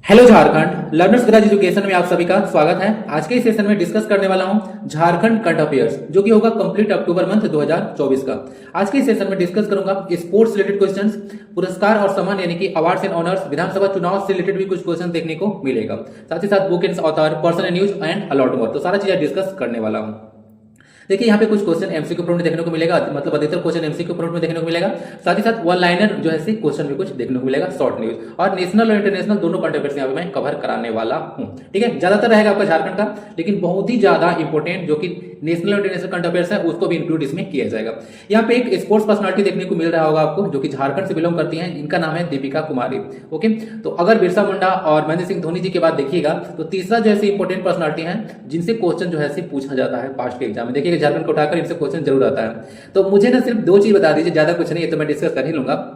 Hello Jharkhand learners garage education में आप सभी का स्वागत है। आज के इस सेशन में डिस्कस करने वाला हूं झारखंड करंट अफेयर्स जो कि होगा कंप्लीट अक्टूबर मंथ 2024 का। आज के इस सेशन में डिस्कस करूंगा स्पोर्ट्स रिलेटेड क्वेश्चंस, पुरस्कार और सम्मान यानी कि अवार्ड्स एंड ऑनर्स, विधानसभा चुनाव से रिलेटेड भी कुछ क्वेश्चन देखने को मिलेगा, साथ ही साथ book and author, personal news and a lot more. तो सारा चीजें डिस्कस करने वाला हूं। देखिए यहाँ पे कुछ क्वेश्चन एमसीक्यू फॉर्म में देखने को मिलेगा, मतलब अधिकतर क्वेश्चन एमसीक्यू फॉर्म में देखने को मिलेगा, साथ ही साथ वन लाइनर जो है क्वेश्चन भी कुछ देखने को मिलेगा, शॉर्ट न्यूज और नेशनल और इंटरनेशनल दोनों करंट अफेयर्स यहाँ पे मैं कवर कराने वाला हूँ। ठीक है, ज्यादातर रहेगा आपका झारखंड का, लेकिन बहुत ही ज्यादा इंपॉर्टेंट जो कि नेशनल और इंटरनेशनल करंट अफेयर्स है उसको भी इंक्लूड इसमें किया जाएगा। यहाँ पे एक स्पोर्ट्स पर्सनालिटी देखने को मिल रहा होगा आपको जो कि झारखंड से बिलोंग करती हैं, इनका नाम है दीपिका कुमारी। ओके, तो अगर बिरसा मुंडा और महेंद्र सिंह धोनी जी के बाद देखिएगा तो तीसरा जो है इंपॉर्टेंट पर्सनालिटी है जिनसे क्वेश्चन जो है पूछा जाता है पास्ट के एग्जाम में। देखिएगा झारखंड को उठाकर इनसे क्वेश्चन जरूर आता है। तो मुझे ना सिर्फ दो चीज बता दीजिए, ज्यादा कुछ नहीं है तो मैं डिस्कस कर ही लूंगा।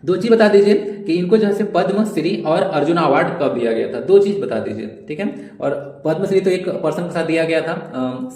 दो चीज बता दीजिए कि इनको जो है पद्म श्री और अर्जुन अवार्ड कब दिया गया था, दो चीज बता दीजिए। ठीक है, और पद्म श्री तो एक पर्सन के साथ दिया गया था,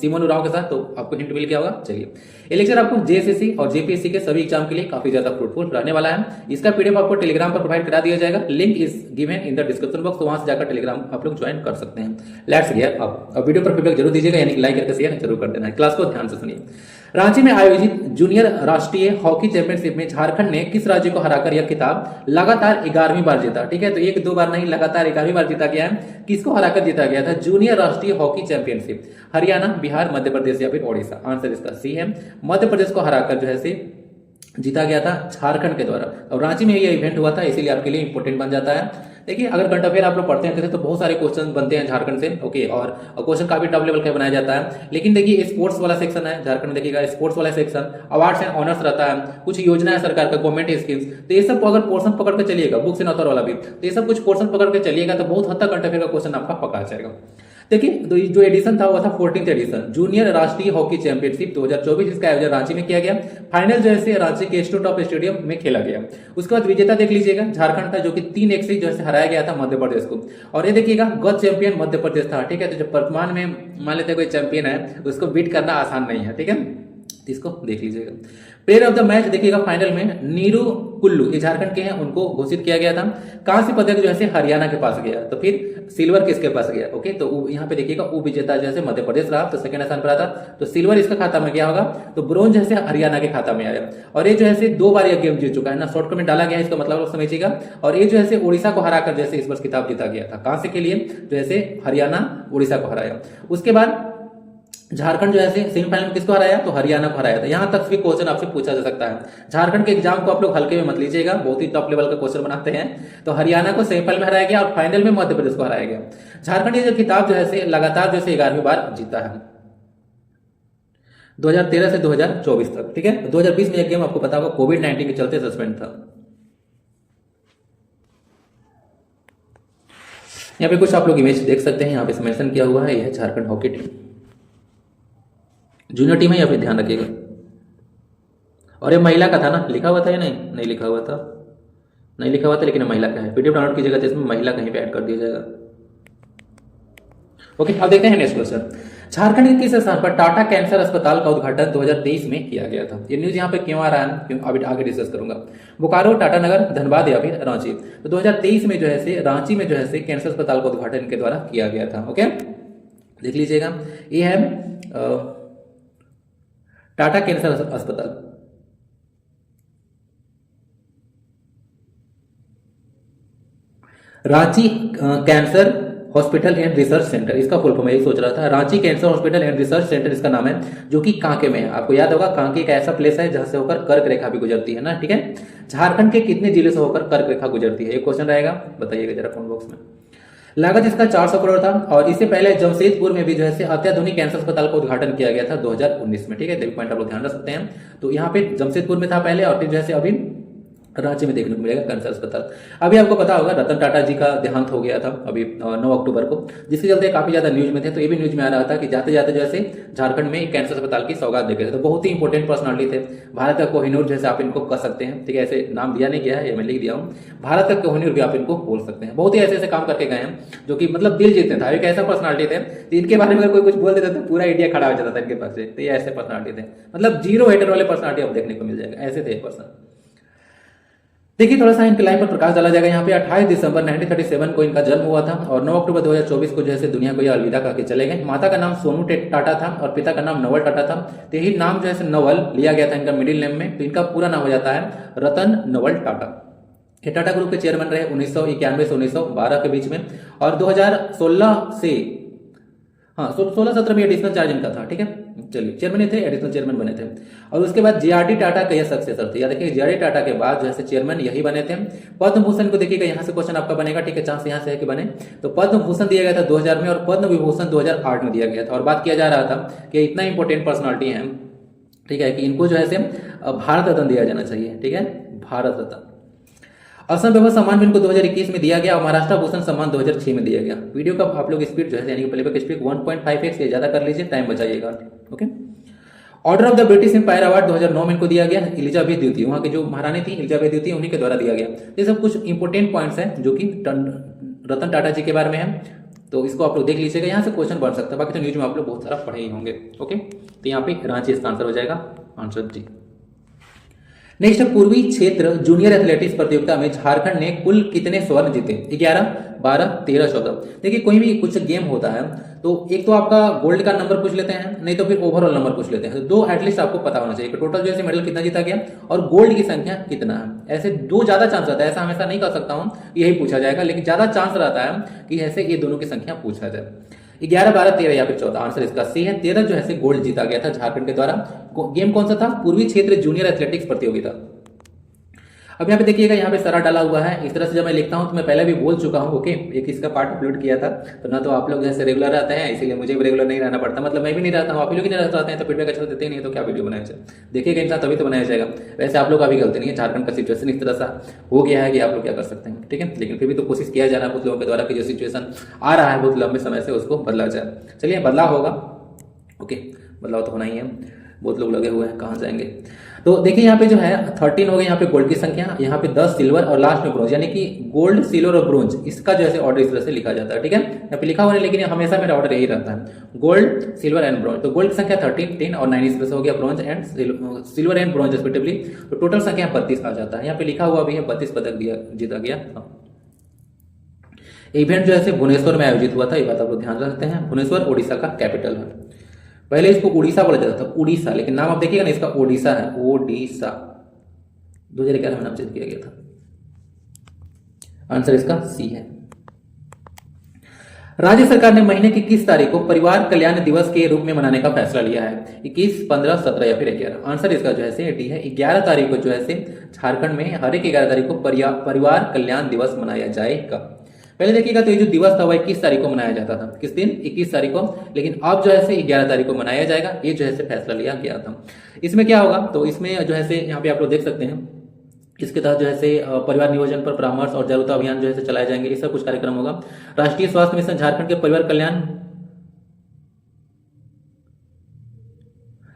सीमोन उरांव के साथ, तो आपको हिंट मिल गया होगा। चलिए, ये लेक्चर आपको जेएसएससी और जेपीएससी के सभी एग्जाम के लिए काफी ज्यादा फ्रूटफुल रहने वाला है। इसका पीडीएफ आपको टेलीग्राम पर प्रोवाइड करा दिया जाएगा, link is given in the description box, तो वहां से जाकर टेलीग्राम आप लोग ज्वाइन कर सकते हैं। लेट्स गेट अब वीडियो पर फीडबैक जरूर दीजिएगा, यानी लाइक करके शेयर जरूर कर देना है। क्लास को ध्यान से सुनिए। रांची में आयोजित जूनियर राष्ट्रीय हॉकी चैंपियनशिप में झारखंड ने किस राज्य को हराकर यह खिताब लगातार 11वीं बार जीता? ठीक है, तो एक दो बार नहीं, लगातार 11वीं बार जीता गया है। किसको हराकर जीता गया था जूनियर राष्ट्रीय हॉकी चैंपियनशिप? हरियाणा, बिहार, मध्य प्रदेश या फिर ओडिशा? आंसर इसका सी है, मध्य प्रदेश को हराकर जो है जीता गया था झारखंड के द्वारा। और रांची में ये इवेंट हुआ था, इसीलिए आपके लिए इंपॉर्टेंट बन जाता है। देखिए, अगर करंट अफेयर आप लोग पढ़ते हैं तो बहुत सारे क्वेश्चन बनते हैं झारखंड से। ओके, और क्वेश्चन काफी टॉप लेवल का बनाया जाता है। लेकिन देखिए, स्पोर्ट्स वाला सेक्शन है झारखंड में, देखिएगा स्पोर्ट्स वाला सेक्शन, अवार्ड्स एंड ऑनर्स रहता है, कुछ योजना है सरकार का, गवर्नमेंट स्कीम्स, तो ये सब अगर पोर्शन पकड़ के चलिएगा, बुक्स एंड ऑथर वाला भी, तो ये सब कुछ पोर्शन पकड़ के चलिएगा तो बहुत हद तक करंट अफेयर का क्वेश्चन आपका पकड़ा जाएगा। देखिए, तो जो एडिशन था वो था 14th एडिशन जूनियर राष्ट्रीय हॉकी चैंपियनशिप 2024, इसका आयोजन रांची में किया गया। फाइनल जो है रांची के एस्टो टॉप स्टेडियम में खेला गया। उसके बाद विजेता देख लीजिएगा झारखंड था, जो कि 3-1 से जो है हराया गया था मध्य प्रदेश को। और ये देखिएगा गत चैंपियन मध्य प्रदेश था। ठीक है, तो जब वर्तमान में मान लेते कोई चैंपियन है उसको बीट करना आसान नहीं है। ठीक है, इसको देख लीजिएगा। प्लेयर ऑफ द मैच देखिएगा फाइनल में नीरू कुल्लू, ये झारखंड के हैं, उनको घोषित किया गया था। कांस्य पदक जो है हरियाणा के पास गया, तो फिर सिल्वर किसके पास गया? ओके, तो यहाँ पे देखिएगा विजेता जैसे मध्य प्रदेश रहा, तो सेकंड स्थान पर आता, तो सिल्वर इसका खाता में गया होगा, तो ब्रोंज जैसे हरियाणा के खाता में आया। और ये जो है 2 बार यह गेम जीत चुका है ना, शॉर्ट में डाला गया है, इसका मतलब समझिएगा। और ये जो है उड़ीसा को हराकर जैसे इस वर्ष खिताब जीता गया था कांस्य के लिए, जैसे हरियाणा उड़ीसा को हराया। उसके बाद झारखंड जो है सेमीफाइनल में किसको हराया? तो हरियाणा को हराया था। यहां तक भी क्वेश्चन आपसे पूछा जा सकता है। झारखंड के एग्जाम को आप लोग हल्के में मत लीजिएगा, बहुत ही टॉप लेवल का क्वेश्चन बनाते हैं। तो हरियाणा को सेमीफाइनल में हराया गया और फाइनल में मध्य प्रदेश को हराया गया। झारखंड ये जो खिताब जो है लगातार जो है 11वीं बार जीता है, 2013 से 2024 तक। ठीक है, 2020 में यह गेम आपको पता होगा कोविड-19 के चलते सस्पेंड था। यहाँ पे कुछ आप लोग इमेज देख सकते हैं, यहाँ पे मेंशन किया हुआ है, यह Jharkhand hockey team junior team है, या फिर ध्यान रखिएगा। और ये महिला का था ना, लिखा हुआ था या नहीं लिखा हुआ था, नहीं लिखा हुआ था, लेकिन महिला का है। पीडीएफ डाउनलोड कीजिएगा तो इसमें महिला कहीं पे ऐड कर दिया जाएगा। ओके, अब देखते हैं नेक्स्ट क्वेश्चन। झारखंड के किस स्थान पर टाटा कैंसर अस्पताल का उद्घाटन 2023 में किया गया था? ये न्यूज यहाँ पे क्यों आ रहा है, क्यों अभी आगे डिस्कस करूंगा। बोकारो, टाटानगर, धनबाद या फिर रांची? तो 2023 में जो है रांची में जो है कैंसर अस्पताल का उद्घाटन इनके द्वारा किया गया था। ओके, देख लीजिएगा, ये है टाटा कैंसर अस्पताल। Ranchi cancer hospital and research centre, इसका फुल फॉर्म यही सोच रहा था। Ranchi cancer hospital and research centre इसका नाम है, जो कि कांके में है। आपको याद होगा कांके एक ऐसा प्लेस है जहां से होकर कर्क रेखा भी गुजरती है ना। ठीक है, झारखंड के कितने जिले से होकर कर्क रेखा गुजरती है? एक क्वेश्चन रहेगा, बताइएगा जरा कमेंट बॉक्स में। लागत इसका 400 करोड़ था। और इससे पहले जमशेदपुर में भी जो है अत्याधुनिक कैंसर अस्पताल का उद्घाटन किया गया था 2019 में। ठीक है, पॉइंट आप लोग ध्यान रख सकते हैं। तो यहाँ पे जमशेदपुर में था पहले, और फिर जैसे अभी रांची में देखने को मिलेगा कैंसर अस्पताल। अभी आपको पता होगा रतन टाटा जी का देहांत हो गया था अभी 9 अक्टूबर को, जिसके चलते काफी ज्यादा न्यूज में थे। तो ये भी न्यूज में आ रहा था कि जाते जाते जैसे झारखंड में कैंसर अस्पताल की सौगात दे गए थे। तो बहुत ही इंपॉर्टेंट पर्सनालिटी थे, भारत का कोहिनूर जैसे आप इनको कह सकते हैं। ठीक है, ऐसे नाम दिया नहीं गया है, ये मैं लिख दिया हूँ, भारत का कोहिनूर भी आप इनको बोल सकते हैं। बहुत ही ऐसे ऐसे काम करके गए हैं जो कि मतलब दिल जीतते थे। एक ऐसा पर्सनालिटी थे, तो इनके बारे में अगर कोई कुछ बोल देता तो पूरा इंडिया खड़ा हो जाता था इनके पास से। तो ये ऐसे पर्सनालिटी थे, मतलब जीरो हेटर वाले पर्सनालिटी आप देखने को मिल जाएगा, ऐसे थे पर्सन। देखिए थोड़ा सा इनके लाइफ पर प्रकाश डाला जाएगा। यहाँ पे 28 दिसंबर 1937 को इनका जन्म हुआ था और 9 अक्टूबर 2024 को जो है दुनिया को ये अलविदा करके चले गए। माता का नाम सोनू टाटा था और पिता का नाम नवल टाटा था। तो यही नाम जो है नवल लिया गया था इनका मिडिल नेम में। तो इनका पूरा नाम हो जाता है रतन नवल टाटा। ये टाटा ग्रुप के चेयरमैन रहे 1991 से 1912 के बीच में और 2016 से 16-17 में एडिशनल चार्ज इनका था। ठीक है, चलिए चेयरमैन थे, एडिशनल चेयरमैन बने थे। और उसके बाद जेआरडी टाटा का यह सक्सेसर थे। या देखिए जेआरडी टाटा के बाद जो है चेयरमैन यही बने थे। पद्म भूषण को देखिएगा, यहाँ से क्वेश्चन आपका बनेगा। ठीक है, चांस यहाँ से है कि बने। तो पद्म भूषण दिया गया था 2000 में और पद्म विभूषण 2008 में दिया गया था। और बात किया जा रहा था कि इतना इंपॉर्टेंट पर्सनालिटी है, ठीक है, कि इनको जो है भारत रत्न दिया जाना चाहिए। ठीक है, भारत रत्न। असम वैभव सम्मान भी इनको 2021 में दिया गया और महाराष्ट्र भूषण सम्मान 2006 में दिया गया। वीडियो का आप लोग स्पीड जो है यानी कि प्लेबैक स्पीड 1.5x से ज्यादा कर लीजिए, टाइम बचाइएगा। Okay. Order of the British Empire award 2009 में इनको दिया गया। एलिजाबेथ द्वितीय, वहां की जो महारानी थी एलिजाबेथ द्वितीय, उन्हीं के द्वारा दिया गया। ये सब कुछ इंपॉर्टेंट पॉइंट्स हैं जो कि रतन टाटा जी के बारे में है, तो इसको आप लोग देख लीजिएगा। यहाँ से क्वेश्चन बन सकता है, बाकी तो न्यूज में आप लोग बहुत सारा पढ़े ही होंगे। ओके, तो यहाँ पे रांची इसका आंसर हो जाएगा, आंसर जी। नेक्स्ट पूर्वी क्षेत्र जूनियर एथलेटिक्स प्रतियोगिता में झारखंड ने कुल कितने स्वर्ण जीते? 11, 12, 13, 14। देखिए कोई भी कुछ गेम होता है तो एक तो आपका गोल्ड का नंबर पूछ लेते हैं, नहीं तो फिर ओवरऑल नंबर पूछ लेते हैं। तो दो एटलीस्ट आपको पता होना चाहिए कि टोटल जो है मेडल कितना जीता गया और गोल्ड की संख्या कितना है। ऐसे दो ज्यादा चांस रहता है, ऐसा हमेशा नहीं कर सकता हूं यही पूछा जाएगा, लेकिन ज्यादा चांस रहता है कि ऐसे ये दोनों की संख्या पूछा जाए। 11, 12, 13 या फिर 14, आंसर इसका सी है। 13 जो है गोल्ड जीता गया था झारखंड के द्वारा। गेम कौन सा था? पूर्वी क्षेत्र जूनियर एथलेटिक्स प्रतियोगिता। अब यहाँ पे देखिएगा, यहाँ पे सारा डाला हुआ है। इस तरह से जब मैं लिखता हूँ तो मैं पहले भी बोल चुका हूँ। ओके, एक इसका पार्ट अपलोड किया था, तो ना तो आप लोग जैसे रेगुलर रहते हैं, इसीलिए मुझे भी रेगुलर नहीं रहना पड़ता। मतलब मैं भी नहीं रहता हूँ, आप लोग ही नहीं रहते हैं, तो फीडबैक अच्छा देते नहीं, तो क्या वीडियो बनाया जाए? देखिएगा इंसान तभी तो बनाया जाएगा। वैसे आप लोग का भी गलती नहीं है, झारखंड का सिचुएशन इस तरह सा हो गया है कि आप लोग क्या कर सकते हैं। ठीक है, लेकिन फिर भी तो कोशिश किया जा रहा है बहुत लोगों के द्वारा कि जो सिचुएशन आ रहा है बहुत लंबे समय से उसको बदला जाए। चलिए, बदलाव होगा। ओके, बदलाव तो होना ही है, बहुत लोग लगे हुए हैं, कहाँ जाएंगे? तो देखिए यहाँ पे जो है 13 हो गए यहाँ पे गोल्ड की संख्या, यहाँ पे 10 सिल्वर और लास्ट में ब्रोंज, यानी कि गोल्ड, सिल्वर और ब्रोंज, इसका जो है ऑर्डर इस तरह से लिखा जाता है। ठीक है, यहाँ पे लिखा हुआ है लेकिन हमेशा मेरा ऑर्डर यही रहता है, गोल्ड, सिल्वर एंड ब्रोंज। तो गोल्ड की संख्या 13, 10 और 9 इस तरह से हो गया, bronze and silver and bronze respectively. तो टोटल संख्या 32 आ जाता है। यहाँ पे लिखा हुआ भी है 32 पदक जीता गया। इवेंट जो है भुवनेश्वर में आयोजित हुआ था, ये बात आप लोग ध्यान रखते हैं। भुवनेश्वर ओडिशा का कैपिटल है। पहले इसको उड़ीसा बोला जाता था, उड़ीसा, लेकिन नाम आप देखिएगा ना, इसका ओडिशा है, ओडिशा। 2011 में नाम चेंज किया गया था। आंसर इसका सी है। राज्य सरकार ने महीने की किस तारीख को परिवार कल्याण दिवस के रूप में मनाने का फैसला लिया है? 21, 15, 17 या फिर 11? आंसर इसका जो है डी है। 11 तारीख को जो है झारखंड में हर एक 11 तारीख को परिवार कल्याण दिवस मनाया जाएगा। पहले देखिएगा तो ये जो दिवस था वह 21 तारीख को मनाया जाता था। किस दिन? 21 तारीख को। लेकिन अब जो है 11 तारीख को मनाया जाएगा, ये जो है फैसला लिया गया था। इसमें क्या होगा? तो इसमें जो है यहाँ पे आप लोग देख सकते हैं, इसके तहत जो है परिवार नियोजन पर परामर्श और जागरूकता अभियान जो है चलाए जाएंगे। ये सब कुछ कार्यक्रम होगा। राष्ट्रीय स्वास्थ्य मिशन झारखंड के परिवार कल्याण,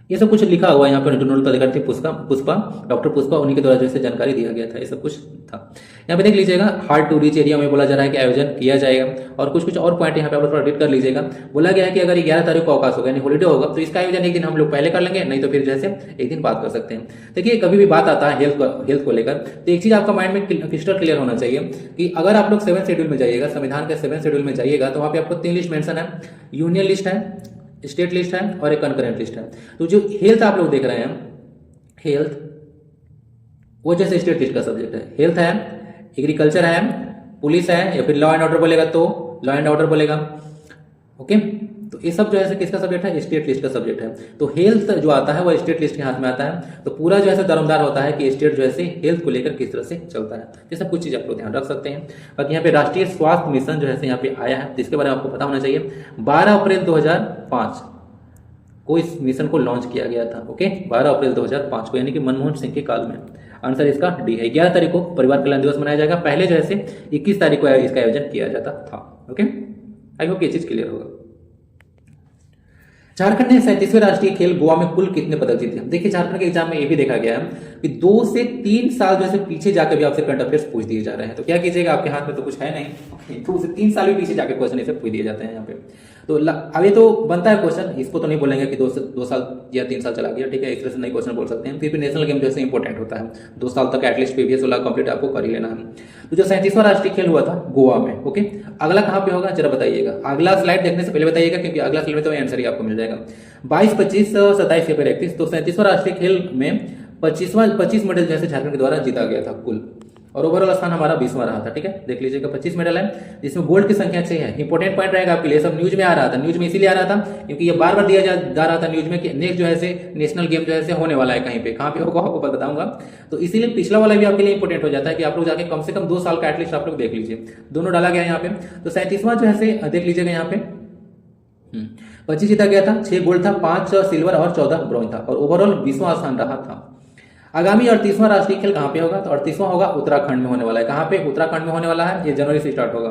ये सब कुछ लिखा हुआ है यहाँ पर। नोडल अधिकारी थी पुष्पा, डॉक्टर पुष्पा, उन्हीं के द्वारा जो है जानकारी दिया गया था। ये सब कुछ था। यहाँ पे देख लीजिएगा, हार्ड टू रीच एरिया में बोला जा रहा है कि आयोजन किया जाएगा। और कुछ और पॉइंट यहाँ पे आप थोड़ा रीड कर लीजिएगा। बोला गया है कि अगर 11 तारीख को अवकाश होगा यानी हॉलीडे होगा तो इसका आयोजन एक दिन हम लोग पहले कर लेंगे, नहीं तो फिर जैसे एक दिन बात कर सकते हैं। देखिए कभी भी बात आता है हेल्थ को लेकर, तो एक चीज आपका माइंड में क्रिस्टल क्लियर होना चाहिए कि अगर आप लोग 7 शेड्यूल में जाइएगा, संविधान के 7 शेड्यूल में जाइएगा, तो वहाँ पे आपको 3 लिस्ट मेंशन है, यूनियन लिस्ट है, स्टेट लिस्ट है और एक कनकरेंट लिस्ट है। तो जो हेल्थ आप लोग देख रहे हैं, हेल्थ वो जैसे स्टेट लिस्ट का सब्जेक्ट है। हेल्थ है, एग्रीकल्चर है, पुलिस है, या फिर लॉ एंड ऑर्डर बोलेगा तो लॉ एंड ऑर्डर बोलेगा। ओके, तो ये सब जो है किसका सब्जेक्ट है? स्टेट लिस्ट का सब्जेक्ट है। तो हेल्थ जो आता है वो स्टेट लिस्ट के हाथ में आता है। तो पूरा जो है दारोमदार होता है कि स्टेट जो है हेल्थ को लेकर किस तरह से चलता है। ये सब कुछ चीज आप लोग ध्यान रख सकते हैं। बाकी यहाँ पे राष्ट्रीय स्वास्थ्य मिशन जो है यहाँ पे आया है, जिसके बारे में आपको पता होना चाहिए। 12 अप्रैल 2005 को इस मिशन को लॉन्च किया गया था। ओके, 12 अप्रैल 2005 को, यानी कि मनमोहन सिंह के काल में। आंसर इसका डी है। 11 तारीख को परिवार कल्याण दिवस मनाया जाएगा। पहले जो है 21 तारीख को इसका आयोजन किया जाता था। ओके, आई होप ये चीज क्लियर होगा। झारखंड ने 37वें राष्ट्रीय खेल गोवा में कुल कितने पदक जीते? देखिए झारखंड के एग्जाम में ये भी देखा गया है कि 2 से 3 साल जो है पीछे जाकर भी आपसे करंट अफेयर्स पूछ दिए जा रहे हैं। तो क्या कीजिएगा, आपके हाथ में तो कुछ है नहीं। 2 से 3 साल भी पीछे जाकर क्वेश्चन ऐसे पूछ दिए जाते हैं यहाँ पे। तो अब ये तो बनता है क्वेश्चन, इसको तो नहीं बोलेंगे कि 2 साल या 3 साल चला गया, ठीक है, इस तरह से नहीं क्वेश्चन बोल सकते हैं। फिर भी नेशनल गेम जैसे इंपॉर्टेंट होता है, 2 साल तक एटलीस्ट प्रीवियस वाला कंप्लीट आपको कर ही लेना है। तो जो 37वां राष्ट्रीय खेल हुआ था गोवा में, ओके, अगला कहाँ पे होगा जरा बताइएगा। अगला स्लाइड देखने से पहले बताइएगा, क्योंकि अगला स्लाइड में तो आंसर ही आपको मिल जाएगा। 22, 25, 27 या फिर 31, तो 37वां राष्ट्रीय खेल में 25 मेडल जैसे झारखंड के द्वारा जीता गया था कुल, और ओवरऑल स्थान हमारा 20वां रहा था, ठीक है। देख लीजिएगा 25 मेडल है, जिसमें गोल्ड की संख्या 6 है। इंपॉर्टेंट पॉइंट रहेगा आपके लिए, सब न्यूज में आ रहा था, न्यूज में इसीलिए आ रहा था क्योंकि ये बार बार दिया जा रहा था न्यूज में कि नेक्स्ट जो है से नेशनल गेम जो है से होने वाला है, कहीं पे कहाँ पे होगा आपको बताऊंगा। तो इसीलिए पिछला वाला भी आपके लिए इंपॉर्टेंट हो जाता है कि आप लोग जाके कम से कम 2 साल का एटलीस्ट आप लोग देख लीजिए, दोनों डाला गया है यहाँ पे। तो 37वां जो है से देख लीजिएगा यहाँ पे 25 जीता गया था, 6 गोल्ड था, 5 सिल्वर और 14 ब्रॉन्ज था, और ओवरऑल 20वां स्थान रहा था। आगामी 38वां राष्ट्रीय खेल कहां पे होगा, तो 38वां होगा उत्तराखंड में होने वाला है। कहां पे, उत्तराखंड में होने वाला है, ये जनवरी से स्टार्ट होगा,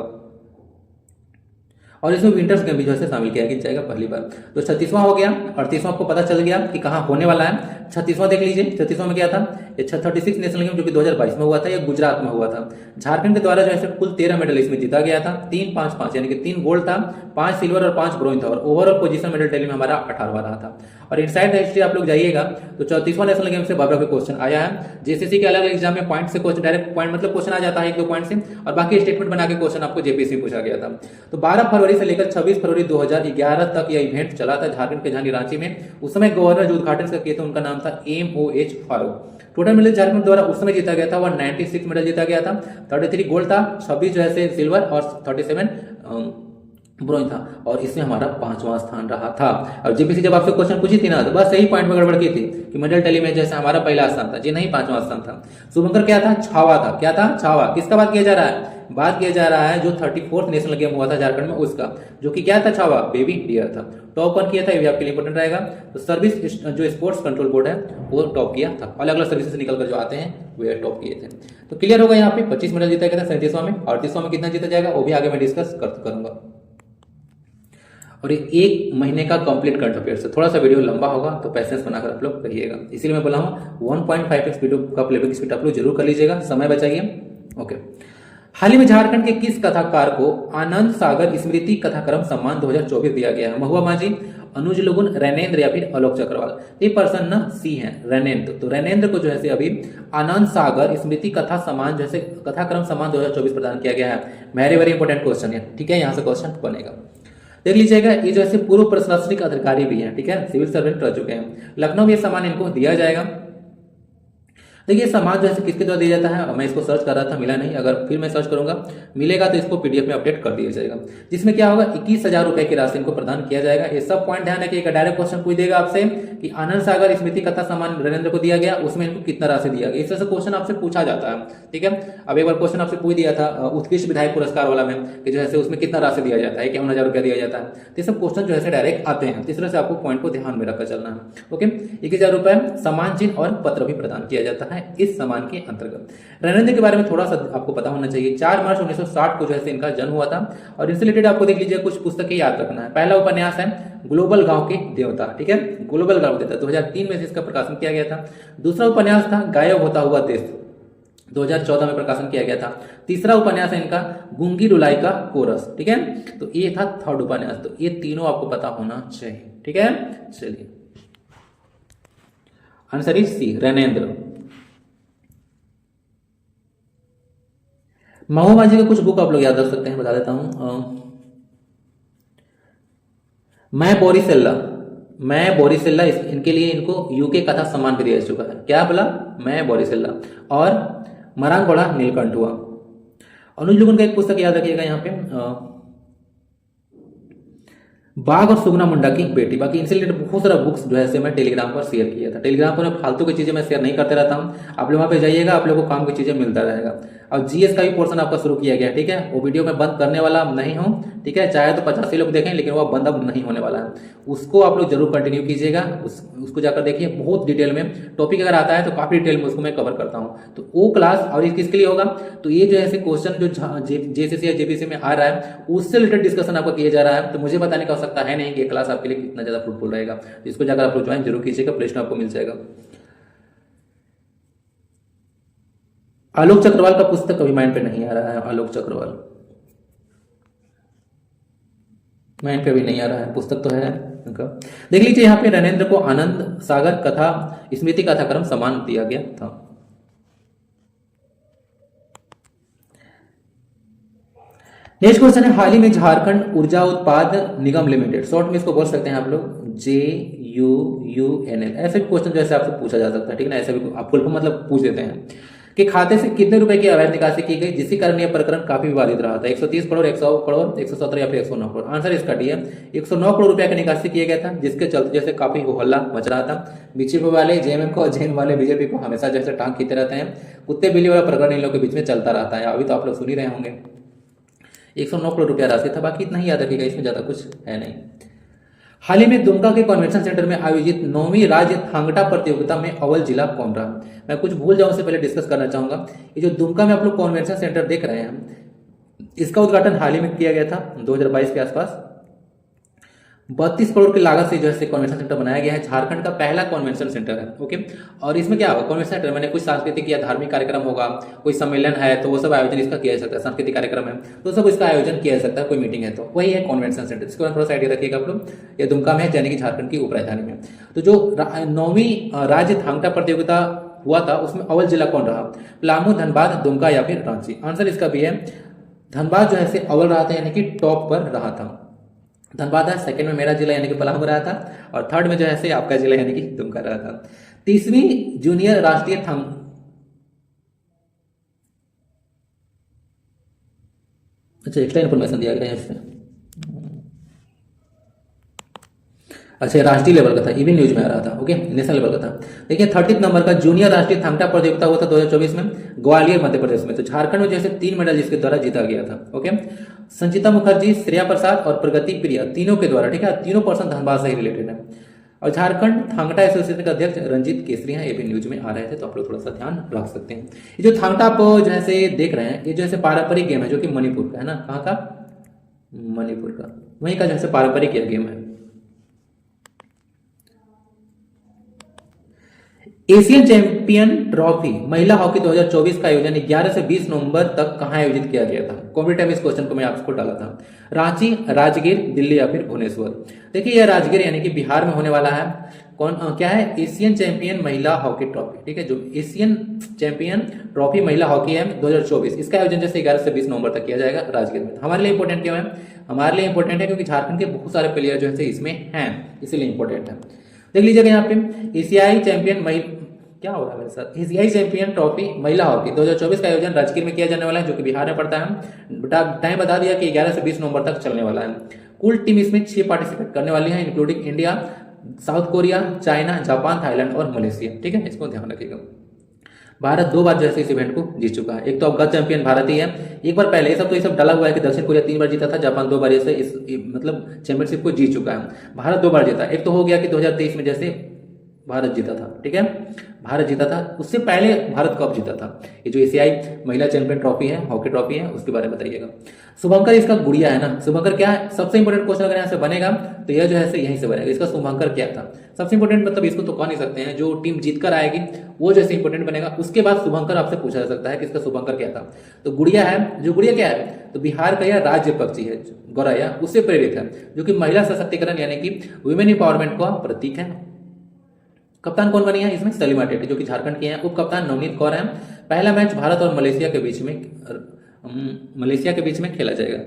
और इसमें विंटर्स गेम भी जो है शामिल किया जाएगा पहली बार। तो 36वां हो गया, 38वां आपको पता चल गया कि कहां होने वाला है। 36वां देख लीजिए, 36वां में क्या था, ये 36 नेशनल गेम जो कि 2022 में हुआ था, ये गुजरात में हुआ था। झारखंड के द्वारा जो है कुल 13 मेडल इसमें जीता गया था, 3, 5, 5 यानी कि 3 गोल्ड था, 5 सिल्वर और 5 ब्रॉन्ज था, और ओवरऑल पोजीशन मेडल टैली में हमारा 18वां रहा था। और इनसाइड द हिस्ट्री आप लोग जाइएगा तो 34वां नेशनल गेम से बाबरा का क्वेश्चन आया है। जेसीसी के अलग एग्जाम में पॉइंट से क्वेश्चन, डायरेक्ट पॉइंट मतलब क्वेश्चन आ जाता है 1-2 पॉइंट से, और बाकी स्टेटमेंट बना के क्वेश्चन आपको जेपीसी पूछा गया था। तो 12 फरवरी से लेकर 26 फरवरी 2011 तक यह इवेंट चला था झारखंड के झांसी रांची में। उस समय गवर्नर जो उद्घाटन किए थे उनका नाम था MOH Farooq. Total medal Jharkhand द्वारा उस समय जीता गया था, वह 96 मेडल जीता गया था, 33 गोल्ड था, 26 जो है सिल्वर और 37 ब्रॉन्ज था, और इसमें हमारा 5वां स्थान रहा था। और जेपीसी जब आपसे क्वेश्चन पूछी थी ना, तो बस सही पॉइंट में गड़बड़ की थी कि मेडल टैली में जैसे हमारा पहला स्थान था, जी नहीं 5वां स्थान था। शुभंकर क्या था, छावा था, क्या था, छावा। किसका बात किया जा रहा है, बात किया जा रहा है जो 34th नेशनल गेम हुआ था झारखंड में उसका, जो कि क्या था, छावा बेबी डियर था। टॉप 1 किया था, ये भी आपके लिए इंपॉर्टेंट रहेगा। तो सर्विस जो स्पोर्ट्स कंट्रोल बोर्ड है वो टॉप किया था, अलग अलग सर्विसेज निकल कर जो आते हैं वे टॉप किए थे। तो क्लियर होगा, यहाँ पे 25 मेडल जीता गया था 37वां में, 38वां में कितना जीता जाएगा वो भी आगे मैं डिस्कस करूंगा। और ये 1 महीने का कंप्लीट करंट अफेयर्स है, थोड़ा सा वीडियो लंबा होगा तो पैसेंस बनाकर आप लोग रहिएगा, इसीलिए मैं बोला हूँ 1.5x वीडियो का प्लेबैक स्पीड आप लोग जरूर कर लीजिएगा, समय बचाइए। ओके, हाल ही में झारखंड के किस कथाकार को आनंद सागर स्मृति कथाक्रम सम्मान 2024 दिया गया है। महुआ माझी, अनुज लुगुन, रैनेन्द्र या फिर आलोक चक्रवाल। ये पर्सन ना सी है, रैनेन्द्र। तो रैनेन्द्र को जो है अभी आनंद सागर स्मृति कथा सम्मान जैसे कथाक्रम सम्मान 2024 प्रदान किया गया है। वेरी वेरी इंपॉर्टेंट क्वेश्चन है, ठीक है, यहाँ से क्वेश्चन बनेगा। देख लीजिएगा, ये जो है पूर्व प्रशासनिक अधिकारी भी हैं, ठीक है, सिविल सर्वेंट रह चुके हैं। लखनऊ में ये सम्मान इनको दिया जाएगा। देखिए सम्मान जो है किसके द्वारा दिया जाता है, मैं इसको सर्च कर रहा था मिला नहीं, अगर फिर मैं सर्च करूंगा मिलेगा तो इसको पीडीएफ में अपडेट कर दिया जाएगा, जिसमें क्या होगा 21,000 रुपए की राशि इनको प्रदान किया जाएगा। ये सब पॉइंट ध्यान रखिए, डायरेक्ट क्वेश्चन पूछ देगा आपसे कि आनंद सागर स्मृति कथा सम्मान नरेंद्र को दिया गया, उसमें इनको कितना राशि दिया गया, इस तरह से क्वेश्चन आपसे पूछा जाता है, ठीक है। अब एक बार क्वेश्चन आपसे पूछ दिया था उत्कृष्ट विधायक पुरस्कार वाला में कि जो है उसमें कितना राशि दिया जाता है, 51,000 रुपया दिया जाता है। तो ये सब क्वेश्चन जो है डायरेक्ट आते हैं, इस तरह से आपको पॉइंट को ध्यान में रखकर चलना है। ओके, 21,000 रुपए सम्मान चिन्ह और पत्र भी प्रदान किया जाता है इस सम्मान के अंतर्गत। रैनेन्द्र के बारे में थोड़ा सा आपको पता होना चाहिए। 4 मार्च 1960 को जो है इनका जन्म हुआ था, और इससे रिलेटेड आपको देख लीजिए कुछ पुस्तकें याद रखना है। पहला उपन्यास है ग्लोबल गांव के देवता, ठीक है, ग्लोबल गांव के देवता 2003 में इसका प्रकाशन किया गया था। दूसरा उपन्यास था गायब होता हुआ देश, 2014 में प्रकाशन किया गया था। तीसरा उपन्यास है इनका गूंगी रुलाई का कोरस, ठीक है, तो ये था थर्ड उपन्यास। तो ये तीनों आपको पता होना चाहिए, ठीक है। चलिए, आंसर इज सी, रैनेन्द्र। महुआ माझी का कुछ बुक आप लोग याद रख सकते हैं, बता देता हूं। मैं बोरिसेल्ला इनके लिए इनको यूके कथा सम्मान भी दिया जा चुका है। क्या बोला, मैं बोरिसेल्ला। और मरांगोड़ा नीलकंठ हुआ। अनुज लुगुन का एक पुस्तक याद रखिएगा यहाँ पे, बाघ और सुगना मुंडा की बेटी। बाकी इनसे रिलेटेड बहुत सारा बुक्स जो है मैं टेलीग्राम पर शेयर किया था। टेलीग्राम पर फालतू की चीजें मैं शेयर नहीं करते रहता हूँ, आप लोग वहाँ पे जाइएगा, आप लोगों को काम की चीजें मिलता रहेगा। और जीएस का भी पोर्शन आपका शुरू किया गया, ठीक है, वो वीडियो मैं बंद करने वाला नहीं हूँ, ठीक है, चाहे तो 85 लोग देखें, लेकिन वो बंद अब नहीं होने वाला है। उसको आप लोग जरूर कंटिन्यू कीजिएगा, उसको जाकर देखिए, बहुत डिटेल में टॉपिक अगर आता है तो काफी डिटेल में उसको मैं कवर करता हूँ। तो वो क्लास और ये किसके लिए होगा, तो ये जो है क्वेश्चन जो जेसीसी या जेपीसी में आ रहा है उससे रिलेटेड डिस्कशन आपका किया जा रहा है। तो मुझे बताने की आवश्यकता है नहीं कि क्लास आपके लिए कितना ज्यादा फ्रूटफुल रहेगा। इसको जाकर आप लोग ज्वाइन जरूर कीजिएगा, प्ले स्टोर आपको मिल जाएगा। आलोक चक्रवाल का पुस्तक कभी माइंड पे नहीं आ रहा है, आलोक चक्रवाल। माइंड पे भी नहीं आ रहा है, पुस्तक तो है उनका। देख लीजिए यहाँ पे रणेंद्र को आनंद सागर कथा स्मृति कथाक्रम सम्मान दिया गया था। नेक्स्ट क्वेश्चन है, हाल ही में झारखंड ऊर्जा उत्पाद निगम लिमिटेड, शॉर्ट में इसको बोल सकते हैं आप लोग JUUNL, ऐसे भी क्वेश्चन जैसे आपसे पूछा जा सकता है, ठीक है ना, ऐसे भी आप फुल फॉर्म मतलब पूछ देते हैं कि खाते से कितने रुपए की अवैध निकासी की गई, जिसके कारण यह प्रकरण काफी विवादित रहा था। 130 करोड़, 100 करोड़, 117 या फिर 109 करोड़। आंसर इसका डी है, 109 करोड़ रुपए की निकासी किया गया था, जिसके चलते जैसे काफी हल्ला मच रहा था। बीजेपी वाले JMM को, जैन वाले बीजेपी को हमेशा जैसे टांग खींचते रहते हैं। कुत्ते बिल्ली वाला प्रकरण इन लोगों के बीच में चलता रहता है, अभी तो आप लोग सुन ही रहे होंगे। 109 करोड़ रुपया राशि था, बाकी इतना ही याद रखिएगा, इसमें ज्यादा कुछ है नहीं। हाल ही में दुमका के कन्वेंशन सेंटर में आयोजित 9वीं राज्य थांगटा प्रतियोगिता में अव्वल जिला कौन रहा? मैं कुछ भूल जाऊं उससे पहले डिस्कस करना चाहूंगा, ये जो दुमका में आप लोग कन्वेंशन सेंटर देख रहे हैं, इसका उद्घाटन हाल ही में किया गया था 2022 के आसपास। 32 करोड़ की लागत से जो है कन्वेंशन सेंटर बनाया गया है, झारखंड का पहला कन्वेंशन सेंटर है। ओके, और इसमें क्या होगा, कन्वेंशन सेंटर मैंने कुछ सांस्कृतिक या धार्मिक कार्यक्रम होगा, कोई सम्मेलन है तो वो सब आयोजन इसका किया जा सकता है, सांस्कृतिक कार्यक्रम है तो सब इसका आयोजन किया जा सकता है, कोई मीटिंग है तो वही है कन्वेंशन सेंटर। इसके बाद थोड़ा सा आइडिया रखिएगा आप लोग, ये दुमका में है, यानी कि झारखंड की उपराजधानी में। तो जो 9वीं राज्य थांगटा प्रतियोगिता हुआ था उसमें अव्वल जिला कौन रहा? पलामू, धनबाद, दुमका या फिर रांची? आंसर इसका भी है धनबाद जो है अव्वल रहा था, यानी कि टॉप पर रहा था। धनबाद है, सेकंड में मेरा जिला यानी कि पलामू रहा था, और थर्ड में जो है आपका जिला यानी कि दुमका रहा था। 30वीं जूनियर राष्ट्रीय अच्छा एक्स्ट्रा इन्फॉर्मेशन दिया गया है इसमें, अच्छा राष्ट्रीय लेवल का था, इवन न्यूज में आ रहा था। ओके, नेशनल लेवल का था। देखिए 30 नंबर का जूनियर राष्ट्रीय थांगटा प्रतियोगिता हुआ था 2024 में ग्वालियर मध्य प्रदेश में। तो झारखंड में जैसे 3 मेडल जिसके द्वारा जीता गया था। ओके, संचिता मुखर्जी, श्रेया प्रसाद और प्रगति प्रिया, तीनों के द्वारा, ठीक है, तीनों पर्सन धनबाद से ही रिलेटेड है। और झारखंड थांगटा एसोसिएशन का अध्यक्ष रंजीत केसरी हैं, ये भी न्यूज में आ रहे थे, तो आप लोग थोड़ा सा ध्यान रख सकते हैं। ये जो थांगटा आप जो है देख रहे हैं, ये जो है पारंपरिक गेम है, जो कि मणिपुर का है ना, कहाँ का? मणिपुर का, वहीं का जो है पारंपरिक गेम है। एशियन चैंपियन ट्रॉफी महिला हॉकी 2024 का आयोजन 11 से 20 नवंबर तक कहां आयोजित किया गया था? कॉम्पिटिटिव टाइम इस क्वेश्चन को मैं आपको डाला था। रांची, राजगीर, दिल्ली या फिर भुवनेश्वर? देखिए यह राजगीर यानी कि बिहार में होने वाला है। कौन क्या है? एशियन चैंपियन महिला हॉकी ट्रॉफी, ठीक है, जो एशियन चैंपियन ट्रॉफी महिला हॉकी है 2024, इसका आयोजन जैसे 11 से 20 नवंबर तक किया जाएगा राजगीर में। हमारे लिए इंपॉर्टेंट क्यों है? हमारे लिए इंपॉर्टेंट है क्योंकि झारखंड के बहुत सारे प्लेयर जो है इसमें हैं, इसीलिए इंपॉर्टेंट है। देख लीजिएगा यहाँ पे एशियाई चैंपियन क्या हो रहा है मेरे साथ, एशियाई चैंपियन ट्रॉफी महिला हॉकी 2024 का आयोजन राजगीर में किया जाने वाला है, जो कि बिहार में पड़ता है। टाइम बता दिया कि 11 से 20 नवंबर तक चलने वाला है। कुल टीम इसमें 6 पार्टिसिपेट करने वाली है, including India, south Korea, China, Japan, Thailand और मलेशिया, ठीक है, इसको ध्यान रखिएगा। भारत 2 बार जैसे इस इवेंट को जीत चुका है। एक तो अवगत चैंपियन भारत ही है, एक बार पहले ये सब डाला हुआ है कि दक्षिण कोरिया 3 बार जीता था, जापान 2 बार जैसे इस मतलब चैंपियनशिप को जीत चुका है। भारत 2 बार जीता, एक तो हो गया कि 2023 में जैसे भारत जीता था, ठीक है, भारत जीता था। उससे पहले भारत कब जीता था? ये जो एशियाई महिला चैंपियन ट्रॉफी है, हॉकी ट्रॉफी है, उसके बारे में बताइएगा। शुभंकर इसका गुड़िया है ना, शुभंकर क्या है? सबसे इंपॉर्टेंट क्वेश्चन अगर यहाँ से बनेगा तो यह जो है यहीं से बनेगा, इसका शुभंकर क्या था? सबसे इंपॉर्टेंट मतलब इसको तो कह नहीं सकते हैं, जो टीम जीत कर आएगी वो जैसे इंपॉर्टेंट बनेगा। उसके बाद शुभंकर आपसे पूछा जा सकता है कि इसका शुभंकर क्या था। तो गुड़िया है, जो गुड़िया क्या है? तो बिहार का यह राज्य पक्षी है, गौरैया, उससे प्रेरित है, जो कि महिला सशक्तिकरण यानी कि वुमेन एम्पावरमेंट का प्रतीक है। कप्तान कौन बनी है इसमें? सलीमा टेटी, जो कि झारखंड की हैं। उप कप्तान नवनीत कौर हैं। पहला मैच भारत और मलेशिया के बीच में खेला जाएगा।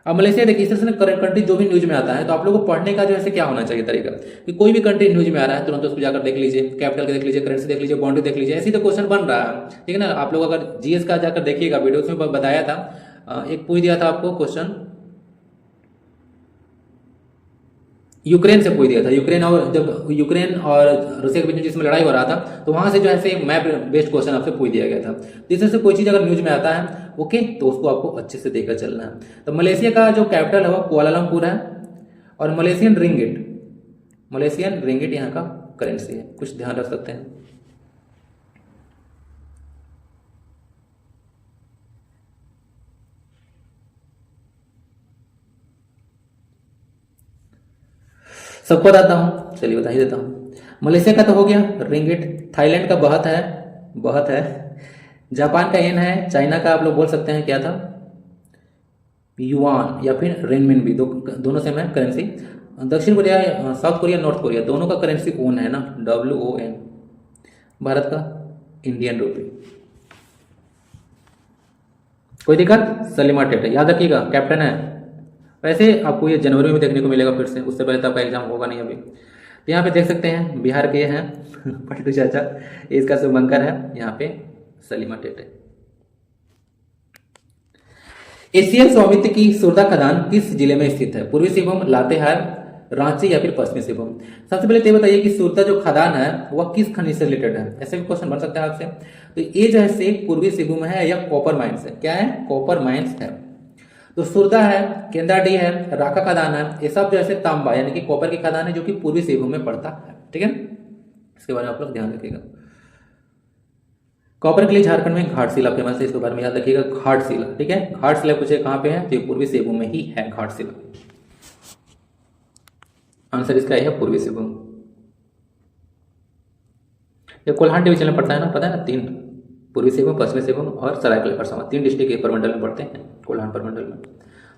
अब मलेशिया देखिए, इस तरह से कंट्री जो भी न्यूज में आता है तो आप लोगों को पढ़ने का जो है क्या होना चाहिए तरीका, कि कोई भी कंट्री न्यूज में आ रहा है तुरंत उसको जाकर देख लीजिए, कैपिटल के देख लीजिए, करेंसी देख लीजिए, बाउंड्री देख लीजिए, ऐसी तो क्वेश्चन बन रहा है, ठीक है ना। आप लोग अगर जीएस का जाकर देखिएगा वीडियो, उसमें बताया था, एक पूछ दिया था आपको क्वेश्चन, यूक्रेन से पूछ दिया था। यूक्रेन और जब यूक्रेन और रशिया के बीच में जिसमें लड़ाई हो रहा था, तो वहां से जो है मैप बेस्ड क्वेश्चन आपसे पूछ दिया गया था। तो इसमें से कोई चीज अगर न्यूज में आता है, ओके, तो उसको आपको अच्छे से देखकर चलना है। तो मलेशिया का जो कैपिटल है वो कुआलालंपुर है, और मलेशियन रिंगिट यहाँ का करेंसी है, कुछ ध्यान रख सकते हैं। सबको बताता हूँ, चलिए बता ही देता हूँ। मलेशिया का तो हो गया रिंगिट, थाईलैंड का बहत है, जापान का येन है, चाइना का आप लोग बोल सकते हैं क्या था, युआन या फिर रेनमिनबी, दोनों सेम है करेंसी। दक्षिण Korea, south Korea, north Korea, दोनों का करेंसी ओन है ना, WON। भारत का इंडियन रूपी। कोई दिक्कत? सलीमा टेटे याद रखिएगा, कैप्टन है। वैसे आपको ये जनवरी में देखने को मिलेगा फिर से, उससे पहले तो आपका एग्जाम होगा नहीं अभी। तो यहाँ पे देख सकते हैं बिहार के हैं पलटू चाचा, इसका शुभंकर है यहाँ पे सलीमा टेटे। एशियन स्वामित्व की सुरदा खदान किस जिले में स्थित है? पूर्वी सिंहभूम, लातेहार, रांची या फिर पश्चिमी सिंहभूम? सबसे पहले तो ये बताइए कि सुरदा जो खदान है वह किस खनिज से रिलेटेड है, ऐसे भी क्वेश्चन बन सकता है आपसे। तो ये जो है पूर्वी सिंहभूम है या कॉपर माइंस है? क्या है? कॉपर माइंस है। तो सुरदा है, केंद्राडी है, राका खदान है, ये सब जो है तांबा यानी कि कॉपर की खदान है जो कि पूर्वी सिंहभूम में पड़ता है। ठीक है, इसके बारे में आप लोग ध्यान रखिएगा। कॉपर के लिए झारखंड में घाटशिला फेमस है, इसके बारे में याद रखिएगा, घाटशिला। ठीक है, घाटशिला पूछे कहां पे है, तो ये पूर्वी सिंहभूम में ही है घाटशिला। आंसर इसका है पूर्वी सिंहभूम। ये कोल्हान डिवीजन में पड़ता है ना, पता है ना, 3 पूर्वी सिंहभूम, पश्चिमी सिंहभूम और सरायकेला खरसावां, 3 डिस्ट्रिक्ट एक प्रमंडल में पड़ते हैं, कोल्हान प्रमंडल में।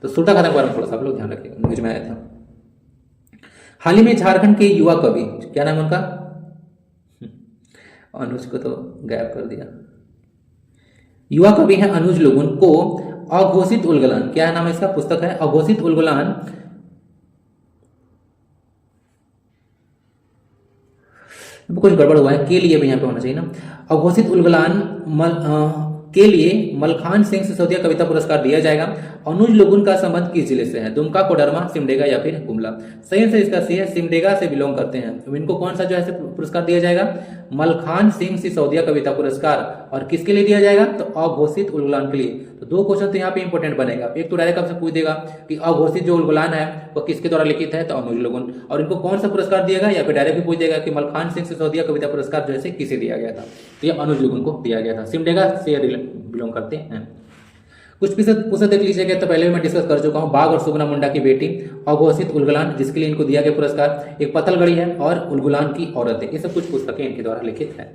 तो सुरदा खदान के बारे में थोड़ा सा आप लोग ध्यान रखिएगा, न्यूज में आया था। हाल ही में झारखंड के युवा कवि, क्या नाम है उनका? अनुज को तो गायब कर दिया। युवा कवि हैं अनुज लोगुन को अघोषित उलगुलान, क्या नाम है इसका? पुस्तक है अघोषित उलगुलान। कुछ गड़बड़ हुआ है, के लिए भी यहाँ पे होना चाहिए ना। अघोषित उलगुलान के लिए मलखान सिंह सिसोदिया कविता पुरस्कार दिया जाएगा। अनुज लोगुन का संबंध किस जिले से है? दुमका, कोडरमा, सिमडेगा या फिर गुमला? सही आंसर इसका सी है, सिमडेगा से बिलोंग करते हैं। तो इनको कौन सा जो है पुरस्कार दिया जाएगा? मलखान सिंह सिसोदिया कविता पुरस्कार। और किसके लिए दिया जाएगा? तो अघोषित उलगुलान के लिए। तो 2 क्वेश्चन तो यहाँ पे इंपॉर्टेंट बनेगा। एक तो डायरेक्ट आपसे पूछ देगा कि अघोषित जो उलगुलान है वो किसके द्वारा लिखित है, तो अनुज लोगुन। और इनको कौन सा पुरस्कार दिएगा, या फिर डायरेक्ट भी पूछ देगा कि मलखान सिंह सिसोदिया कविता पुरस्कार जो है किसे दिया गया था, तो ये अनुज लोगुन को दिया गया था। सिमडेगा से बिलोंग करते हैं। कुछ पुस्तक देख लीजिएगा, तो पहले भी मैं डिस्कस कर चुका हूं। बाघ और सुगना मुंडा की बेटी, अघोषित उलगुलान, जिसके लिए इनको दिया गया पुरस्कार, एक पत्थलगड़ी है और उलगुलान की औरतें, ये सब कुछ पुस्तकें इनके द्वारा लिखित है।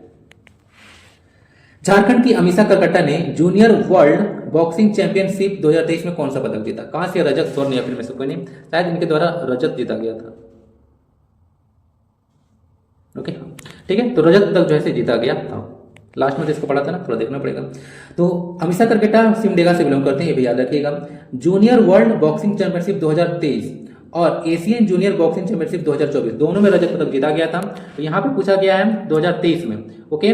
झारखंड की अमीषा करकट्टा ने जूनियर वर्ल्ड बॉक्सिंग चैंपियनशिप 2023 में कौन सा पदक जीता? कहां से? रजत, स्वर्ण या फिर में से कोई नहीं, शायद इनके द्वारा रजत जीता गया था। ओके, ठीक है, तो रजत पदक जो है जीता गया था। लास्ट में तो इसको पढ़ा था ना, थोड़ा देखना पड़ेगा। तो अमीषा करकेटा सिमडेगा से बिलोंग करते हैं, ये भी याद रखिएगा। जूनियर वर्ल्ड बॉक्सिंग चैंपियनशिप 2023 और एशियन जूनियर बॉक्सिंग चैंपियनशिप 2024 दोनों में रजत पदक जीता गया था। तो यहाँ पे पूछा गया है 2023 में, okay,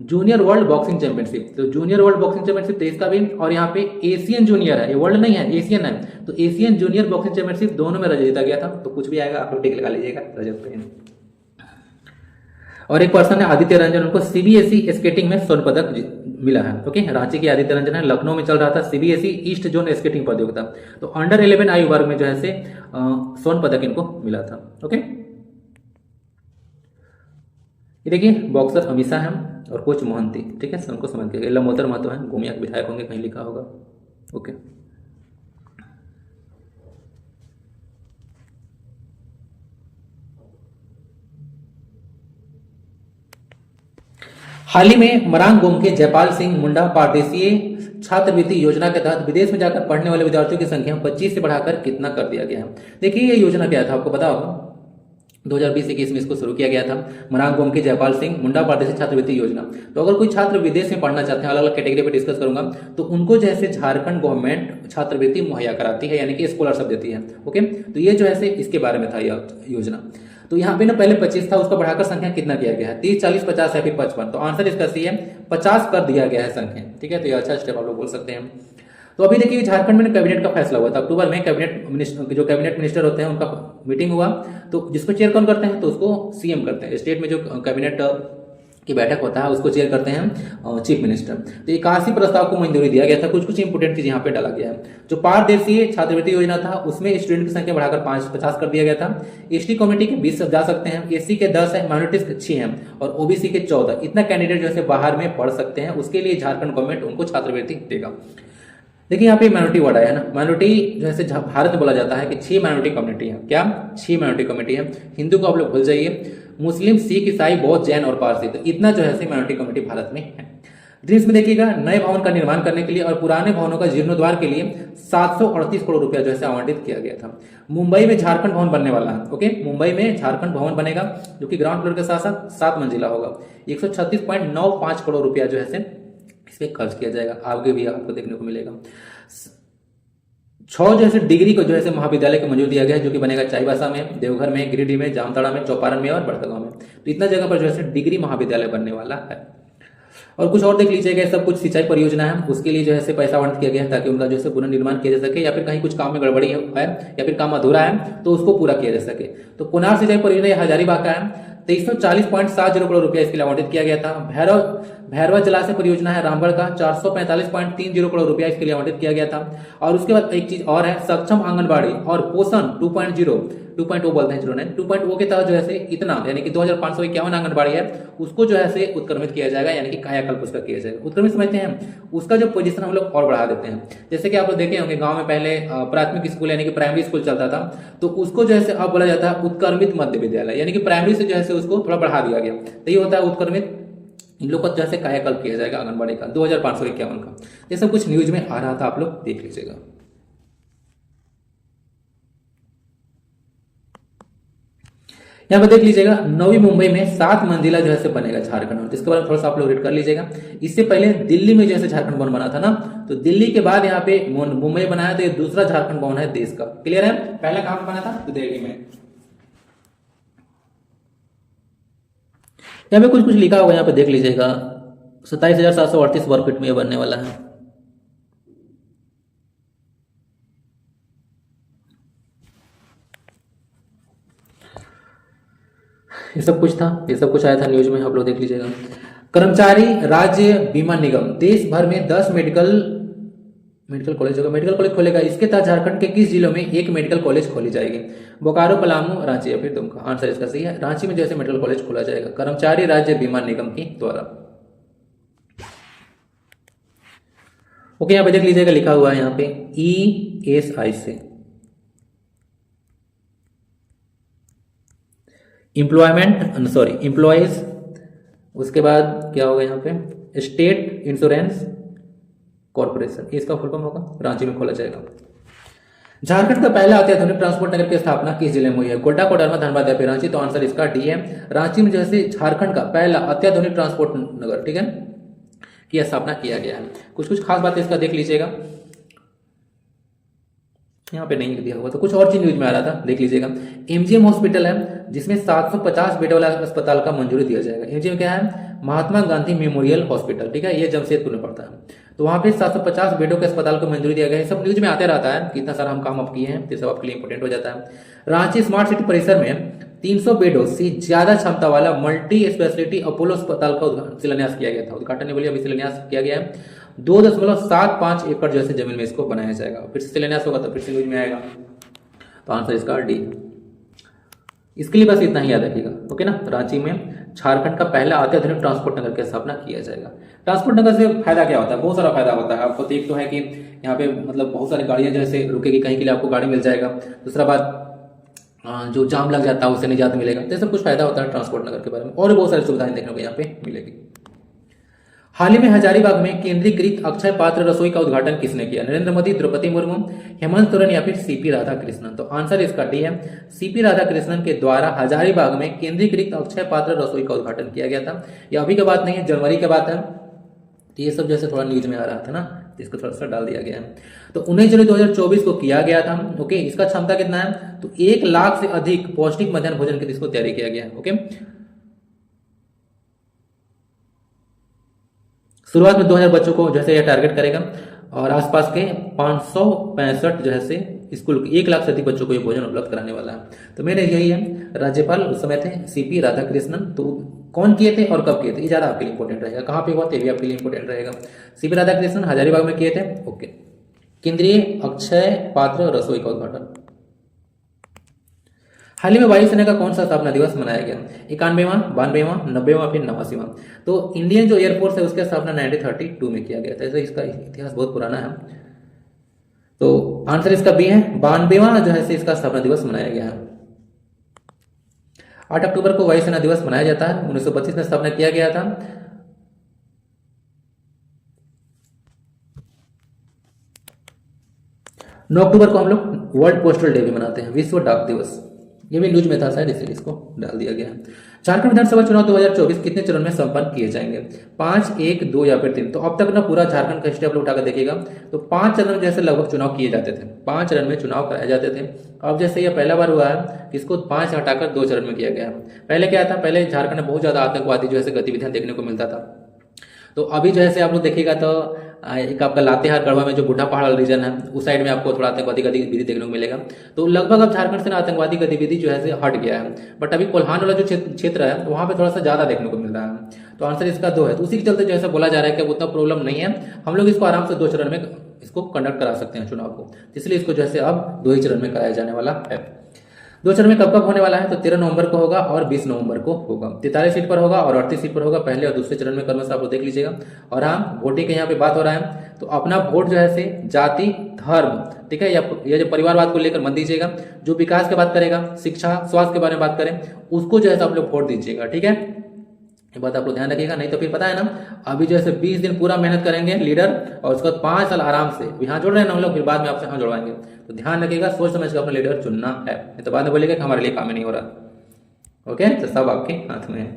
junior world boxing championship, तो जूनियर वर्ल्ड बॉक्सिंग चैंपियनशिप 23 का भी, और यहाँ पे एशियन जूनियर है, ये वर्ल्ड नहीं है, एशियन है, तो एशियन जूनियर बॉक्सिंग चैंपियनशिप दोनों में रजत जीता गया था। तो कुछ भी आएगा आप लोग टिक लगा लीजिएगा रजत पे। और एक पर्सन है आदित्य रंजन, उनको सीबीएसई स्केटिंग में स्वर्ण पदक मिला है। ओके, रांची के आदित्य रंजन है, लखनऊ में चल रहा था सीबीएसई ईस्ट जोन स्केटिंग प्रतियोगिता, तो अंडर 11 आयु वर्ग में जो है स्वर्ण पदक इनको मिला था। ओके, ये देखिए बॉक्सर अमीषा है और कोच मोहंती, ठीक है, उनको समझ के लमोदर महतो है, गोमिया के विधायक होंगे, कहीं लिखा होगा। ओके, हाल ही में मरांग गोमके जयपाल सिंह मुंडा पारदेशीय छात्रवृत्ति योजना के तहत विदेश में जाकर पढ़ने वाले विद्यार्थियों की संख्या 25 से बढ़ाकर कितना कर दिया गया है? देखिए ये योजना क्या था आपको पता होगा, 2020-21 में इसको शुरू किया गया था, मरांग गोमके जयपाल सिंह मुंडा पारदेशी छात्रवृत्ति योजना। तो अगर कोई छात्र विदेश में पढ़ना चाहते हैं, अलग अलग कैटेगरी पे डिस्कस करूंगा, तो उनको जैसे झारखंड गवर्नमेंट छात्रवृत्ति मुहैया कराती है, यानी कि स्कॉलरशिप देती है। ओके, तो ये जो है इसके बारे में था यह योजना। तो यहाँ पे ना पहले 25 था, उसको बढ़ाकर संख्या कितना किया गया है? 30, 40, 50 या फिर 55? तो आंसर इसका सी है, 50 कर दिया गया है संख्या। ठीक है, तो ये अच्छा स्टेप आप लोग बोल सकते हैं। तो अभी देखिए झारखंड में कैबिनेट का फैसला हुआ था अक्टूबर में, कैबिनेट मिनिस्टर होते हैं उनका मीटिंग हुआ, तो जिसको चेयर कौन करते हैं? तो उसको सीएम करते हैं। स्टेट में जो कैबिनेट की बैठक होता है उसको चेयर करते हैं चीफ मिनिस्टर। तो 81 प्रस्ताव को मंजूरी दिया गया था। कुछ इंपोर्टेंट चीज यहाँ पे डाला गया है। जो पारदेशीय छात्रवृत्ति योजना था उसमें स्टूडेंट की संख्या बढ़ाकर 50 कर दिया गया था। एसटी कम्युनिटी के 20 जा सकते हैं, एससी के 10 है, माइनॉरिटीज के 6 हैं और ओबीसी के 14। इतना कैंडिडेट जो है बाहर में पढ़ सकते हैं, उसके लिए झारखंड गवर्नमेंट उनको छात्रवृत्ति देगा। देखिए यहाँ पे माइनॉरिटी वर्ड आया है ना, माइनॉरिटी जैसे भारत में बोला जाता है कि 6 माइनॉरिटी कम्युनिटी है। क्या? 6 माइनॉरिटी कम्युनिटी है। हिंदू को आप लोग भूल जाइए, मुस्लिम, सिख, ईसाई, बौद्ध, जैन और पारसी, तो इतना जो है माइनॉरिटी कम्युनिटी भारत में है। ड्रीम्स में देखिएगा नए भवन का निर्माण करने के लिए और पुराने भवनों का जीर्णोद्धार के लिए 738 करोड़ रुपया जो है आवंटित किया गया था। मुंबई में झारखंड भवन बनने वाला है। ओके, मुंबई में झारखंड भवन बनेगा जो कि ग्राउंड फ्लोर के साथ साथ 7 मंजिला होगा। 136.95 करोड़ रुपया जो है इसमें खर्च किया जाएगा। आगे भी आपको देखने को मिलेगा। 6 जो है डिग्री को जो है महाविद्यालय को मंजूर दिया गया है जो कि बनेगा चाईबासा में, देवघर में, गिरिडीह में, जामताड़ा में, चौपारण में और बड़कागांव में। तो इतना जगह पर जो है डिग्री महाविद्यालय बनने वाला है। और कुछ और देख लीजिएगा, सब कुछ सिंचाई परियोजना है, उसके लिए जो है पैसा आवंटित किया गया है ताकि उनका जो है पुनर्निर्माण किया जा सके, या फिर कहीं कुछ काम में गड़बड़ी है या फिर काम अधूरा है तो उसको पूरा किया जा सके। तो कोनार सिंचाई परियोजना हजारीबाग का है, 2340.70 करोड़ रुपया इसके लिए आवंटित किया गया था। भैरवा जलाशय परियोजना है रामगढ़ का, 445.30 करोड़ रुपया इसके लिए आवंटित किया गया था। और उसके बाद एक चीज और है, सक्षम आंगनबाड़ी और पोषण 2.0 बोलते हैं 09 2.0 के तहत जो है इतना यानी कि 2551 आंगनबाड़ी है उसको जो है उत्क्रमित किया जाएगा, यानी कि कायाकल्प उसका किया जाएगा। उत्क्रमित समझते हैं, उसका जो पोजीशन हम लोग और बढ़ा देते हैं। जैसे कि आप लोग देखे होंगे गांव में पहले प्राथमिक स्कूल यानी कि प्राइमरी स्कूल चलता था, तो उसको जो है अब बोला जाता है उत्क्रमित मध्य विद्यालय, यानी कि प्राइमरी से जो है उसको थोड़ा बढ़ा दिया गया। तो ये होता है उत्क्रमित। इन लोग का जैसे कायाकल्प किया जाएगा आंगनबाड़ी का 2551 का। ये सब कुछ न्यूज में आ रहा था, आप लोग देख लीजिएगा। यहाँ पर देख लीजिएगा नवी मुंबई में 7 मंजिला जो है बनेगा झारखंड भवन, जिसके बारे में थोड़ा सा आप लोग रीड कर लीजिएगा। इससे पहले दिल्ली में जैसे झारखंड भवन बना था ना, तो दिल्ली के बाद यहाँ पे मुंबई बनाया, तो ये दूसरा झारखंड भवन है देश का। क्लियर है? पहला कहां पे बना था? तो दिल्ली में। यहाँ पे कुछ कुछ लिखा हुआ, यहाँ पे देख लीजिएगा 27,738 वर्ग फीट में ये बनने वाला है। ये सब कुछ था, ये सब कुछ आया था न्यूज में, आप लोग देख लीजिएगा। कर्मचारी राज्य बीमा निगम देश भर में 10 मेडिकल कॉलेज होगा, मेडिकल कॉलेज खोलेगा। इसके तहत झारखंड के किस जिलों में एक मेडिकल कॉलेज खोली जाएगी? बोकारो, पलामू, रांची या फिर दुमका? आंसर इसका सही है, रांची में जैसे मेडिकल कॉलेज खोला जाएगा कर्मचारी राज्य बीमा निगम के द्वारा। ओके, यहाँ पे देख लीजिएगा लिखा हुआ है यहाँ पे ESI से एम्प्लॉयज, उसके बाद क्या होगा यहाँ पे स्टेट इंश्योरेंस कॉर्पोरेशन, इसका फुल फॉर्म होगा, रांची में खोला जाएगा। झारखंड का पहला अत्याधुनिक ट्रांसपोर्ट नगर की स्थापना किस जिले में हुई है? गोड्डा, कोडरमा, धनबाद या फिर रांची? तो आंसर इसका डी है, रांची में जैसे झारखंड का पहला अत्याधुनिक ट्रांसपोर्ट नगर, ठीक है, की स्थापना किया गया है। कुछ कुछ खास बातें इसका देख लीजिएगा, यहाँ पे नहीं दिया हुआ तो कुछ और चीज न्यूज में आ रहा था, देख लीजिएगा। MGM हॉस्पिटल है जिसमें 750 बेड वाला अस्पताल का मंजूरी दिया जाएगा। MGM क्या है? महात्मा गांधी मेमोरियल हॉस्पिटल, ठीक है, ये जमशेदपुर में पड़ता है। तो वहां पे 750 बेडों के अस्पताल को मंजूरी दिया गया है। सब न्यूज में आते रहता है, कितना सारा हम काम आप किए हैं, तो सब आपके लिए इंपोर्टेंट हो जाता है। रांची स्मार्ट सिटी परिसर में 300 बेडों से ज्यादा क्षमता वाला मल्टी स्पेशलिटी अपोलो अस्पताल का शिलान्यास किया गया था। उद्घाटन नहीं बोलिए, अभी शिलान्यास किया गया है। 2.75 एकड़ जैसे जमीन में इसको बनाया जाएगा। फिर से शिलान्यास होगा तो फिर से न्यूज में आएगा, तो आंसर इसका डी। इसके लिए बस इतना ही याद रखिएगा, ओके ना। रांची में झारखंड का पहला अत्याधुनिक ट्रांसपोर्ट नगर की स्थापना किया जाएगा। ट्रांसपोर्ट नगर से फायदा क्या होता है? बहुत सारा फायदा होता है आपको। तो एक तो है कि यहाँ पे मतलब बहुत सारी गाड़ियां जैसे रुकेगी, कहीं के लिए आपको गाड़ी मिल जाएगा। दूसरा बात, जो जाम लग जाता है उससे निजात मिलेगा। तो सब कुछ फायदा होता है ट्रांसपोर्ट नगर के बारे में, और बहुत सारी सुविधाएं देखने को यहाँ पे मिलेगी। हाल ही में हजारीबाग में केंद्रीकृत अक्षय पात्र रसोई का उद्घाटन किसने किया? नरेंद्र मोदी, द्रौपदी मुर्मू, हेमंत सोरेन या फिर CP राधाकृष्णन? तो आंसर इसका डी है, CP राधाकृष्णन के द्वारा हजारीबाग में केंद्रीकृत अक्षय पात्र रसोई का उद्घाटन किया गया था। यह अभी की बात नहीं है, जनवरी की बात है। तो ये सब जैसे थोड़ा न्यूज में आ रहा था ना, इसको थोड़ा सा डाल दिया गया है। तो 19 जुलाई 2024 को किया गया था। ओके, इसका क्षमता कितना है? तो 1 लाख से अधिक पौष्टिक मध्याह्न भोजन की इसको तैयारी किया गया है। ओके, शुरुआत में 2000 बच्चों को जैसे यह टारगेट करेगा, और आसपास के 565 जो है स्कूल 1 लाख से अधिक बच्चों को ये भोजन उपलब्ध कराने वाला है। तो मेरे यही है, राज्यपाल उस समय थे CP राधाकृष्णन। तो कौन किए थे और कब किए थे, ये ज्यादा आपके लिए इंपॉर्टेंट रहेगा। कहाँ पे हुआ था, ये भी आपके लिए इंपॉर्टेंट रहेगा। CP राधाकृष्णन हजारीबाग में किए थे। ओके, केंद्रीय अक्षय पात्र रसोई का उद्घाटन। हाल ही में वायुसेना का कौन सा स्थापना दिवस मनाया गया? 91वां, 92वां, 90वां, फिर 89वां? तो इंडियन जो एयरफोर्स है उसका स्थापना 1932 में किया गया था। ऐसे इसका इतिहास बहुत पुराना है। तो आंसर इसका बी है, 92वां जो है इसका स्थापना दिवस मनाया गया है। 8 अक्टूबर को वायुसेना दिवस मनाया जाता है। 1925 में स्थापना किया गया था। 9 अक्टूबर को हम लोग वर्ल्ड पोस्टल डे भी मनाते हैं, विश्व डाक दिवस। ये भी न्यूज में था शायद, इसलिए इसको डाल दिया गया है। झारखंड विधानसभा चुनाव 2024 कितने चरण में संपन्न किए जाएंगे? 5, 1, 2 या फिर 3। तो अब तक ना पूरा झारखंड का हिस्ट्री आप लोग उठाकर देखिएगा तो 5 चरण में जैसे लगभग चुनाव किए जाते थे, 5 चरण में चुनाव कराए जाते थे। अब जैसे ये पहला बार हुआ है, इसको 5 हटाकर 2 चरण में किया गया है। पहले क्या था, पहले झारखंड में बहुत ज्यादा आतंकवादी जो है गतिविधियां देखने को मिलता था। तो अभी जो है आप लोग देखिएगा तो एक आपका लातेहार गढ़वा में जो बूढ़ा पहाड़ रीजन है उस साइड में आपको थोड़ा आतंकवादी गतिविधि देखने को मिलेगा। तो लगभग अब झारखंड से ना आतंकवादी गतिविधि जो है हट गया है, बट अभी कोल्हान वाला जो क्षेत्र है वहाँ पे थोड़ा सा ज्यादा देखने को मिल रहा है। तो आंसर इसका 2 है। तो उसी के चलते जो है बोला जा रहा है कि उतना प्रॉब्लम नहीं है, हम लोग इसको आराम से 2 चरण में इसको कंडक्ट करा सकते हैं चुनाव को, इसलिए इसको जो है अब 2 ही चरण में कराया जाने वाला है। 2 चरण में कब कब होने वाला है? तो 13 नवंबर को होगा और 20 नवंबर को होगा। 43 सीट पर होगा और 38 सीट पर होगा, पहले और दूसरे चरण में क्रमशः आप लोग देख लीजिएगा। और हाँ, वोटिंग के यहाँ पे बात हो रहा है तो अपना वोट जो है जाति, धर्म, ठीक है, या जो परिवारवाद को लेकर मत दीजिएगा। जो विकास की बात करेगा, शिक्षा, स्वास्थ्य के बारे में बात करें, उसको जो है आप लोग वोट दीजिएगा, ठीक है। ये बात आप लोग ध्यान रखिएगा, नहीं तो फिर पता है ना, अभी जैसे 20 दिन पूरा मेहनत करेंगे लीडर और उसके बाद 5 साल आराम से यहाँ जोड़ रहे हैं ना हम लोग, फिर बाद में आपसे यहाँ जोड़वाएंगे। तो ध्यान रखिएगा, सोच समझ कर अपना लीडर चुनना है, नहीं तो बाद में बोलेगा कि हमारे लिए काम ही नहीं हो रहा। ओके, तो सब आपके हाथ में है।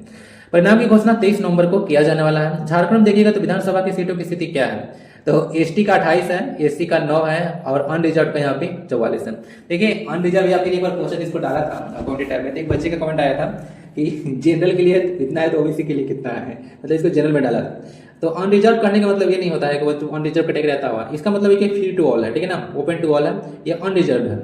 परिणाम की घोषणा 23 नवंबर को किया जाने वाला है। झारखंड में देखिएगा तो विधानसभा की सीटों की स्थिति क्या है, तो एसटी का 28 है, एससी का 9 है और अनरिजर्व का यहाँ पे 44 है। देखिए अनरिजर्व या फिर एक बार क्वेश्चन इसको डाला था अकाउंटिंग टाइम में, तो एक बच्चे का कमेंट आया था कि जनरल के लिए इतना है तो ओबीसी के लिए कितना है, मतलब इसको जनरल में डाला था। तो अनरिजर्व करने का मतलब ये नहीं होता है कि वो अनरिजर्व कैटेगरी रहता हुआ, इसका मतलब ये कि फ्री टू ऑल है, ठीक है ना, ओपन टू ऑल है, ये अनरिजर्व है,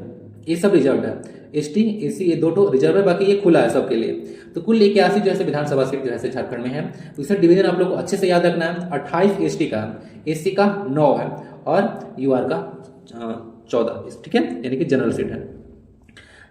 ये सब रिजर्व है। एसटी, एससी ये 2 रिजर्व है, बाकी ये खुला है सबके लिए। तो कुल 81 जो है विधानसभा सीट जो है झारखंड में है। तो इसका डिवीजन आप लोग को अच्छे से याद रखना है। 28 एसटी का, एससी का 9 है और यूआर का 14, ठीक है, यानी कि जनरल सीट है।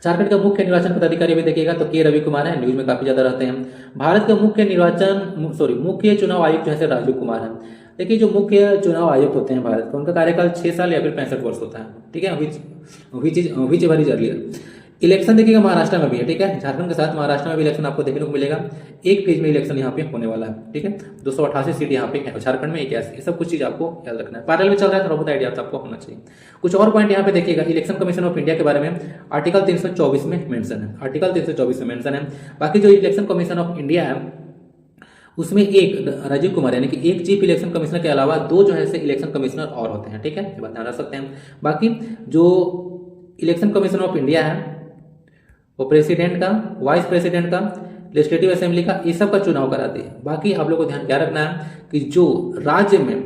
झारखंड का मुख्य निर्वाचन पदाधिकारी भी देखिएगा तो के रवि कुमार है, न्यूज में काफी ज्यादा रहते हैं। भारत का मुख्य चुनाव आयुक्त जो है राजीव कुमार है। देखिए जो मुख्य चुनाव आयुक्त होते हैं भारत का, उनका कार्यकाल 6 साल या फिर 65 वर्ष होता है, ठीक है। Which very earlier. इलेक्शन देखिएगा महाराष्ट्र में भी है, ठीक है, झारखंड के साथ महाराष्ट्र में भी इलेक्शन आपको देखने को मिलेगा। एक फेज में इलेक्शन यहाँ पे होने वाला है, ठीक है। 288 सीट यहाँ पे है झारखंड में, 81, ये सब कुछ चीज आपको याद रखना है। पैरेलल में चल रहा है, थोड़ा बहुत आइडिया आपको होना चाहिए। कुछ और पॉइंट यहाँ पे देखिएगा, इलेक्शन कमीशन ऑफ इंडिया के बारे में आर्टिकल 324 में मेंशन है, आर्टिकल 324 में मेंशन है। बाकी जो इलेक्शन कमीशन ऑफ इंडिया है उसमें एक राजीव कुमार यानी कि एक चीफ इलेक्शन कमिश्नर के अलावा 2 जो है इलेक्शन कमिश्नर और होते हैं, ठीक है, ये बात ध्यान रख सकते हैं। बाकी जो इलेक्शन कमीशन ऑफ इंडिया है वो प्रेसिडेंट का, वाइस प्रेसिडेंट का, लेजिस्लेटिव असेंबली का, ये सब का चुनाव कराती है। बाकी आप लोग को ध्यान क्या रखना है कि जो राज्य में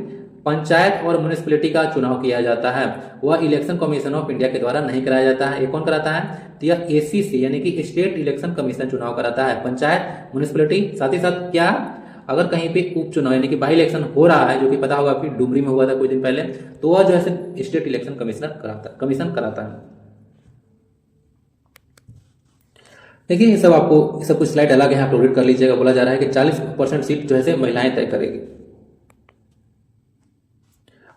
पंचायत और म्युनिसिपैलिटी का चुनाव किया जाता है वह इलेक्शन कमीशन ऑफ इंडिया के द्वारा नहीं कराया जाता है। ये कौन कराता है? तो यह एसीसी यानी कि स्टेट इलेक्शन कमीशन चुनाव कराता है। पंचायत, म्युनिसिपैलिटी, साथ ही साथ क्या, अगर कहीं पे उपचुनाव यानी कि बाई इलेक्शन हो रहा है, जो कि पता होगा कि डुमरी में हुआ था कुछ दिन पहले, तो वह जो है स्टेट इलेक्शन कमीशन कराता है। देखिए ये सब आपको, ये सब कुछ स्लाइड अलग है, आप रीड कर लीजिएगा। बोला जा रहा है कि 40% सीट जो है महिलाएं तय करेगी।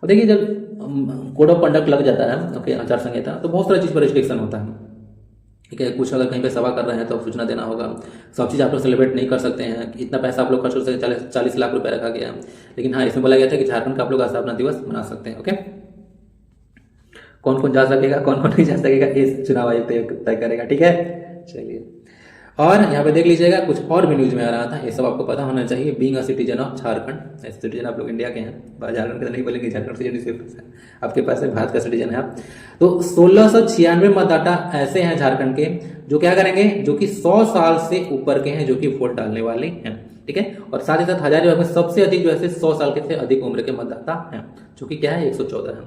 और देखिए जब कोड ऑफ कंडक्ट लग जाता है, ओके, आचार संहिता, तो बहुत सारी चीज पर रिस्ट्रिक्शन होता है, ठीक है। कुछ अगर कहीं पे सभा कर रहे हैं तो सूचना देना होगा, सब चीज़ आप लोग सेलिब्रेट नहीं कर सकते हैं, इतना पैसा आप लोग खर्च कर सकते हैं, 40 लाख रुपए रखा गया है। लेकिन हाँ, इसमें बोला गया था कि झारखंड का आप लोग स्थापना दिवस मना सकते हैं, ओके। कौन कौन जा सकेगा, कौन कौन नहीं जा सकेगा, इस चुनाव आयोग तय करेगा, ठीक है। चलिए, और यहाँ पे देख लीजिएगा कुछ और भी न्यूज में आ रहा था, ये सब आपको पता होना चाहिए। Being a citizen of Jharkhand, citizen आप लोग इंडिया के हैं, झारखंड के तो नहीं बोलेंगे, झारखंड सिटीजन आपके पास है, भारत का सिटीजन है आप। तो 1696 मतदाता ऐसे हैं झारखंड के जो क्या करेंगे, जो कि 100 साल से ऊपर के हैं, जो कि वोट डालने वाले हैं, ठीक है। और साथ ही साथ हजारीबाग में सबसे अधिक जो है 100 साल के से अधिक उम्र के मतदाता हैं, जो कि क्या है 114 है।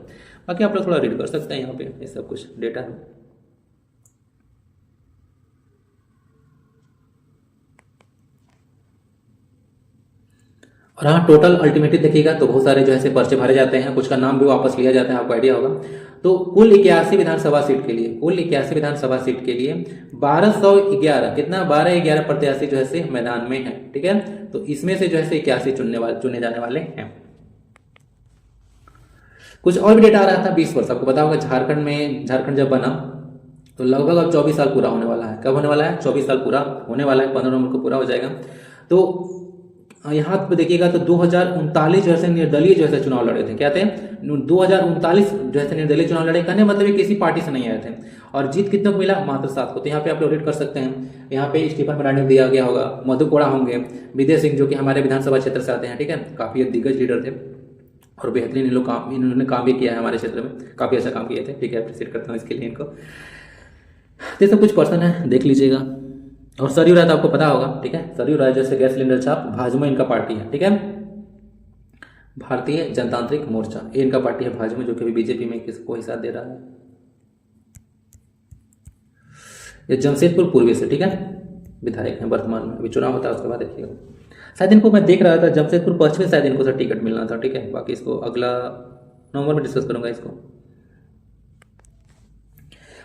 बाकी आप लोग थोड़ा रीड कर सकते हैं, यहाँ पे ये सब कुछ डेटा है। और हाँ, टोटल अल्टीमेटली देखिएगा तो बहुत सारे जो है पर्चे भरे जाते हैं, कुछ का नाम भी वापस लिया जाता है, आपको आइडिया होगा। तो कुल 81 विधानसभा सीट के लिए, कुल 81 विधानसभा सीट के लिए 1211 कितना 12-11 प्रत्याशी जो है मैदान में है, ठीक है। तो इसमें से जो है 81 चुने जाने वाले हैं। कुछ और भी डेटा आ रहा था, 20 वर्ष, आपको पता होगा झारखंड जब बना तो लगभग अब 24 साल पूरा होने वाला है। कब होने वाला है? 24 साल पूरा होने वाला है, 15 नवंबर को पूरा हो जाएगा। तो यहाँ पे देखिएगा तो 2039 जैसे निर्दलीय जैसे चुनाव लड़े थे। क्या थे? 2039 जैसे निर्दलीय चुनाव लड़े, कहने मतलब ये किसी पार्टी से नहीं आए थे। और जीत कितने को मिला? मात्र 7 को। तो यहाँ पे आप लोग रीड कर सकते हैं। यहाँ पे स्टीफन मरांडी दिया गया होगा, मधु कोड़ा होंगे, विजय सिंह जो कि हमारे विधानसभा क्षेत्र से आते हैं, ठीक है, काफी दिग्गज लीडर थे और बेहतरीन इन्होंने काम भी किया है हमारे क्षेत्र में, काफी अच्छा काम किए थे, ठीक है, अप्रिशिएट करता हूँ इसके लिए इनको। ये सब कुछ पर्सन है, देख लीजिएगा। और सरयू राय तो आपको पता होगा, ठीक है, सरयू राय जैसे गैस सिलेंडर छाप, भाजपा इनका पार्टी है, ठीक है, भारतीय जनतांत्रिक मोर्चा, ये इनका पार्टी है भाजपा, जो कि अभी बीजेपी में किसको ही साथ दे रहा है। ये जमशेदपुर पूर्वी से, ठीक है, विधायक है वर्तमान में, अभी चुनाव होता है उसके बाद देखिएगा। शायद इनको मैं देख रहा था जमशेदपुर पश्चिमी, शायद इनको सर टिकट मिलना था, ठीक है, बाकी इसको अगला नवंबर में डिस्कस करूंगा इसको।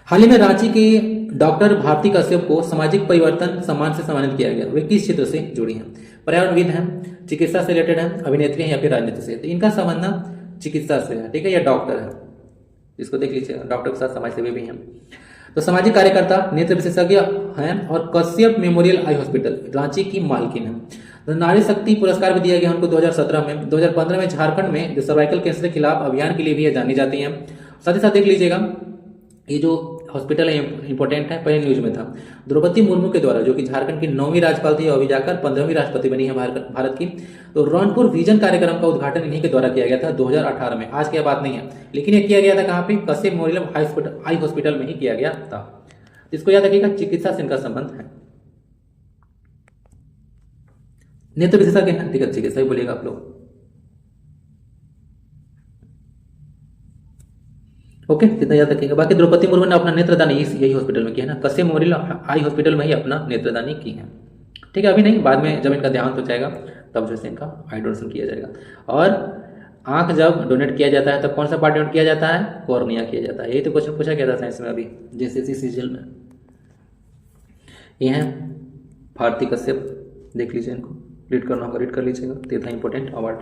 हाल ही में रांची के डॉक्टर भारती कश्यप को सामाजिक परिवर्तन सम्मान से सम्मानित किया गया। वे किस क्षेत्र से जुड़ी हैं? पर्यावरणविद हैं, चिकित्सा से रिलेटेड हैं, अभिनेत्री हैं या फिर राजनीति से? तो इनका संबंध ना चिकित्सा से है, ठीक है, या डॉक्टर है, इसको देख लीजिए, डॉक्टर के साथ समाज सेवी भी हैं। तो सामाजिक कार्यकर्ता, नेत्र विशेषज्ञ हैं और Kashyap memorial eye hospital Ranchi की मालकिन है। तो नारी शक्ति पुरस्कार भी दिया गया उनको 2017 में। 2015 में झारखंड में जो सर्वाइकल कैंसर के खिलाफ अभियान के लिए भी जानी जाती हैं। साथ ही साथ देख लीजिएगा, ये जो हॉस्पिटल है इंपॉर्टेंट है, पहले न्यूज में था। द्रौपदी मुर्मू के द्वारा, जो कि झारखंड की 9वीं राज्यपाल थी और अभी जाकर 15वीं राष्ट्रपति बनी है भारत की। तो रौनपुर विजन कार्यक्रम का उद्घाटन इन्हीं के द्वारा किया गया था 2018 में। आज की बात नहीं है, लेकिन ये किया गया था कहाँ पे? कश्यप मेमोरियल आई हॉस्पिटल में ही किया गया था। इसको याद रखिएगा, चिकित्सा से इनका संबंध है। नेत्र विशेषज्ञ हैं, ठीक है, चिकित्सा ही बोलिएगा आप लोग। ओके, कितना याद रखिएगा। बाकी द्रौपदी मुर्मू ने अपना नेत्रदानी यही हॉस्पिटल में किया है ना, कश्यप मेमोरियल आई हॉस्पिटल में ही अपना नेत्रदानी की है, ठीक है। अभी नहीं, बाद में जब इनका देहांत हो जाएगा तब जैसे इनका आई डोनेशन किया जाएगा। और आंख जब डोनेट किया जाता है तब कौन सा पार्ट डोनेट किया जाता है? कॉर्निया किया जाता है। यही तो क्वेश्चन पूछा गया था साइंस में अभी जेसीसी सीजीएल में। ये है भारती कश्यप, देख लीजिए, इनको रीड करना होगा, रीड कर लीजिएगा, ये था इंपॉर्टेंट अवार्ड।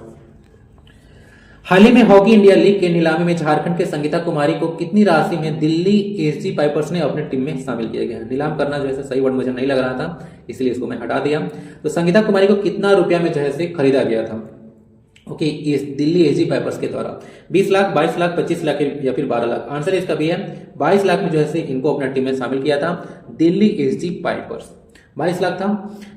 हाल ही में हॉकी इंडिया लीग के नीलामी में झारखंड के संगीता कुमारी को कितनी राशि में दिल्ली एसजी पाइपर्स ने अपनी टीम में शामिल किया गया है? नीलाम करना जो है सही वर्ड मुझे नहीं लग रहा था, इसलिए इसको मैं हटा दिया। तो संगीता कुमारी को कितना रुपया में जो है खरीदा गया था? ओके, इस दिल्ली एसजी पाइपर्स के द्वारा 20 लाख, 22 लाख, 25 लाख या फिर 12 लाख। आंसर इसका भी है 22 लाख में जो है इनको अपना टीम में शामिल किया था दिल्ली एसजी पाइपर्स। 22 लाख था।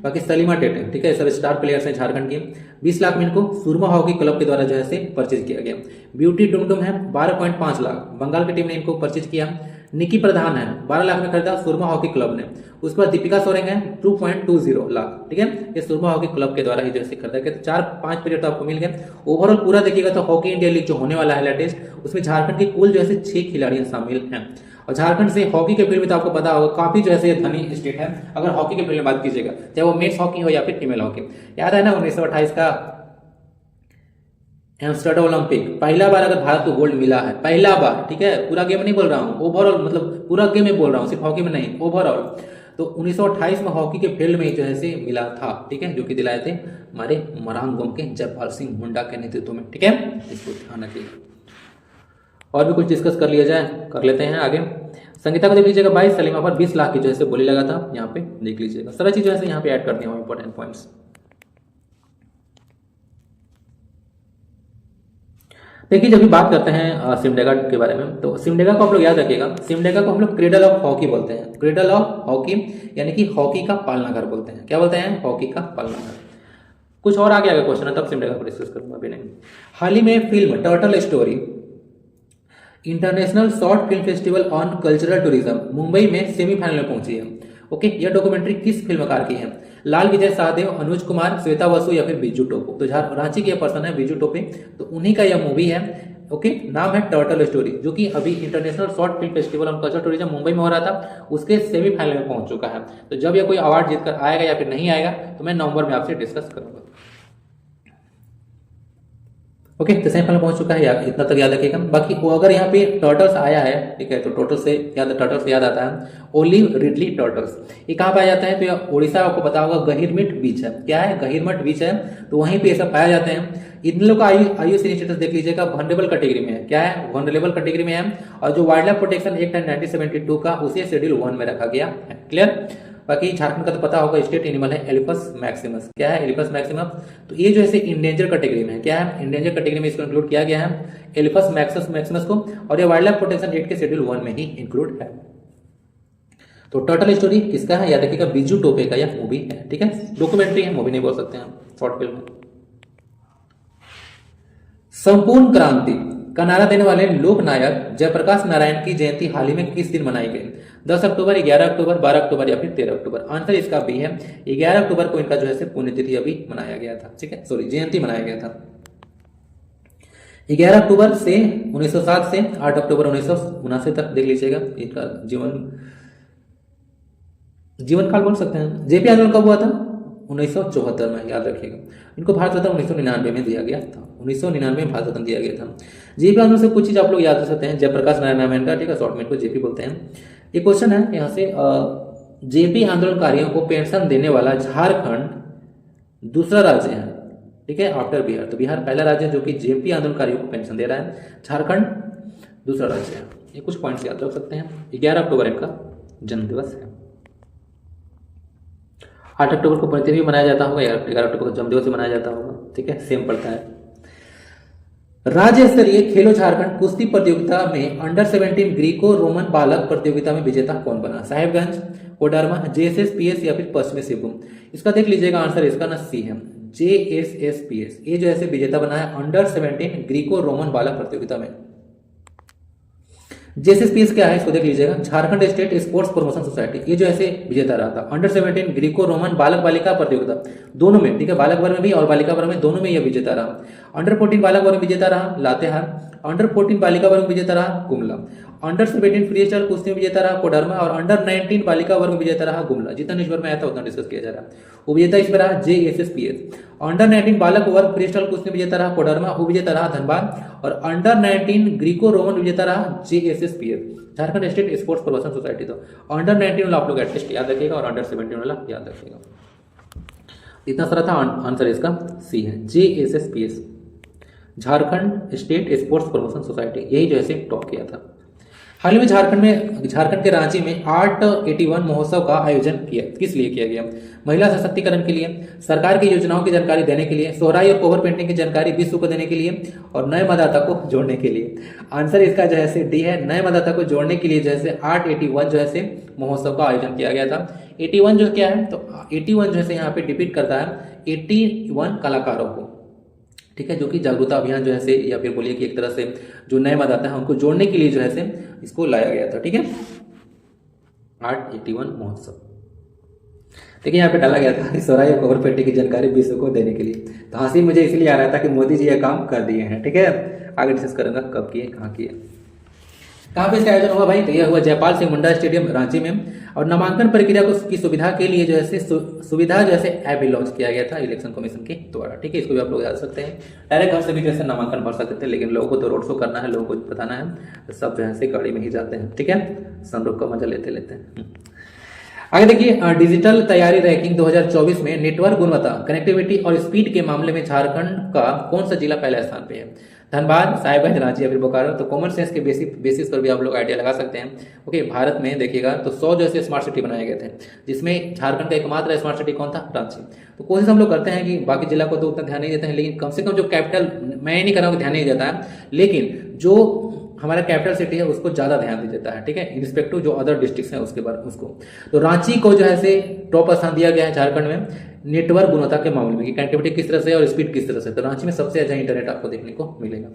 बाकी सलीमा टेटे, ठीक है, सब स्टार प्लेयर्स हैं झारखंड के। 20 लाख में इनको सुरमा हॉकी क्लब के द्वारा जो है परचेज किया गया। ब्यूटी डुमडुम है 12.5 लाख, बंगाल की टीम ने इनको परचेज किया। निकी प्रधान है 12 लाख में खरीदा सुरमा हॉकी क्लब ने। उसके बाद दीपिका सोरेंग है 2.20 लाख, ठीक है, ये सुरमा हॉकी क्लब के द्वारा ही जो है खरीदा गया। 4-5 पीरियड तो आपको मिल गए। ओवरऑल पूरा देखिएगा तो हॉकी इंडिया लीग जो होने वाला है लेटेस्ट, उसमें झारखंड के कुल जो है 6 खिलाड़ियां शामिल हैं। और झारखंड से हॉकी के फील्ड में तो आपको पता होगा काफी जो है धनी स्टेट है अगर हॉकी के फील्ड में बात कीजिएगा, चाहे वो मेन्स हॉकी हो या फिर फीमेल हॉकी। याद है ना 1928 का एम्स्टर्डम ओलंपिक, पहला बार अगर भारत को गोल्ड मिला है, पहला बार, ठीक है, पूरा गेम नहीं बोल रहा हूँ, ओवरऑल मतलब पूरा गेम में बोल रहा हूँ, सिर्फ हॉकी में नहीं, ओवरऑल। तो 1928 में हॉकी के फील्ड में जो है मिला था, ठीक है, जो कि दिलाए थे हमारे मरांगगम के जयपाल सिंह मुंडा के नेतृत्व में, ठीक है, इसको ध्यान रखिएगा। और भी कुछ डिस्कस कर लिया जाए, कर लेते हैं आगे। संगीता को देख लीजिएगा 22, सलीमा पर 20 लाख की जो है बोली लगा था, यहाँ पे देख लीजिएगा। सारा चीज जो है यहाँ पे ऐड कर दिया हूँ इंपॉर्टेंट पॉइंट्स। देखिए जब भी बात करते हैं सिमडेगा के बारे में, तो सिमडेगा को आप लोग याद रखिएगा, सिमडेगा को हम लोग क्रेडल ऑफ हॉकी बोलते हैं। क्रेडल ऑफ हॉकी यानी कि हॉकी का पालनाघर बोलते हैं। क्या बोलते हैं? हॉकी का पालनाघर। कुछ और आगे क्वेश्चन है तब सिमडेगा को डिस्कस करूंगा, अभी नहीं। हाल ही में film turtle story international short film festival on cultural tourism Mumbai में सेमीफाइनल में पहुंची है। ओके, यह डॉक्यूमेंट्री किस फिल्मकार की है? लाल विजय सहदेव, अनुज कुमार, श्वेता बसु या फिर बिजू टोपे। तो रांची के पर्सन है बिजू टोपे, तो उन्हीं का यह मूवी है। ओके, नाम है टर्टल स्टोरी, जो कि अभी international short film festival on cultural tourism Mumbai में हो रहा था, उसके सेमीफाइनल में पहुंच चुका है। तो जब यह कोई अवार्ड जीतकर आएगा या फिर नहीं आएगा तो मैं नवंबर में आपसे डिस्कस करूंगा। ओके, तो सेमीफाइनल पहुंच चुका है, इतना तक याद रखिएगा। बाकी वो अगर यहाँ पे टर्टल्स आया है, ठीक है, तो टर्टल्स से याद आता है ओलिव रिडली टर्टल्स। ये कहाँ पाया जाता है? तो यह उड़ीसा, आपको पता होगा गहिरमठ बीच है। क्या है? गहिरमठ बीच है, तो वहीं पे ये सब पाया जाते हैं। इन लोग का आयु स्टेटस देख लीजिएगा, वनरेबल कैटेगरी में है। क्या है? वनरेबल कैटेगरी में है। और जो वाइल्ड लाइफ प्रोटेक्शन एक्ट है 1972 का, उसे शेड्यूल 1 में रखा गया है। क्लियर? बाकी झारखंड का तो पता होगा, स्टेट एनिमल है एलिफस मैक्सिमस। क्या है एलिफस मैक्सिमस? तो ये जो है इंडेंजर कैटेगरी में है। क्या है? इंडेंजर कैटेगरी में इसको इंक्लूड किया गया है एलिफस मैक्सिमस को, और ये वाइल्ड लाइफ प्रोटेक्शन एक्ट के शेड्यूल 1 में ही इंक्लूड है। तो टर्टल स्टोरी किसका है? याद रखिएगा बिजू टोपे का यह मूवी है। ठीक है, डॉक्यूमेंट्री है, मूवी नहीं बोल सकते हैं, शॉर्ट फिल्म है। संपूर्ण क्रांति का नारा देने वाले लोक नायक जयप्रकाश नारायण की जयंती हाल ही में किस दिन मनाई गई? 10 अक्टूबर, 11 अक्टूबर, 12 अक्टूबर या फिर 13 अक्टूबर? आंसर इसका बी है, 11 अक्टूबर को इनका जो है पुण्यतिथि अभी मनाया गया था। ठीक है, सॉरी, जयंती मनाया गया था। 11 अक्टूबर से 1907 से 8 अक्टूबर 1979 तक देख लीजिएगा इनका जीवन काल बोल सकते हैं। जेपी आंदोलन कब हुआ था? 1974 में, याद रखिएगा। इनको भारत रत्न 1999 में दिया गया था। 1999 में भारत रत्न दिया गया था। जेपी आंदोलन से कुछ चीज आप लोग याद कर सकते हैं, जयप्रकाश नारायण का। ठीक है, शॉर्ट में को जेपी बोलते हैं। एक क्वेश्चन है यहाँ से, जेपी आंदोलनकारियों को पेंशन देने वाला झारखंड दूसरा राज्य है। ठीक है, आफ्टर बिहार। तो बिहार पहला राज्य है जो कि जेपी आंदोलनकारियों को पेंशन दे रहा है, झारखंड दूसरा राज्य है। ये कुछ पॉइंट्स याद रख सकते हैं। 11 अक्टूबर इनका जन्म दिवस है। 8 अक्टूबर को पुण्यतिथि भी मनाया जाता होगा, 11 अक्टूबर को जन्म दिवस भी मनाया जाता होगा। ठीक है, सेम पड़ता है। राज्य स्तरीय खेलो झारखंड कुश्ती प्रतियोगिता में अंडर 17 ग्रीको रोमन बालक प्रतियोगिता में विजेता कौन बना? साहेबगंज, कोडरमा, जेएसएसपीएस या फिर पश्चिमी सिंहभूम? इसका देख लीजिएगा, आंसर इसका ना सी है, जेएसएसपीएस। ये जो है विजेता बना है अंडर 17 ग्रीको रोमन बालक प्रतियोगिता में। जेएसएसपीएस क्या है इसको देख लीजिएगा, Jharkhand state sports promotion society. ये जो ऐसे विजेता रहा था अंडर 17 ग्रीको रोमन बालक बालिका प्रतियोगिता दोनों में। ठीक है, बालक वर्ग में भी और बालिका वर्ग में, दोनों में यह विजेता रहा। अंडर 14 बालक वर्ग में विजेता रहा लातेहार, अंडर 14 बालिका वर्ग में विजेता रहा गुमला, अंडर 17 फ्री स्टाइल कुश्ती में विजेता रहा कोडरमा, और अंडर 19 बालिका वर्ग में विजेता रहा गुमला। जितना न्यूज में आया था उतना डिस्कस किया जा रहा है। उपविजेता इसमें रहा जेएसएसपीएस। अंडर 19 बालक वर्ग फ्री स्टाइल कुश्ती में विजेता रहा कोडरमा, उपविजेता रहा धनबाद, और अंडर 19 ग्रीको रोमन विजेता रहा JSSPS, Jharkhand state sports promotion society. तो अंडर 19 वाला आप लोग एटलीस्ट याद रखिएगा और अंडर 17 वाला याद रखिएगा। इतना सारा था, आंसर इसका सी है, JSSPS, Jharkhand state sports promotion society. यही जो है टॉप किया था। हाल ही में झारखंड के रांची में आर्ट 81 महोत्सव का आयोजन किस लिए किया गया? महिला सशक्तिकरण के लिए, सरकार की योजनाओं की जानकारी देने के लिए, सोहराई और कोवर पेंटिंग की जानकारी विश्व को देने के लिए, और नए मतदाता को जोड़ने के लिए। आंसर इसका जो है डी है, नए मतदाता को जोड़ने के लिए जो है आर्ट 81 जो है महोत्सव का आयोजन किया गया था। 81 जो क्या है, तो 81 जो है यहाँ पे डिपिक्ट करता है 81 कलाकारों को। ठीक है, जो कि जागरूकता अभियान जो है या फिर बोलिए कि एक तरह से जो नए मतदाता है उनको जोड़ने के लिए जो है इसको लाया गया था। ठीक है, आर्ट 81 महोत्सव। देखिए यहाँ पे डाला गया था सोहराई और कोवर पेंटिंग की जानकारी विश्व को देने के लिए। तो हंसी मुझे इसलिए आ रहा था कि मोदी जी यह काम कर दिए हैं। ठीक है, आगे डिस्कस करूंगा कब किए, कहाँ किए, कहाँ पे इसका आयोजन हुआ भाई? तो यह हुआ जयपाल सिंह मुंडा स्टेडियम रांची में। और नामांकन प्रक्रिया की सुविधा के लिए जो है सुविधा जो है ऐप भी लॉन्च किया गया था इलेक्शन कमीशन के द्वारा। ठीक है, इसको भी आप लोग याद सकते हैं। डायरेक्ट घर से भी जैसे नामांकन भर सकते थे, लेकिन लोगों को तो रोड शो करना है, लोगों को बताना है, तो सब जो है गाड़ी में ही जाते हैं। ठीक है, सनरूफ का मजा लेते हैं। आगे देखिए, डिजिटल तैयारी रैंकिंग 2024 में नेटवर्क गुणवत्ता, कनेक्टिविटी और स्पीड के मामले में झारखंड का कौन सा जिला पहले स्थान पे है? धनबाद, साहिबगंज, रांची या फिर बोकारो? तो कॉमन सेंस के बेसिस पर भी आप लोग आइडिया लगा सकते हैं। ओके, भारत में देखिएगा तो 100 जो है स्मार्ट सिटी बनाए गए थे, जिसमें झारखंड का एकमात्र स्मार्ट सिटी कौन था? रांची। तो कोशिश हम लोग करते हैं कि बाकी जिला को तो उतना ध्यान नहीं देते हैं, लेकिन कम से कम जो कैपिटल, मैं नहीं कर रहा हूँ ध्यान नहीं देता है, लेकिन जो हमारा कैपिटल सिटी है उसको ज्यादा ध्यान दिया जाता है। ठीक है, रिस्पेक्ट टू जो अदर डिस्ट्रिक्ट्स हैं उसके बाद उसको। तो रांची को जो है टॉप स्थान दिया गया है झारखंड में नेटवर्क गुणवत्ता के मामले में कि कनेक्टिविटी किस तरह से और स्पीड किस तरह से। तो रांची में सबसे अच्छा इंटरनेट आपको देखने को मिलेगा।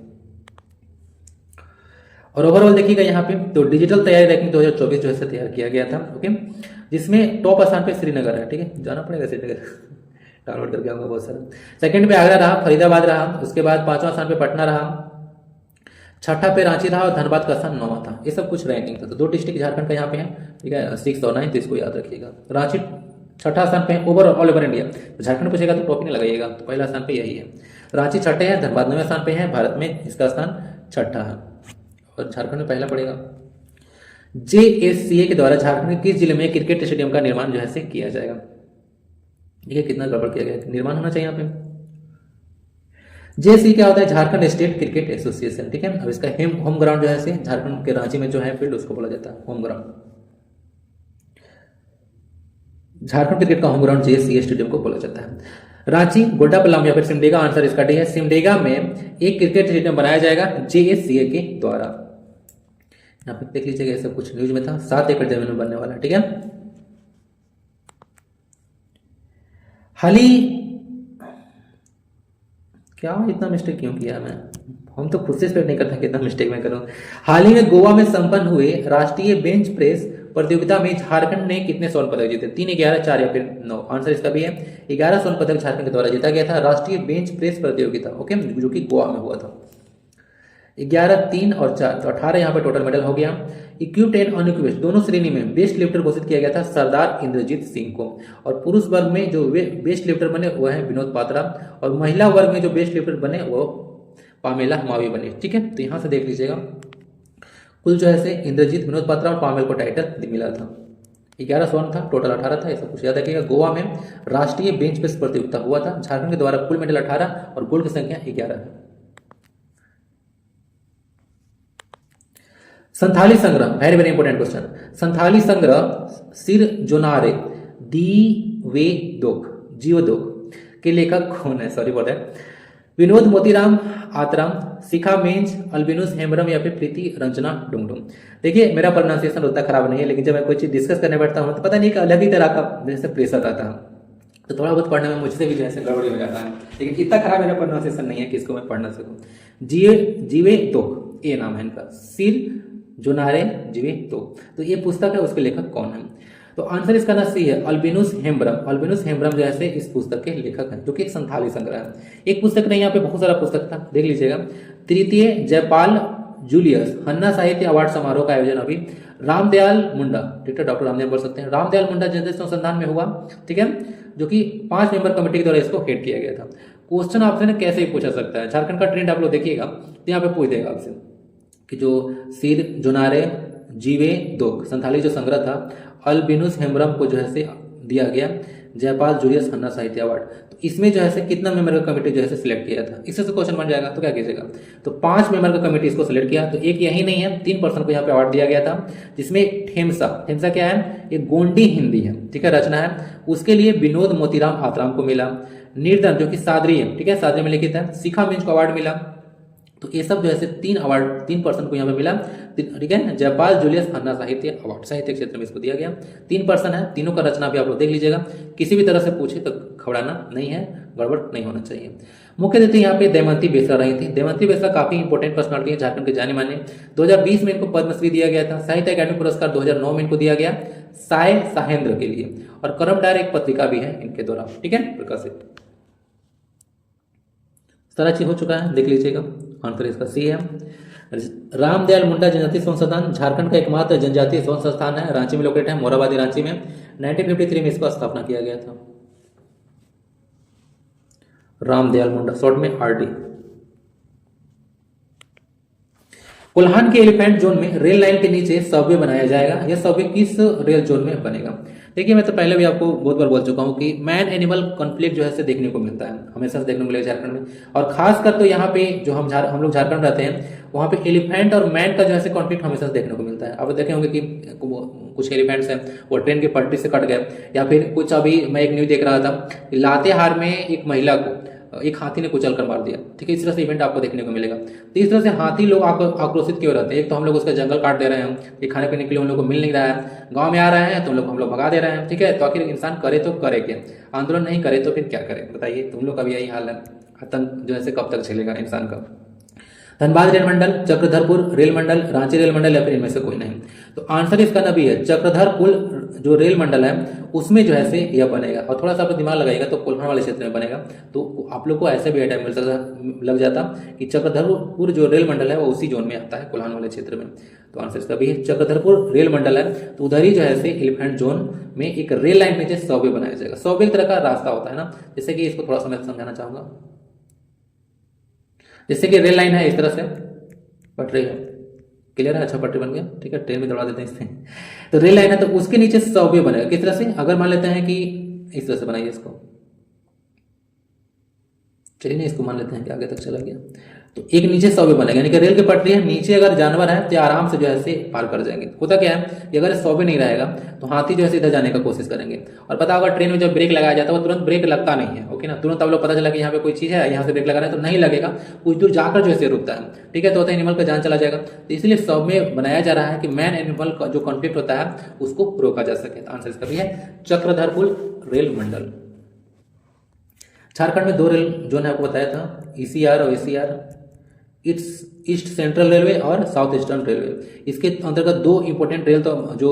और ओवरऑल देखिएगा यहाँ पे तो डिजिटल तैयारी रैंकिंग 2024 जो है तैयार किया गया था। ओके, जिसमें टॉप स्थान पे श्रीनगर है। ठीक है, जाना पड़ेगा श्रीनगर, डाउनलोड करके आऊंगा बहुत सारा। सेकंड पे आगरा रहा, फरीदाबाद रहा, उसके बाद 5वां स्थान पे पटना रहा, छठा पे रांची रहा और धनबाद का स्थान 9वां था। ये सब कुछ रैंकिंग था। तो 2 डिस्ट्रिक्ट झारखंड का यहाँ पे है। ठीक है, 6 और 9, इसको याद रखिएगा। रांची छठा स्थान पे है ऑल ओवर इंडिया। तो झारखंड पूछेगा तो टॉप ही नहीं लगाइएगा, तो पहला स्थान पे यही है। रांची छठे है, धनबाद 9वें स्थान पे है, भारत में इसका स्थान छठा है और झारखंड में पहला पड़ेगा। जेएससीए के द्वारा झारखंड के किस जिले में क्रिकेट स्टेडियम का निर्माण जो है किया जाएगा? देखिए कितना गड़बड़ किया गया, निर्माण होना चाहिए यहाँ पे। जेएससी क्या होता है? Jharkhand state cricket association. ठीक है, अब इसका होम ग्राउंड जो है झारखंड के रांची में जो है फील्ड उसको बोला जाता है होम ग्राउंड। झारखंड क्रिकेट का होम ग्राउंड जेएससीए स्टेडियम को बोला जाता है। रांची, गोड्डापल्लम या फिर सिमडेगा, आंसर इसका डी है। सिमडेगा में एक क्रिकेट स्टेडियम बनाया जाएगा जेएससीए के द्वारा। यहाँ पे देख लीजिएगा, ऐसा कुछ न्यूज में था, 7 एकड़ जमीन में बनने वाला है। ठीक है, हाल ही क्या इतना मिस्टेक क्यों किया मैं, हम तो खुद से एक्सपेक्ट नहीं करते कितना मिस्टेक मैं करूं। हाल ही में गोवा में संपन्न हुए राष्ट्रीय बेंच प्रेस प्रतियोगिता में झारखंड ने कितने स्वर्ण पदक जीते? 3, 11, 4 या फिर 9? आंसर इसका भी है 11 स्वर्ण पदक झारखंड के द्वारा जीता गया था राष्ट्रीय बेंच प्रेस प्रतियोगिता, ओके, जो कि गोवा में हुआ था। 11, 3 और 4, तो 18 यहाँ पे टोटल मेडल हो गया। इक्विप्ड एंड अनइक्विप्ड दोनों श्रेणी में बेस्ट लिफ्टर घोषित किया गया था सरदार इंद्रजीत सिंह को। और पुरुष वर्ग में जो बेस्ट लिफ्टर बने वो है विनोद पात्रा, और महिला वर्ग में जो बेस्ट लिफ्टर बने वो पामेला मावी बने। ठीक है, तो यहां से देख लीजिएगा, कुल जो है से इंद्रजीत, विनोद पात्रा और पामेल को टाइटल मिला था। 11 स्वर्ण था, टोटल 18 था, ऐसा कुछ याद रखिएगा। गोवा में राष्ट्रीय बेंच प्रेस प्रतियोगिता हुआ था। झारखंड के द्वारा कुल मेडल 18 और गोल्ड की संख्या 11 है। संथाली संग्रह, very very important question. Santhali संग्रह सिर जोनारे दीवेदोक जीवदोक के लेखक कौन है? सॉरी बोल रहे, विनोद मोतीराम आतराम, शिखा मेंज, अल्बिनुस हेम्ब्रम या फिर प्रीति रंजना डुंगडुंग। देखिए मेरा प्रोनाउंसिएशन उतना खराब नहीं है, लेकिन जब मैं कोई चीज डिस्कस करने बैठता हूँ तो पता नहीं कि अलग ही तरह का जैसे प्रेशर आता है, तो थोड़ा बहुत पढ़ने में मुझसे भी जैसे गड़बड़ी हो जाता है, लेकिन इतना खराब मेरा प्रोनाउंसिएशन नहीं है कि इसको मैं पढ़ ना सकूँ। जीवे तोक ये नाम है इनका, सिर जोनारे जीवे तो ये पुस्तक है, उसके लेखक कौन है? तो आंसर इसका ना सी है, अल्बिनुस हेम्ब्रम। अल्बिनुस हेम्ब्रम जो है इस पुस्तक के लेखक हैं, जो कि एक संथाली संग्रह है। एक पुस्तक नहीं, यहाँ पे बहुत सारा पुस्तक था, देख लीजिएगा। तृतीय जयपाल जूलियस हन्ना साहित्य अवार्ड समारोह का आयोजन अभी रामदयाल मुंडा, ठीक है, डॉक्टर रामदयाल बोल सकते हैं, रामदयाल मुंडा जनजातीय अनुसंधान में हुआ। ठीक है, जो कि 5 मेंबर कमेटी के द्वारा इसको हेड किया गया था। क्वेश्चन आपसे कैसे ही पूछा सकता है, झारखंड का ट्रेंड आप लोग देखिएगा तो यहाँ पे पूछ देगा आपसे कि जो सिर जोनारे जीवे दोक संथाली जो संग्रह था, अल्बिनुस हेम्ब्रम को जो है से दिया गया जयपाल जूलियस हन्ना साहित्य अवार्ड, तो इसमें जो है कितना मेंबर का कमेटी जो है सिलेक्ट किया था? इससे तो क्वेश्चन बन जाएगा, तो क्या कीजिएगा, तो 5 मेंबर का कमेटी इसको सिलेक्ट किया। तो एक यही नहीं है, 3 पर्सन को यहाँ पे अवार्ड दिया गया था, जिसमें ठेमसा क्या है, ये गोंडी हिंदी है, ठीक है, रचना है, उसके लिए विनोद मोतीराम आतराम को मिला। निर्धन जो कि सादरी है, ठीक है, सादरी में लिखित है, शिखा मिंज को अवार्ड मिला। तो ये सब जो है 3 अवार्ड 3 पर्सन को यहाँ पे मिला। ठीक है, जयपाल जूलियस हन्ना साहित्य अवार्ड साहित्य क्षेत्र में इसको दिया गया। 3 पर्सन है, तीनों का रचना भी आप लोग देख लीजिएगा, किसी भी तरह से पूछे तो घबराना नहीं है, गड़बड़ नहीं होना चाहिए। मुख्य अतिथि यहाँ पे दमयंती बेसरा रही थी। दमयंती बेसरा काफी इंपोर्टेंट पर्सनालिटी है, झारखंड के जाने माने। 2020 में इनको पद्मश्री दिया गया था। साहित्य अकादमी पुरस्कार 2009 में इनको दिया गया साय साहेंद्र के लिए, और करम डायर एक पत्रिका भी है इनके द्वारा, ठीक है, प्रकाशित। सारा चीज हो चुका है, देख लीजिएगा, आंसर इसका सी है। रामदयाल मुंडा जनजातीय संस्थान झारखंड का एकमात्र जनजातीय संस्थान है, रांची में लोकेट है, मोराबादी रांची में। 1953 में इसका स्थापना किया गया था, रामदयाल मुंडा, शॉर्ट में आरडी। कोल्हान के एलिफेंट जोन में रेल लाइन के नीचे सबवे बनाया जाएगा। यह सबवे किस रेल जोन में बनेगा? देखिए मैं तो पहले भी आपको बहुत बार बोल चुका हूँ कि मैन एनिमल कॉन्फ्लिक्ट जो है देखने को मिलता है, हमेशा से देखने को मिलेगा झारखंड में। और खासकर तो यहाँ पे जो हम लोग झारखंड रहते हैं, वहाँ पे एलिफेंट और मैन का जो है कॉन्फ्लिक्ट हमेशा से देखने को मिलता है। आप देखे होंगे कि कुछ एलिफेंट्स हैं वो ट्रेन की पटरी से कट गए, या फिर कुछ अभी मैं एक न्यूज देख रहा था, लातेहार में एक महिला को एक हाथी ने कुचल कर मार दिया। ठीक है, इस तरह से इवेंट आपको देखने को मिलेगा। तो इस तरह से हाथी लोग आक्रोशित क्यों रहते हैं? एक तो हम लोग उसका जंगल काट दे रहे हैं, ये खाने पीने के लिए उन लोग को मिल नहीं रहा है, गांव में आ रहे हैं तो हम लोग भगा दे रहे हैं। ठीक है, तो आखिर इंसान करे तो करे क्या? आंदोलन नहीं करे तो फिर क्या करे? बताइए, तुम लोग का भी यही हाल है। आतंक जो है कब तक चलेगा इंसान का? धनबाद रेल मंडल, चक्रधरपुर रेल मंडल, रांची रेल मंडल, या फिर इनमें से कोई नहीं? तो आंसर इसका ना भी है चक्रधरपुर जो रेल मंडल है उसमें जो है यह बनेगा। और थोड़ा सा आप दिमाग लगाएगा तो कोल्हान वाले क्षेत्र में बनेगा। तो आप लोग को ऐसे भी आइडिया लग जाता कि चक्रधरपुर जो रेल मंडल है वो उसी जोन में आता है, कोल्हान वाले क्षेत्र में। तो आंसर इसका भी है चक्रधरपुर रेल मंडल है, तो उधर ही जो है एलिफेंट जोन में एक रेल लाइन नीचे सबवे बनाया जाएगा। सबवे एक तरह का रास्ता होता है ना, जैसे कि इसको थोड़ा सा मैं समझाना चाहूंगा। जैसे कि रेल लाइन है, इस तरह से पटरी है, क्लियर है? अच्छा, पटरी बन गया, ठीक है, ट्रेन में दौड़ा देते हैं इससे। तो रेल लाइन है, तो उसके नीचे सबवे बनेगा। किस तरह से? अगर मान लेते हैं कि इस तरह से बनाइए इसको, चलिए ना, इसको मान लेते हैं कि आगे तक चला गया। तो एक नीचे सौवे बनेगा, यानी कि रेल की पटरी है, नीचे अगर जानवर है तो आराम से जो है से पार कर जाएंगे। होता क्या है कि अगर सौवे नहीं रहेगा तो हाथी जो है इधर जाने का कोशिश करेंगे। और पता होगा ट्रेन में जब ब्रेक लगाया जाता है वो तुरंत ब्रेक लगता नहीं है, ओके ना, तुरंत आप लोग पता चला कि यहाँ पे कोई चीज़ है, यहाँ से ब्रेक लगा रहा है तो नहीं लगेगा, कुछ दूर जाकर जो है रुकता है, ठीक है। तो होता है एनिमल का जान चला जाएगा। तो इसलिए सौवे बनाया जा रहा है कि मैन एनिमल का जो कॉन्फ्लिक्ट होता है उसको रोका जा सके। तो आंसर इसका भी है चक्रधरपुर रेल मंडल। झारखंड में 2 रेल जोन है, आपको बताया था, ईसीआर और ACR, it's east central railway और साउथ ईस्टर्न रेलवे। इसके अंतर्गत 2 इंपॉर्टेंट रेल तो जो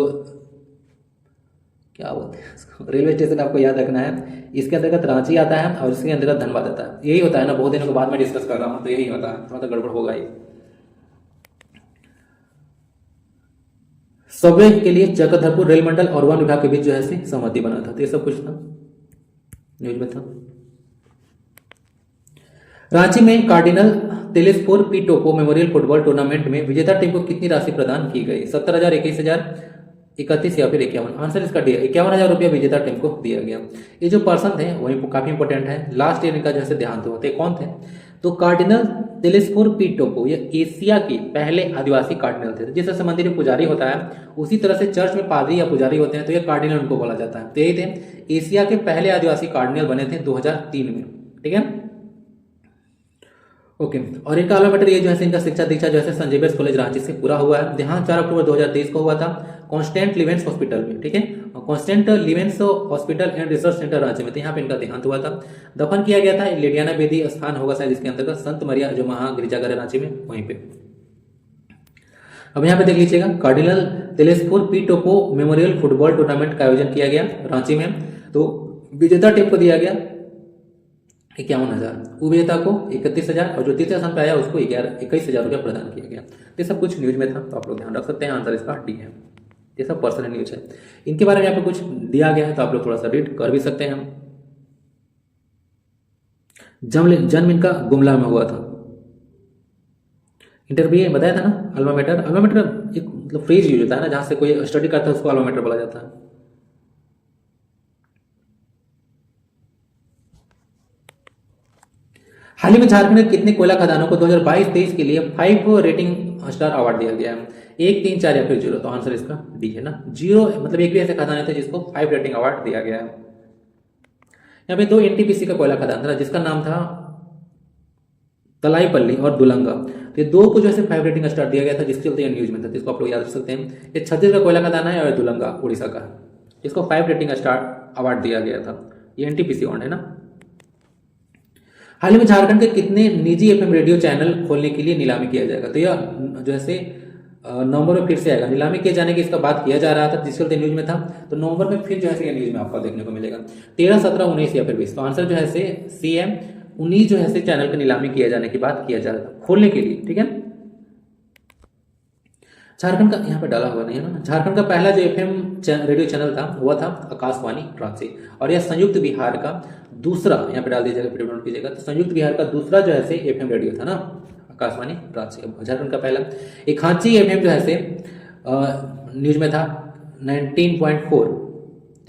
क्या बोलते हैं रेलवे स्टेशन आपको याद रखना है। इसके अंतर्गत रांची आता है और इसके अंतर्गत धनबाद आता है। यही होता है ना, बहुत दिनों के बाद में डिस्कस कर रहा हूँ तो यही होता है, थोड़ा सा गड़बड़ होगा ये। सबवे के लिए चक्रधरपुर रेल मंडल और वन विभाग के बीच जो है सहमति बना था। तो ये सब कुछ था, न्यूज में था। रांची में cardinal Telesphore P Toppo memorial football tournament में विजेता टीम को कितनी राशि प्रदान की गई? 70,000, 21,000, 31 या फिर 51? आंसर इसका डी है, 51,000 रुपया विजेता टीम को दिया गया। ये जो पर्सन थे वही काफी इंपॉर्टेंट है, लास्ट ईयर इनका जैसे देहांत हुआ था। कौन थे? तो कार्डिनल तेलेस्फोर पी टोपो, ये एशिया के पहले आदिवासी कार्डिनल थे। जैसे मंदिर में पुजारी होता है उसी तरह से चर्च में पादरी या पुजारी होते हैं, तो ये कार्डिनल उनको बोला जाता है। तो यही थे, एशिया के पहले आदिवासी कार्डिनल बने थे 2003 में, ठीक है, ओके। और इनका अलॉमेटर ये जो है इनका शिक्षा दीक्षा जो है सेंट जेवियर्स कॉलेज रांची से पूरा हुआ है। देहांत 4 अक्टूबर 2023 को हुआ था कॉन्स्टेंट लिवेंस हॉस्पिटल में, ठीक है, Constant Lievens hospital and research centre Ranchi में, तो यहाँ पे इनका देहांत हुआ था। दफन किया गया था लेडियाना बेदी स्थान होगा शायद जिसके अंतर्गत संत मरिया जो महागिरिजाघर है रांची में, वहीं पे। अब यहाँ पे देख लीजिएगा, cardinal Telesphore P Toppo memorial football tournament का आयोजन किया गया रांची में। तो विजेता टीम को दिया गया 51,000, उपविजेता को 31,000 और जो तीसरे स्थान पर आया उसको 21,000 रुपया प्रदान किया गया। ये सब कुछ न्यूज में था, तो आप लोग ध्यान रख सकते हैं। आंसर इसका डी है। ये सब पर्सनल न्यूज है, इनके बारे में यहाँ पे कुछ दिया गया है तो आप लोग थोड़ा सा रीड कर भी सकते हैं। जन्म इनका गुमला में हुआ था। इंटरव्यू बताया था ना, अल्मा मैटर। अल्मा मैटर एक मतलब फ्रेज यूज होता है ना, जहां से कोई स्टडी करता है उसको अल्मा मैटर बोला जाता है। हाल ही में झारखंड में कितने कोयला खदानों को 2022-23 के लिए 5 रेटिंग स्टार अवार्ड दिया गया है? 1, 3, 4 या फिर 0? तो आंसर इसका डी है ना, 0। मतलब एक भी ऐसे खदान थे जिसको 5 रेटिंग अवार्ड दिया गया है। यहाँ पे 2 एनटीपीसी का कोयला खदान था जिसका नाम था तलाईपल्ली और दुलंगा। तो ये 2 को जो है 5 रेटिंग स्टार दिया गया था, जिसके चलते न्यूज में था, जिसको आप लोग याद रख सकते हैं। ये छत्तीसगढ़ का कोयला खदान है और दुलंगा उड़ीसा का है, जिसको 5 रेटिंग स्टार अवार्ड दिया गया था। ये एनटीपीसी अवार्ड है ना। हाल ही में झारखंड के कितने निजी एफएम रेडियो चैनल खोलने के लिए नीलामी किया जाएगा? तो यह जो है नवंबर में फिर से आएगा, नीलामी किए जाने की इसका बात किया जा रहा था, जिसके चलते न्यूज में था। तो नवंबर में फिर जो है न्यूज में आपको देखने को मिलेगा 13, 17, 19 या फिर 20। तो आंसर जो है CM 19 जो है चैनल की नीलामी किया जाने की बात किया जा रहा था खोलने के लिए, ठीक है। झारखंड का यहाँ पे डाला हुआ नहीं है ना, झारखंड का पहला जो एफएम रेडियो चैनल था वो था आकाशवाणी रांची, और यह संयुक्त बिहार का दूसरा, यहाँ पे डाल दीजिएगा फिर नोट कीजिएगा, तो संयुक्त बिहार का दूसरा जो है एफएम रेडियो था ना आकाशवाणी रांची। झारखंड का पहला एक खांची एफएम जो है न्यूज में था 19.4,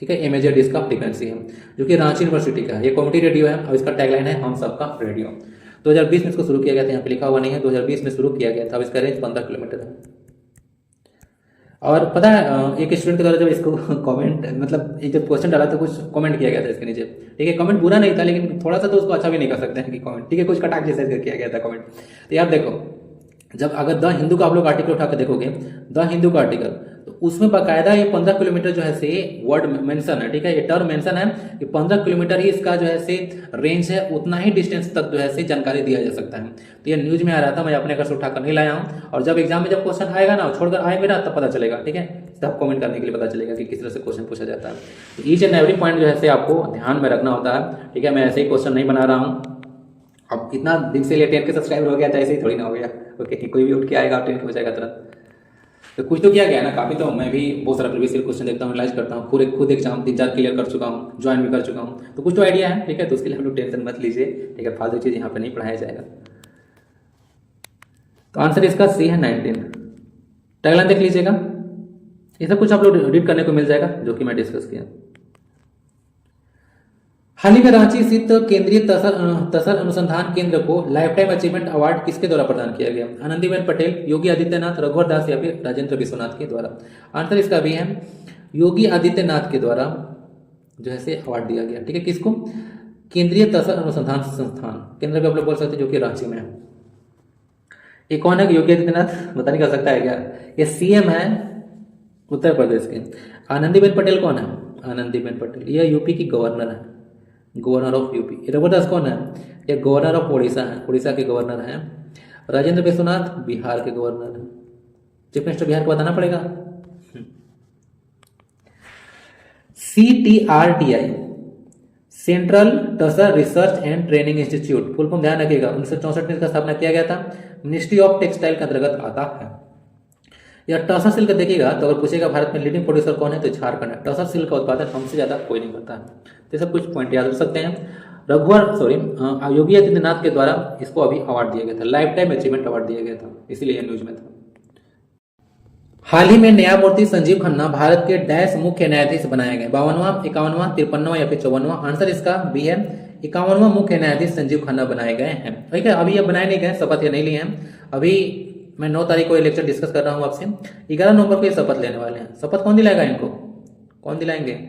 ठीक है, एमएजेड इसका फ्रीक्वेंसी है, जो कि रांची यूनिवर्सिटी का है। ये कम्युनिटी रेडियो है और इसका टैगलाइन है हम सबका रेडियो। 2020 में इसको शुरू किया गया था, यहाँ पे लिखा हुआ नहीं है, 2020 में शुरू किया गया था। अब इसका रेंज 15 किलोमीटर है। और पता है एक स्टूडेंट के द्वारा जब इसको कमेंट मतलब एक जब क्वेश्चन डाला तो कुछ कमेंट किया गया था इसके नीचे, ठीक है। कमेंट बुरा नहीं था लेकिन थोड़ा सा तो उसको अच्छा भी नहीं कर सकते हैं कि कमेंट, ठीक है, कुछ कटाक्ष जैसा किया गया था कमेंट। तो यार देखो, जब अगर द हिंदू का आप लोग आर्टिकल उठा कर देखोगे, द हिंदू का आर्टिकल, तो उसमें बाकायदा ये 15 किलोमीटर जो है वर्ड मेंशन है, ठीक है, ये टर्म मेंशन है कि 15 किलोमीटर ही इसका जो है रेंज है, उतना ही डिस्टेंस तक जो है जानकारी दिया जा सकता है। तो ये न्यूज में आ रहा था, मैं अपने घर से उठाकर नहीं लाया हूँ, और जब एग्जाम में जब क्वेश्चन आएगा ना, छोड़कर आएंगे ना, तब पता चलेगा, ठीक है, तब कमेंट करने के लिए पता चलेगा कि किस तरह से क्वेश्चन पूछा जाता है। तो ईच एंड एवरी पॉइंट जो है आपको ध्यान में रखना होता है, ठीक है। मैं ऐसे ही क्वेश्चन नहीं बना रहा हूँ। अब इतना दिन से 10 के सब्सक्राइबर हो गया था, ऐसे ही थोड़ी ना हो गया, ओके। कोई भी उठ के आएगा 10 हो जाएगा तुरंत, तो कुछ तो किया गया ना काफी। तो मैं भी बहुत सारा प्रीवियस ईयर क्वेश्चन देखता हूँ, एनालाइज करता हूँ, खुद एग्जाम 3-4 क्लियर कर चुका हूँ, ज्वाइन भी कर चुका हूँ, तो कुछ तो आइडिया है, ठीक है। तो उसके लिए हम लोग टेंशन मत लीजिए, ठीक है, फालतू चीज यहाँ पे नहीं पढ़ाया जाएगा। तो आंसर इसका सी है 19। टैगलाइन देख लीजिएगा, ये सब कुछ आप लोग रीड करने को मिल जाएगा जो कि मैं डिस्कस किया। हाल ही में रांची स्थित केंद्रीय तसल अनुसंधान केंद्र को लाइफ टाइम अचीवमेंट अवार्ड किसके द्वारा प्रदान किया गया? आनंदीबेन पटेल, योगी आदित्यनाथ, रघुवर दास या फिर राजेंद्र विश्वनाथ के द्वारा? आंसर इसका भी है योगी आदित्यनाथ के द्वारा जो है से अवार्ड दिया गया। ठीक है, किसको? केंद्रीय तसल अनुसंधान संस्थान, केंद्र भी आप लोग बोल सकते हैं, जो कि रांची में है। ये कौन है योगी आदित्यनाथ? पता नहीं कर सकता है क्या? ये सीएम है उत्तर प्रदेश के। आनंदीबेन पटेल कौन है? आनंदीबेन पटेल ये यूपी की गवर्नर है, गवर्नर ऑफ यूपी। रघुवर दास कौन है? ये गवर्नर ऑफ उड़ीसा है, उड़ीसा के गवर्नर हैं। राजेंद्र विश्वनाथ बिहार के गवर्नर हैं। चीफ मिनिस्टर बिहार को बताना पड़ेगा। CTRTI central tussar research and training institute, full form ध्यान रखिएगा, 1964 में इसका स्थापना किया गया था, मिनिस्ट्री ऑफ टेक्सटाइल के अंतर्गत आता है। या टसर सिल्क देखिएगा तो अगर पूछेगा भारत में लीडिंग प्रोड्यूसर कौन है तो झारखंड है। टसर सिल्क का उत्पादन हमसे ज्यादा कोई नहीं करता है। तो सब कुछ पॉइंट याद रख सकते हैं। योगी आदित्यनाथ के द्वारा इसको अभी अवार्ड दिया गया था, लाइफ टाइम अचीवमेंट अवार्ड दिया गया था, इसीलिए न्यूज में था। हाल ही में न्यायमूर्ति संजीव खन्ना भारत के डैश मुख्य न्यायाधीश बनाए गए? 52वां, 51वां, 53वां या फिर 54वां? आंसर इसका भी है 51वां मुख्य न्यायाधीश संजीव खन्ना बनाए गए हैं। ठीक है, अभी ये बनाए नहीं गए, शपथ ये नहीं लिए हैं। अभी मैं 9 तारीख को ये लेक्चर डिस्कस कर रहा हूँ आपसे, 11 नवंबर को ये शपथ लेने वाले हैं। शपथ कौन दिलाएगा इनको? कौन दिलाएंगे?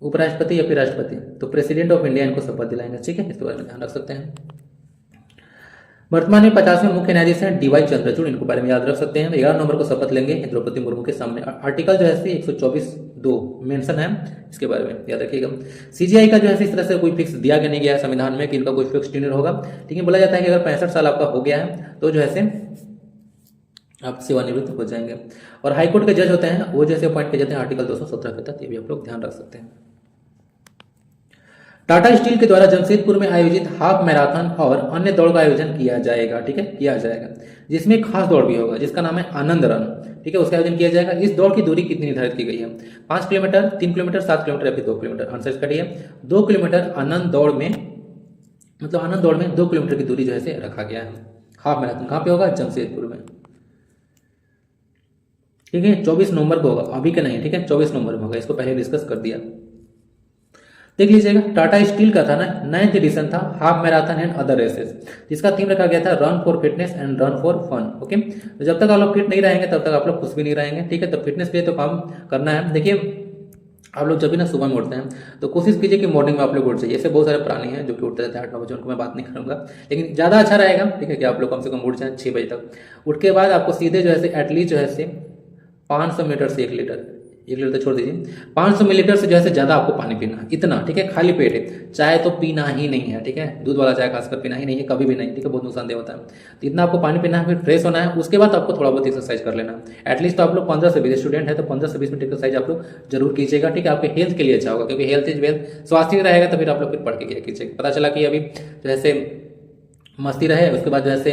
उपराष्ट्रपति या फिर राष्ट्रपति? तो प्रेसिडेंट ऑफ इंडिया इनको शपथ दिलाएंगे। ठीक है, इसके बारे में ध्यान रख सकते हैं। वर्तमान में 50वें मुख्य न्यायाधीश हैं DY चंद्रचूड़, इनको बारे में याद रख सकते हैं। 11 नवंबर को शपथ लेंगे द्रौपदी मुर्मू के सामने। आर्टिकल जो है 124(2) मेंशन है, इसके बारे में याद रखिएगा। CGI का जो है इस तरह से कोई फिक्स दिया नहीं गया है संविधान में कि इनका कोई फिक्स टेन्योर होगा, लेकिन बोला जाता है कि अगर 65 साल आपका हो गया है तो जो है आप सेवानिवृत्त हो जाएंगे। और हाईकोर्ट के जज होते हैं वो जैसे अपॉइंट किए जाते हैं आर्टिकल 217 के तहत, ये भी आप लोग ध्यान रख सकते हैं। टाटा स्टील के द्वारा जमशेदपुर में आयोजित हाफ मैराथन और अन्य दौड़ का आयोजन किया जाएगा। ठीक है, किया जाएगा, जिसमें एक खास दौड़ भी होगा जिसका नाम है आनंद रन। ठीक है, उसका आयोजन किया जाएगा। इस दौड़ की दूरी कितनी निर्धारित की गई है? 5 किलोमीटर, 3 किलोमीटर, 7 किलोमीटर या फिर 2 किलोमीटर? आंसर इसका डी है 2 किलोमीटर। आनंद दौड़ में 2 किलोमीटर की दूरी जो है रखा गया है। हाफ मैराथन कहाँ पे होगा? जमशेदपुर में। ठीक है, 24 नवंबर को होगा, अभी का नहीं। ठीक है, 24 नवंबर में होगा, इसको पहले डिस्कस कर दिया। देख लीजिएगा, टाटा स्टील का था ना 9th एडिशन था, half marathon and other races, जिसका थीम रखा गया था run for fitness and run for fun. Okay, तो जब तक आप लोग फिट नहीं रहेंगे तब तक आप लोग खुश भी नहीं रहेंगे। ठीक है, तो फिटनेस के लिए तो काम करना है। देखिए, आप लोग जब भी ना सुबह में उठते हैं तो कोशिश कीजिए कि मॉर्निंग में आप लोग उठ जाइए। ऐसे बहुत सारे प्राणी हैं जो कि उठते रहते हैं 8-9 बजे, उनको मैं बात नहीं करूंगा, लेकिन ज़्यादा अच्छा रहेगा। ठीक है, कि आप लोग कम से कम उठ जाएं 6 बजे तक। उठ के बाद आपको सीधे जो है एटलीस्ट जो है 500 मीटर से 1 लीटर तो छोड़ दीजिए, 500 मिलीलीटर से जो है ज़्यादा आपको पानी पीना है, इतना। ठीक है, खाली पेट है, चाय तो पीना ही नहीं है। ठीक है, दूध वाला चाय खासकर पीना ही नहीं है, कभी भी नहीं। ठीक है, बहुत नुकसानदेह होता है। तो इतना आपको पानी पीना है, फिर फ्रेश होना है, उसके बाद आपको थोड़ा बहुत एक्सरसाइज कर लेना है। एटलीस्ट तो आप लोग 15 से 20 स्टूडेंट है तो 15 से 20 मिनट एक्सरसाइज आप लोग जरूर कीजिएगा। ठीक है, आपके हेल्थ के लिए अच्छा होगा, क्योंकि हेल्थ इज वेल्थ, स्वास्थ्य नहीं रहेगा तो फिर आप लोग फिर पढ़ के क्या कीजिएगा। पता चला कि अभी जैसे मस्ती रहे, उसके बाद जैसे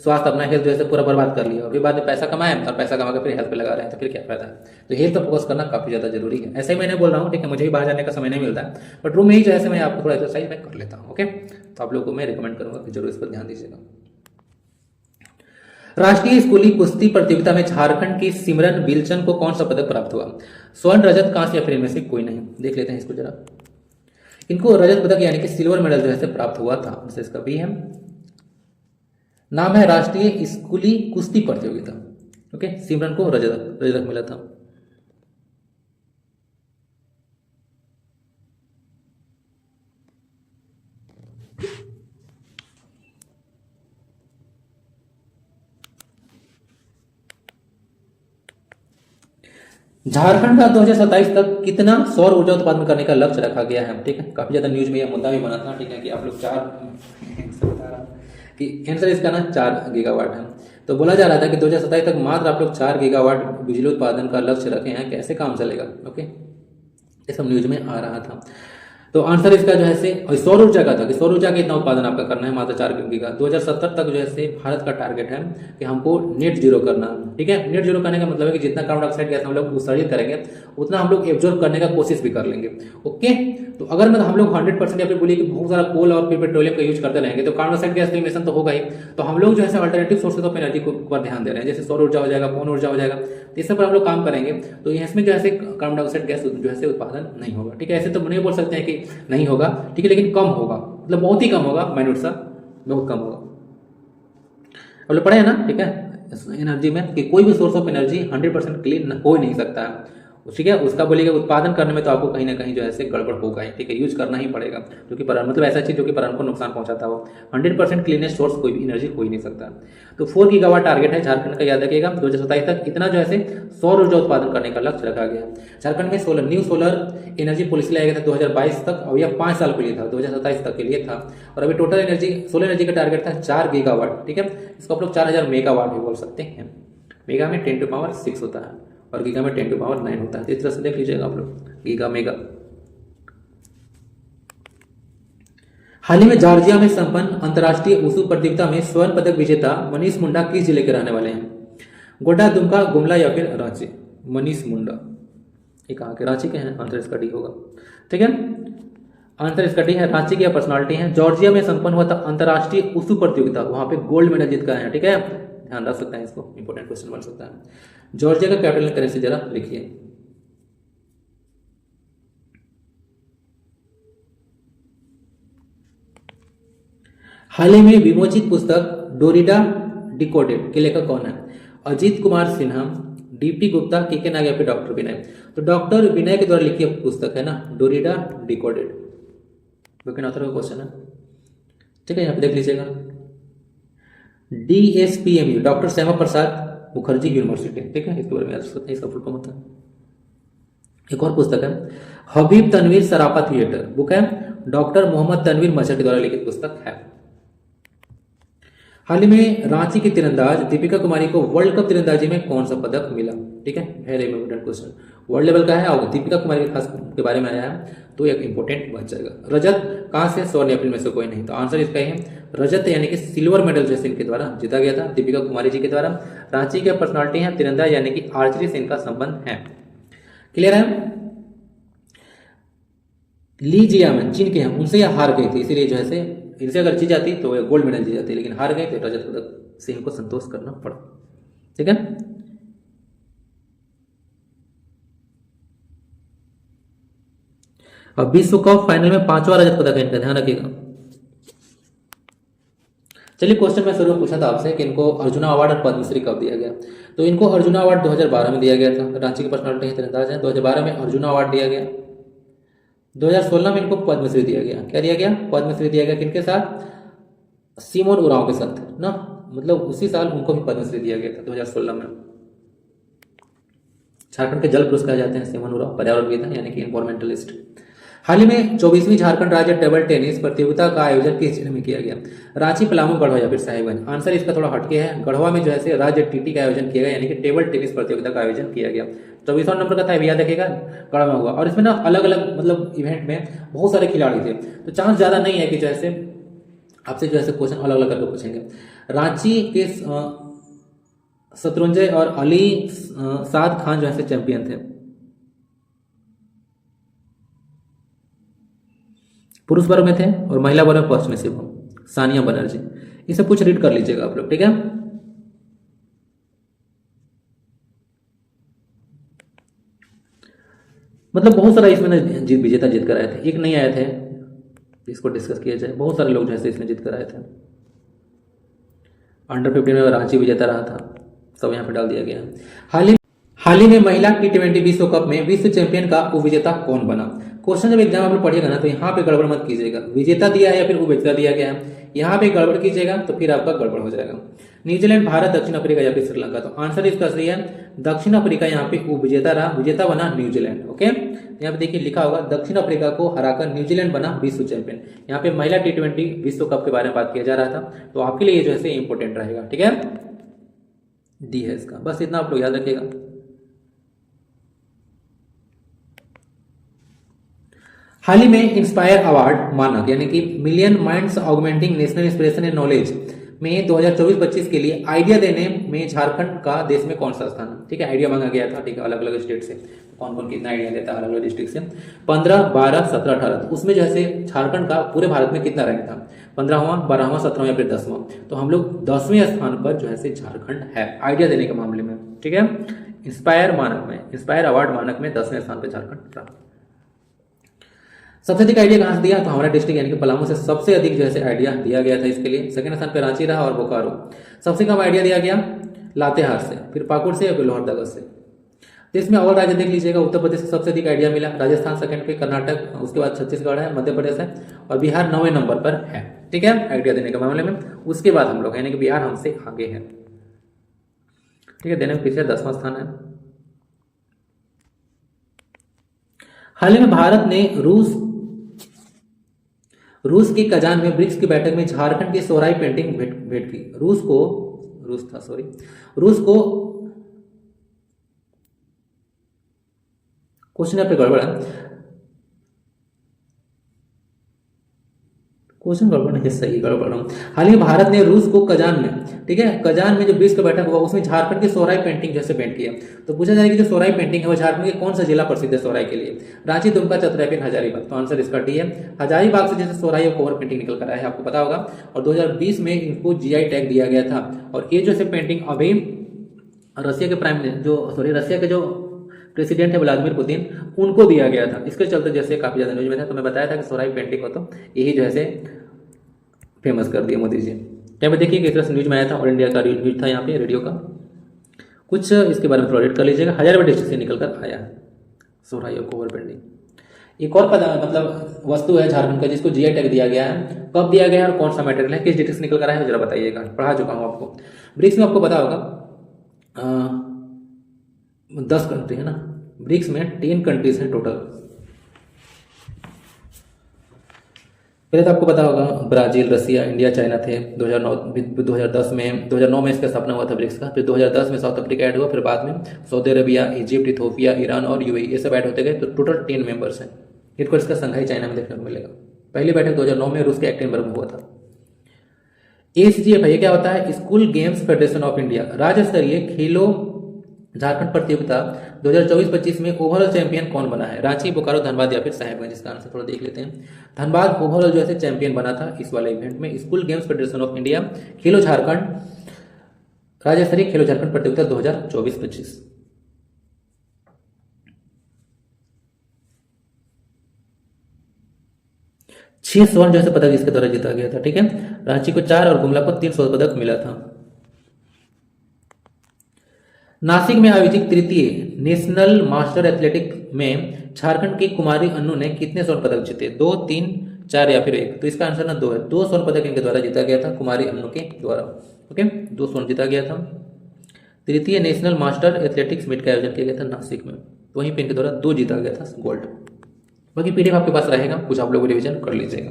स्वास्थ्य अपना हेल्थ जैसे पूरा बर्बाद कर लिया, अभी बाद में पैसा कमाए और पैसा कमा के फिर हेल्थ पे लगा रहे हैं, तो फिर क्या फायदा है। तो हेल्थ पर फोकस करना काफी ज्यादा जरूरी है। ऐसे ही मैं नहीं बोल रहा हूँ, ठीक है, मुझे भी बाहर जाने का समय नहीं मिलता है, बट रूम में ही जो है मैं आपको थोड़ा एक्सरसाइज मैं कर लेता हूँ। ओके, तो आप लोगों को मैं रिकमेंड करूंगा कि जरूर इस पर ध्यान दीजिएगा। राष्ट्रीय स्कूली कुश्ती प्रतियोगिता में झारखंड की सिमरन बिलचन को कौन सा पदक प्राप्त हुआ? स्वर्ण, रजत, कांस्य या फिर इनमें से कोई नहीं? देख लेते हैं इसको जरा। इनको रजत पदक यानी कि सिल्वर मेडल जो है प्राप्त हुआ था। इसका भी है, नाम है राष्ट्रीय स्कूली कुश्ती प्रतियोगिता। ओके, सिमरन को रजत मिला था। झारखंड का 2027 तक कितना सौर ऊर्जा उत्पादन करने का लक्ष्य रखा गया है? ठीक है, काफी ज्यादा न्यूज में यह मुद्दा भी बना था। ठीक है, कि आप लोग आंसर इसका ना 4 गीगावाट है। तो बोला जा रहा था कि 2027 तक मात्र आप लोग 4 गीगावाट बिजली उत्पादन का लक्ष्य रखे हैं, कैसे काम चलेगा? ओके, ये सब न्यूज में आ रहा था। तो आंसर इसका जो है सौर ऊर्जा का था कि सौर ऊर्जा का इतना उत्पादन आपका करना है, मात्र 4 गीगा। 2070 तक जो है भारत का टारगेट है कि हमको नेट जीरो करना। ठीक है, नेट जीरो करने का मतलब है कि जितना कार्बन डाइऑक्साइड गैस हम लोग उत्सर्जित करेंगे उतना हम लोग एब्जॉर्ब करने का कोशिश भी कर लेंगे। ओके, तो अगर मतलब हम लोग 100% या फिर बोलिए कि बहुत सारा कोल और फिर पेट्रोलियम का यूज करते रहेंगे तो कार्बन डाइऑक्साइड गैस इमिशन तो होगा ही। तो हम लोग जो है अल्टरनेटिव सोर्सेज ऑफ एनर्जी को पर ध्यान दे रहे हैं, जैसे सौर ऊर्जा हो जाएगा, पवन ऊर्जा हो जाएगा, तो इस सब पर हम लोग काम करेंगे। तो इसमें जो है कार्बन डाइऑक्साइड गैस जो है उत्पादन नहीं होगा। ठीक है, ऐसे तो नहीं बोल सकते हैं कि नहीं होगा, ठीक है, लेकिन कम होगा, मतलब बहुत ही कम होगा, माइन्यूट सा, बहुत कम होगा। हम लोग पढ़े हैं ना, ठीक है, एनर्जी में कि कोई भी सोर्स ऑफ एनर्जी 100% क्लीन हो ही नहीं सकता है, ठीक है। उसका बोलिएगा उत्पादन करने में तो आपको कहीं ना कहीं जो है गड़बड़ होगा ही, ठीक है, यूज करना ही पड़ेगा, जो कि मतलब ऐसा चीज जो कि पर्यावरण को नुकसान पहुंचाता हो। 100% क्लीनेस्ट सोर्स कोई भी एनर्जी हो ही नहीं सकता। तो 4 गीगावाट टारगेट है झारखंड का, याद रखिएगा 2027 तक इतना जो है सौर ऊर्जा उत्पादन करने का लक्ष्य रखा गया। झारखंड में न्यू सोलर एनर्जी पॉलिसी लाया गया था 2022 तक, और यह 5 साल के लिए था, 2027 तक के लिए था। और अभी टोटल एनर्जी सोलर एनर्जी का टारगेट था 4 गीगावाट, ठीक है, इसको आप लोग 4000 मेगावाट भी बोल सकते हैं। मेगा में 10⁻6 होता है और गीगा में 10⁻9 होता है, इस तरह से देख लीजिएगा आप लोग, गीगा मेगा। हाल ही में जॉर्जिया में संपन्न अंतर्राष्ट्रीय वुशु प्रतियोगिता में स्वर्ण पदक विजेता मनीष मुंडा किस जिले के रहने वाले हैं? गोड्डा, दुमका, गुमला या फिर रांची? मनीष मुंडा ये कहाँ के? रांची के हैं, आंसर इसका डी होगा, ठीक है, आंसर इसका डी है, रांची की पर्सनालिटी है। जॉर्जिया में संपन्न हुआ था अंतर्राष्ट्रीय वुशु प्रतियोगिता, वहां पे गोल्ड मेडल जीत कर आए हैं, ठीक है, ध्यान रख सकते हैं, इसको इंपॉर्टेंट क्वेश्चन बन सकता है। जॉर्जिया का कैपिटल करेंसी जरा लिखिए। हाल ही में विमोचित पुस्तक डोरिडा डिकोडेड के लेखक कौन है? अजीत कुमार सिन्हा, डीपी गुप्ता, के नाग या फिर डॉक्टर विनय? तो डॉक्टर विनय के द्वारा लिखी पुस्तक है ना डोरिडा डिकोडेड, लेकिन ऑथर का क्वेश्चन है, ठीक है, यहाँ पे देख लीजिएगा। DSPMU doctor Shyama Prasad Mukherjee university, ठीक है, इसके बारे में इसका फुल फॉर्म होता है। एक और पुस्तक है हबीब तनवीर सरापा थिएटर, बुक है डॉक्टर मोहम्मद तनवीर मचर के द्वारा लिखित पुस्तक है। हाल ही में रांची की तीरंदाज दीपिका कुमारी को वर्ल्ड कप तीरंदाजी में कौन सा पदक मिला? ठीक है, very important question, world level का है और दीपिका कुमारी के खास के बारे में आया है, तो एक इंपॉर्टेंट बन जाएगा। रजत कहां से? स्वर्ण एप्रिल में से कोई नहीं, तो आंसर इसका है रजत, यानी कि सिल्वर मेडल जो इनके द्वारा जीता गया था दीपिका कुमारी जी के द्वारा। रांची के पर्सनालिटी है तीरंदाज, यानी कि आर्चरी से इनका संबंध है। क्लियर है? ली जियामन चीन के हैं, उनसे यह हार गई थी, इसीलिए जो है इनसे अगर जीत जाती तो गोल्ड मेडल जीत जाती, लेकिन हार गए तो रजत पदक से इनको संतोष करना पड़ा, ठीक है। अब विश्व कप फाइनल में 5वां रजत पदक है इनका, ध्यान रखिएगा। चलिए क्वेश्चन मैं शुरू में पूछा था आपसे कि इनको अर्जुना अवार्ड और पद्मश्री कब दिया गया, तो इनको अर्जुना अवार्ड 2012 में दिया गया था। रांची की पर्सनालिटी तीरंदाज है, 2012 में अर्जुना अवार्ड दिया गया। 2016 में इनको पद्मश्री दिया गया। क्या दिया गया? पद्मश्री दिया गया। किनके साथ? सिमोन उरांव के साथ ना, मतलब उसी साल उनको भी पद्मश्री दिया गया था 2016 में। झारखंड के जल पुरुष कहे जाते हैं सिमोन उरांव, पर्यावरणविद यानी कि एनवायरमेंटलिस्ट। हाल ही में 24वीं झारखंड राज्य टेबल टेनिस प्रतियोगिता का आयोजन किस जिले में किया गया? रांची, पलामू, गढ़वा या फिर साहिबगंज? आंसर इसका थोड़ा हटके है, गढ़वा में जो है राज्य टीटी का आयोजन किया गया, यानी कि टेबल टेनिस प्रतियोगिता का आयोजन किया गया। 24वां नंबर का था, याद रखिएगा, गढ़वा में हुआ। और इसमें ना अलग अलग मतलब इवेंट में बहुत सारे खिलाड़ी थे, तो चांस ज्यादा नहीं है कि जैसे आपसे जो है क्वेश्चन अलग अलग करके पूछेंगे। रांची के शत्रुंजय और अली साद खान जो है चैंपियन थे। पुरुष वर्ग में थे और महिला वर्ग में पश्चिमी सिंहभूम सानिया बनर्जी। ये सब कुछ रीड कर लीजिएगा आप लोग, ठीक है। मतलब बहुत सारा इसमें विजेता जीत कर आए थे, एक नहीं आए थे, इसको डिस्कस किया जाए। बहुत सारे लोग जैसे इसमें जीत कर आए थे। अंडर 15 में रांची विजेता रहा था, सब यहाँ पे डाल दिया गया। हाल ही में महिला T20 विश्व कप में विश्व चैंपियन का उपविजेता कौन बना? क्वेश्चन जब एग्जाम आप लोग पढ़िएगा ना तो यहाँ पे गड़बड़ मत कीजिएगा, विजेता दिया है या फिर उपविजेता दिया गया है, यहाँ पे गड़बड़ कीजिएगा तो फिर आपका गड़बड़ हो जाएगा। न्यूजीलैंड, भारत, दक्षिण अफ्रीका या फिर श्रीलंका? तो आंसर इसका सही है दक्षिण अफ्रीका, यहाँ पे उपविजेता रहा, विजेता बना न्यूजीलैंड। ओके, यहाँ पे देखिए लिखा होगा दक्षिण अफ्रीका को हराकर न्यूजीलैंड बना विश्व चैंपियन। यहाँ पे महिला T20 विश्व कप के बारे में बात किया जा रहा था, तो आपके लिए जो है इंपोर्टेंट रहेगा, ठीक है। डी है इसका, बस इतना आप लोग याद रखिएगा। हाल ही में इंस्पायर अवार्ड मानक यानी कि million minds augmenting national inspiration and knowledge में 2024-25 के लिए आइडिया देने में झारखंड का देश में कौन सा स्थान है? ठीक है, आइडिया मांगा गया था, ठीक है, अलग अलग स्टेट से कौन कौन कितना आइडिया देता है, अलग अलग डिस्ट्रिक्ट से। 15, 12, 17, 18, तो उसमें जैसे झारखंड का पूरे भारत में कितना रैंक था? 15वां, 12वां, 17वां या फिर 10वां? तो हम लोग 10वें स्थान पर जो है झारखंड है आइडिया देने के मामले में, ठीक है। इंस्पायर मानक में, इंस्पायर अवार्ड मानक में 10वें स्थान पर झारखंड था। सबसे अधिक आइडिया कहाँ से दिया, तो हमारा डिस्ट्रिक्ट यानी कि पलामू से सबसे अधिक जो है आइडिया दिया गया था इसके लिए। सेकंड स्थान पे रांची रहा और बोकारो। सबसे कम आइडिया दिया गया लातेहार से, फिर पाकुड़ से और फिर लोहरदगा से। तो इसमें और राज्य देख लीजिएगा, उत्तर प्रदेश से सबसे अधिक आइडिया मिला, राजस्थान सेकंड पे, कर्नाटक, उसके बाद छत्तीसगढ़ है, मध्य प्रदेश है और बिहार 9वें नंबर पर है। ठीक है, आइडिया देने के मामले में। उसके बाद हम लोग यानी कि बिहार हमसे आगे है। ठीक है, देने में पीछे 10वां स्थान है। हाल ही में भारत ने रूस के कजान में ब्रिक्स की बैठक में झारखंड की सोहराई पेंटिंग भेंट की। रूस को क्वेश्चन यहाँ पे गड़बड़ है, क्वेश्चन गड़बड़ नहीं, सही गड़बड़ हूँ। हाल ही भारत ने रूस को कजान में, ठीक है, कजान में जो ब्रिक्स का बैठक हुआ उसमें झारखंड की सोहराई पेंटिंग जैसे पेंट किया। तो पूछा जाएगा कि जो सोहराई पेंटिंग है वो झारखंड के कौन सा जिला प्रसिद्ध है सोहराई के लिए, रांची, दुमका, चतरा, फिर हजारीबाग। तो आंसर इसका डी है। हजारीबाग से जैसे सोहराई और कोवर पेंटिंग निकल कर आया है, आपको पता होगा। और 2020 में इनको जीआई टैग दिया गया था। और ये जो पेंटिंग अभी रसिया के जो प्रेसिडेंट है व्लादिमीर पुतिन, उनको दिया गया था। इसके चलते जैसे काफी ज्यादा न्यूज में था। तो मैं बताया था कि सोहराई पेंटिंग को तो यही जो है फेमस कर दिया मोदी जी। यहाँ पे देखिए किस तरह से न्यूज में आया था, और इंडिया का न्यूज था यहाँ पे, रेडियो का। कुछ इसके बारे में थोड़ा रेड कर लीजिएगा। हजारीबाग डिस्ट्रिक्ट से निकल कर आया है सोहराई और कोवर पेंटिंग। एक और मतलब वस्तु है झारखंड का जिसको जीआई टैग दिया गया है, कब दिया गया है और कौन सा मटेरियल है, किस डिस्ट्रिक्ट से निकल कर आया है, जरा बताइएगा। पढ़ा चुका हूँ आपको। ब्रिक्स में आपको पता होगा 10 कंट्री है ना, ब्रिक्स में 10 कंट्रीज है टोटल। पहले तो आपको पता होगा ब्राजील, रसिया, इंडिया, चाइना थे 2009 में इसका स्थापना हुआ था ब्रिक्स का। फिर 2010 में साउथ अफ्रीका ऐड हुआ, फिर बाद में Saudi Arabia, Egypt, Ethiopia, Iran और यूएई, ये सब ऐड होते गए। तो टोटल 10 मेंबर्स हैं। हेडक्वार्टर्स का संघाई चाइना में देखने को मिलेगा। पहली बैठक 2009 में रूस के एक्टिनबर्ग में हुआ था। ACGF ये क्या होता है, school games federation of India. राज्य स्तरीय खेलों झारखंड प्रतियोगिता 2024-25 में ओवरऑल चैंपियन कौन बना है, रांची, बोकारो, धनबाद या फिर साहेबगंज। इसका आंसर थोड़ा देख लेते हैं। धनबाद ओवरऑल जो है चैंपियन बना था इस वाले इवेंट में। School games federation of India खेलो झारखंड, राज्य स्तरीय खेलो झारखंड प्रतियोगिता 2024-25। छह स्वर्ण जो है पदक इसके द्वारा जीता गया था। ठीक है, रांची को 4 और गुमला को 3 स्वर्ण पदक मिला था। नासिक में आयोजित तृतीय नेशनल मास्टर एथलेटिक में झारखंड की कुमारी अन्नू ने कितने स्वर्ण पदक जीते, 2, 3, 4 या फिर 1। तो इसका आंसर ना 2 है। 2 स्वर्ण पदक इनके द्वारा जीता गया था कुमारी अन्नू के द्वारा। ओके, 2 स्वर्ण जीता गया था। तृतीय नेशनल मास्टर एथलेटिक्स मीट का आयोजन किया गया था नासिक में, तो वहीं पे इनके द्वारा 2 जीता गया था गोल्ड। बाकी पीडीएफ आपके पास रहेगा, कुछ आप लोग रिविजन कर लीजिएगा।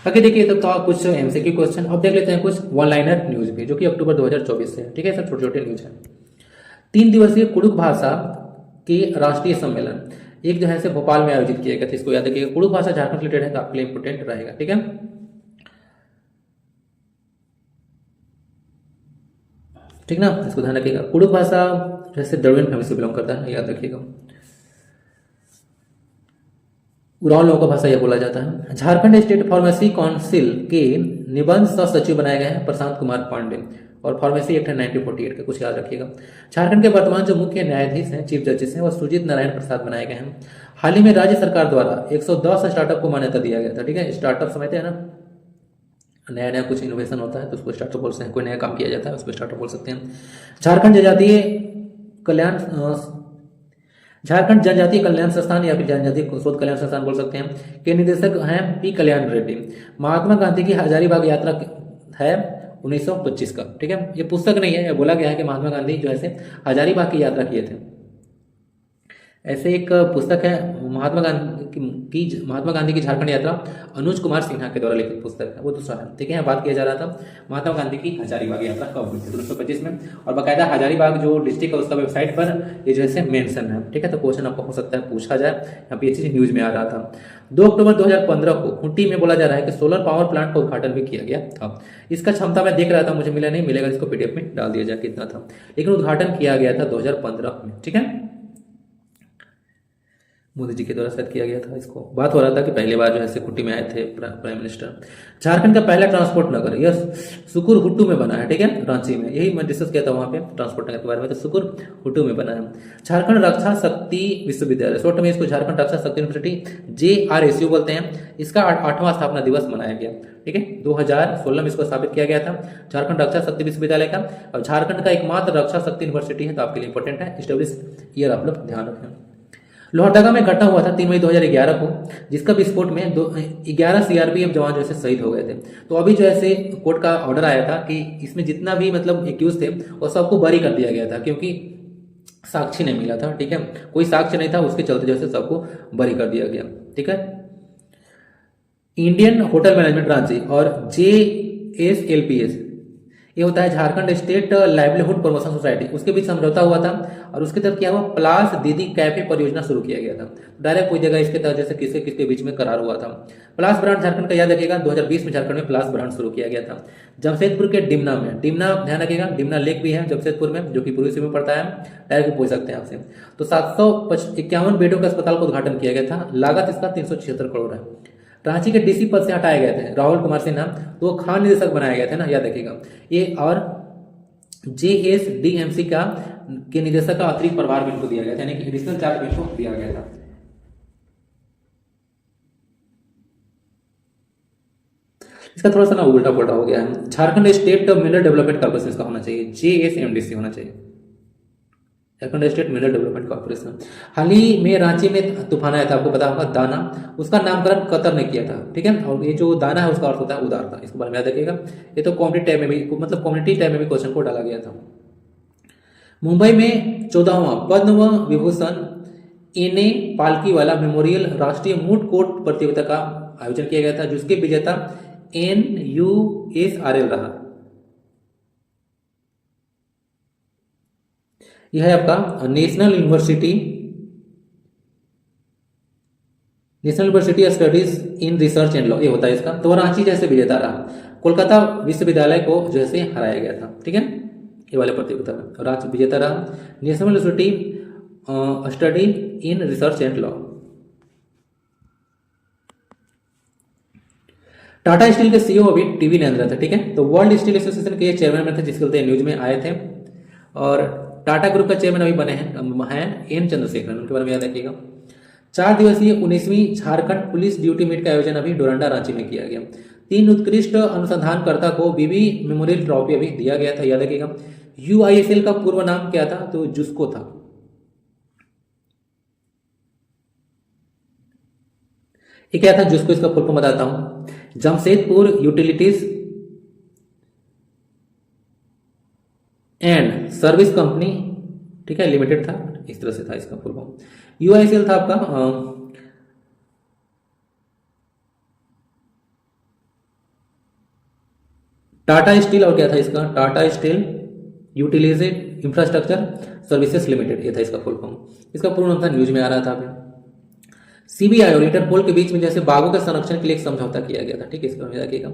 बाकी देखिए तब तो कुछ एमसीक्यू क्वेश्चन। अब देख लेते हैं कुछ वन लाइनर न्यूज भी, जो कि अक्टूबर 2024 से है। ठीक है, सब छोटे छोटे न्यूज है। 3 दिवसीय कुड़ुक भाषा के राष्ट्रीय सम्मेलन एक जो है भोपाल में आयोजित किया गया था। इसको याद रखिएगा, कुड़ुक भाषा झारखंड रिलेटेड है तो आपके लिए इंपोर्टेंट रहेगा। ठीक है, ठीक ना, इसको ध्यान रखिएगा। कुड़ुक भाषा जैसे द्रविड़ फैमिली से बिलोंग करता है, याद रखिएगा। उरांव लोगों का भाषा यह बोला जाता है। झारखंड स्टेट फार्मेसी काउंसिल के निबंध सह सचिव बनाए गए हैं प्रशांत कुमार पांडे, और फार्मेसी एक्ट है 1948 का, कुछ याद रखिएगा। झारखंड के वर्तमान जो मुख्य न्यायाधीश हैं, चीफ जस्टिस हैं, वो सुजीत नारायण प्रसाद बनाए गए हैं। हाल ही में राज्य सरकार द्वारा 110 स्टार्टअप को मान्यता दिया गया था। ठीक है, स्टार्टअप समझते हैं ना, नया नया कुछ इनोवेशन होता है तो उसको स्टार्टअप बोल सकते हैं, कोई नया काम किया जाता है उसको स्टार्टअप बोल सकते हैं। झारखंड जनजातीय कल्याण संस्थान या फिर जनजातीय शोध कल्याण संस्थान बोल सकते हैं, के निदेशक हैं पी कल्याण रेड्डी। महात्मा गांधी की हजारीबाग यात्रा है 1925 का। ठीक है, ये पुस्तक नहीं है, यह बोला गया है कि महात्मा गांधी जो है हजारीबाग की यात्रा किए थे। ऐसे एक पुस्तक है महात्मा गांधी की झारखंड यात्रा, अनुज कुमार सिन्हा के द्वारा लिखित पुस्तक है, वो दूसरा है। ठीक है, बात किया जा रहा था महात्मा गांधी की हजारीबाग यात्रा कब हुई थी, 1925 में। और बाकायदा हजारीबाग जो डिस्ट्रिक्ट है उसका वेबसाइट पर ये जो है मेंशन है। ठीक है, तो क्वेश्चन आपको हो सकता है पूछा जाए, यहाँ पे ये चीज न्यूज में आ रहा था। 2 अक्टूबर 2015 को खूंटी में बोला जा रहा है कि सोलर पावर प्लांट का उद्घाटन भी किया गया था। इसका क्षमता मैं देख रहा था, मुझे मिला नहीं, मिलेगा इसको पीडीएफ में डाल दिया जाए कितना था, लेकिन उद्घाटन किया गया था 2015 में। ठीक है, मोदी जी के द्वारा सेट किया गया था इसको। बात हो रहा था कि पहली बार जो है कुट्टी में आए थे प्राइम मिनिस्टर। झारखंड का पहला ट्रांसपोर्ट नगर यह सुकुर हुट्टू में बना है, ठीक है, रांची में। यही मैं डिस्कस किया था वहां पे ट्रांसपोर्ट नगर के बारे में, तो सुकुर हुट्टू में बना है। झारखंड रक्षा शक्ति विश्वविद्यालय, शॉर्ट में इसको झारखंड रक्षा शक्ति यूनिवर्सिटी JRSU बोलते हैं। इसका 8वां स्थापना दिवस मनाया गया, ठीक है। 2016 में इसको स्थापित किया गया था, झारखंड रक्षा शक्ति विश्वविद्यालय का। और झारखंड का एकमात्र रक्षा शक्ति यूनिवर्सिटी है, तो आपके लिए इंपॉर्टेंट है। एस्टेब्लिश ईयर आप लोग ध्यान रखें। लोहरदगा में घटना हुआ था 3 मई 2011 को, जिसका विस्फोट में 11 CRPF जवान जो है शहीद हो गए थे। तो अभी जो है कोर्ट का ऑर्डर आया था कि इसमें जितना भी मतलब एक्यूज थे वो सबको बरी कर दिया गया था, क्योंकि साक्ष्य नहीं मिला था, ठीक है, कोई साक्ष्य नहीं था, उसके चलते जो है सबको बरी कर दिया गया, ठीक है। इंडियन होटल मैनेजमेंट रांची और JSLPS, ये होता है Jharkhand state livelihood promotion society, उसके बीच समझौता हुआ था। और उसके तहत क्या हुआ, प्लास दीदी कैफे परियोजना शुरू किया गया था। डायरेक्ट कोई जगह इसके तहत जैसे किसके किसके बीच में करार हुआ था। प्लास ब्रांड झारखंड का याद रखिएगा, 2020 में झारखंड में प्लास ब्रांड शुरू किया गया था। जमशेदपुर के डिमना में, डिमना ध्यान रखिएगा, डिमना लेक भी है जमशेदपुर में, जो कि पूर्वी सीमा में पड़ता है, डायरेक्ट पूछ सकते हैं आपसे। तो 751 बेडों का अस्पताल का उद्घाटन किया गया था। लागत इसका 376 करोड़ है। रांची के DC पद से हटाए गए थे राहुल कुमार सिन्हा, तो वो खान निदेशक बनाए गए थे ना, याद रखिएगा ये। और JSDMC के निदेशक का अतिरिक्त प्रभार भी इनको दिया गया था, यानी कि एडिशनल चार्ज भी इनको दिया गया था। इसका थोड़ा सा ना उल्टा पुल्टा हो गया है। Jharkhand state mineral development corporation इसका होना चाहिए, JSMDC होना चाहिए, Jharkhand state mineral development corporation. हाल ही में रांची में तूफान आया था, आपको पता होगा, दाना, उसका नामकरण कतर ने किया था, ठीक है। और ये जो दाना है उसका अर्थ होता है उदारता, इसके बारे में याद रखिएगा। ये तो कॉम्पिटिटिव टैब में भी, मतलब कम्युनिटी टैब में भी क्वेश्चन को डाला गया था। मुंबई में 14वां पद्म विभूषण एने पालकीवाला मेमोरियल राष्ट्रीय मूट कोर्ट प्रतियोगिता का आयोजन किया गया था, जिसके विजेता NUSRL रहा। यह है आपका national university studies in research and law, ये होता है इसका। तो रांची जैसे विजेता रहा। कोलकाता विश्वविद्यालय को जैसे हराया गया था, ठीक है, ये वाले प्रतियोगिता में रांची विजेता रहा। National university study in research and law. Tata steel के CEO अभी टीवी नरेंद्र थे, ठीक है। तो वर्ल्ड स्टील एसोसिएशन के चेयरमैन में थे, जिसके चलते न्यूज में आए थे। और टाटा ग्रुप का चेयरमैन अभी बने हैं N चंद्रशेखरन, उनके बारे में याद रखिएगा। 4 दिवसीय 19वीं झारखंड पुलिस ड्यूटी मीट का आयोजन अभी डोरंडा रांची में किया गया। 3 उत्कृष्ट अनुसंधानकर्ता को बीबी मेमोरियल ट्रॉफी अभी दिया गया था, याद रखिएगा। UISL का पूर्व नाम क्या था, तो जुस्को था। ये क्या था जुस्को, इसका फुल फॉर्म बताता हूं, Jamshedpur utilities and service company, ठीक है, लिमिटेड था, इस तरह से था इसका फुल फॉर्म। UISL था आपका टाटा स्टील, और क्या था इसका, Tata steel utility infrastructure services limited, ये था इसका फुल फॉर्म। इसका पूर्ण नाम था, न्यूज में आ रहा था अभी। CBI और इंटरपोल के बीच में जैसे बाघों के संरक्षण के लिए एक समझौता किया गया था, ठीक है, इसका रखिएगा।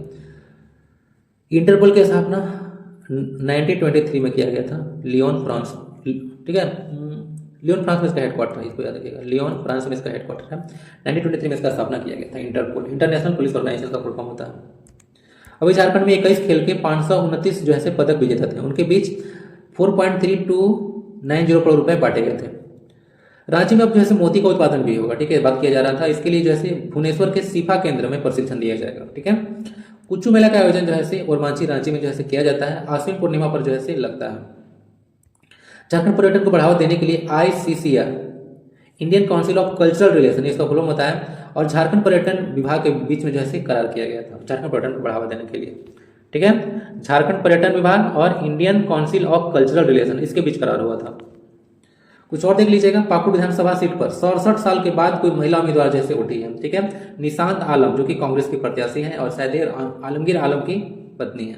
इंटरपोल की स्थापना 1923 में किया गया था, लियोन फ्रांस, ठीक है, लियोन फ्रांस में इसका हेडक्वार्टर है, इसको याद रखिएगा, लियोन फ्रांस में इसका हेडक्वार्टर है। 1923 में इसका स्थापना किया गया था। इंटरपोल इंटरनेशनल पुलिस ऑर्गेनाइजेशन का फुल फॉर्म होता है। अभी झारखंड में 21 खेल के 529 जो है पदक विजेता थे, उनके बीच 4.3290 करोड़ रुपए बांटे गए थे। रांची में अब जो है मोती का उत्पादन भी होगा, ठीक है, बात किया जा रहा था। इसके लिए जो है भुवनेश्वर के सिफा केंद्र में प्रशिक्षण दिया जाएगा, ठीक है। कुच्चू मेला का आयोजन जो है और मांझी रांची में जो है किया जाता है, आश्विन पूर्णिमा पर जो है लगता है। झारखंड पर्यटन को बढ़ावा देने के लिए ICCR Indian council of cultural relation, इसका फुल फॉर्म होता है, और झारखंड पर्यटन विभाग के बीच में जो है करार किया गया था, झारखंड पर्यटन को बढ़ावा देने के लिए, ठीक है। झारखंड पर्यटन विभाग और Indian council of cultural relation, इसके बीच करार हुआ था। कुछ और देख लीजिएगा, पाकुड़ विधानसभा सीट पर 67 साल के बाद कोई महिला उम्मीदवार जैसे उठी है, ठीक है। निशांत आलम जो कि कांग्रेस की प्रत्याशी है, और सैदेर आलमगीर आलम की पत्नी है,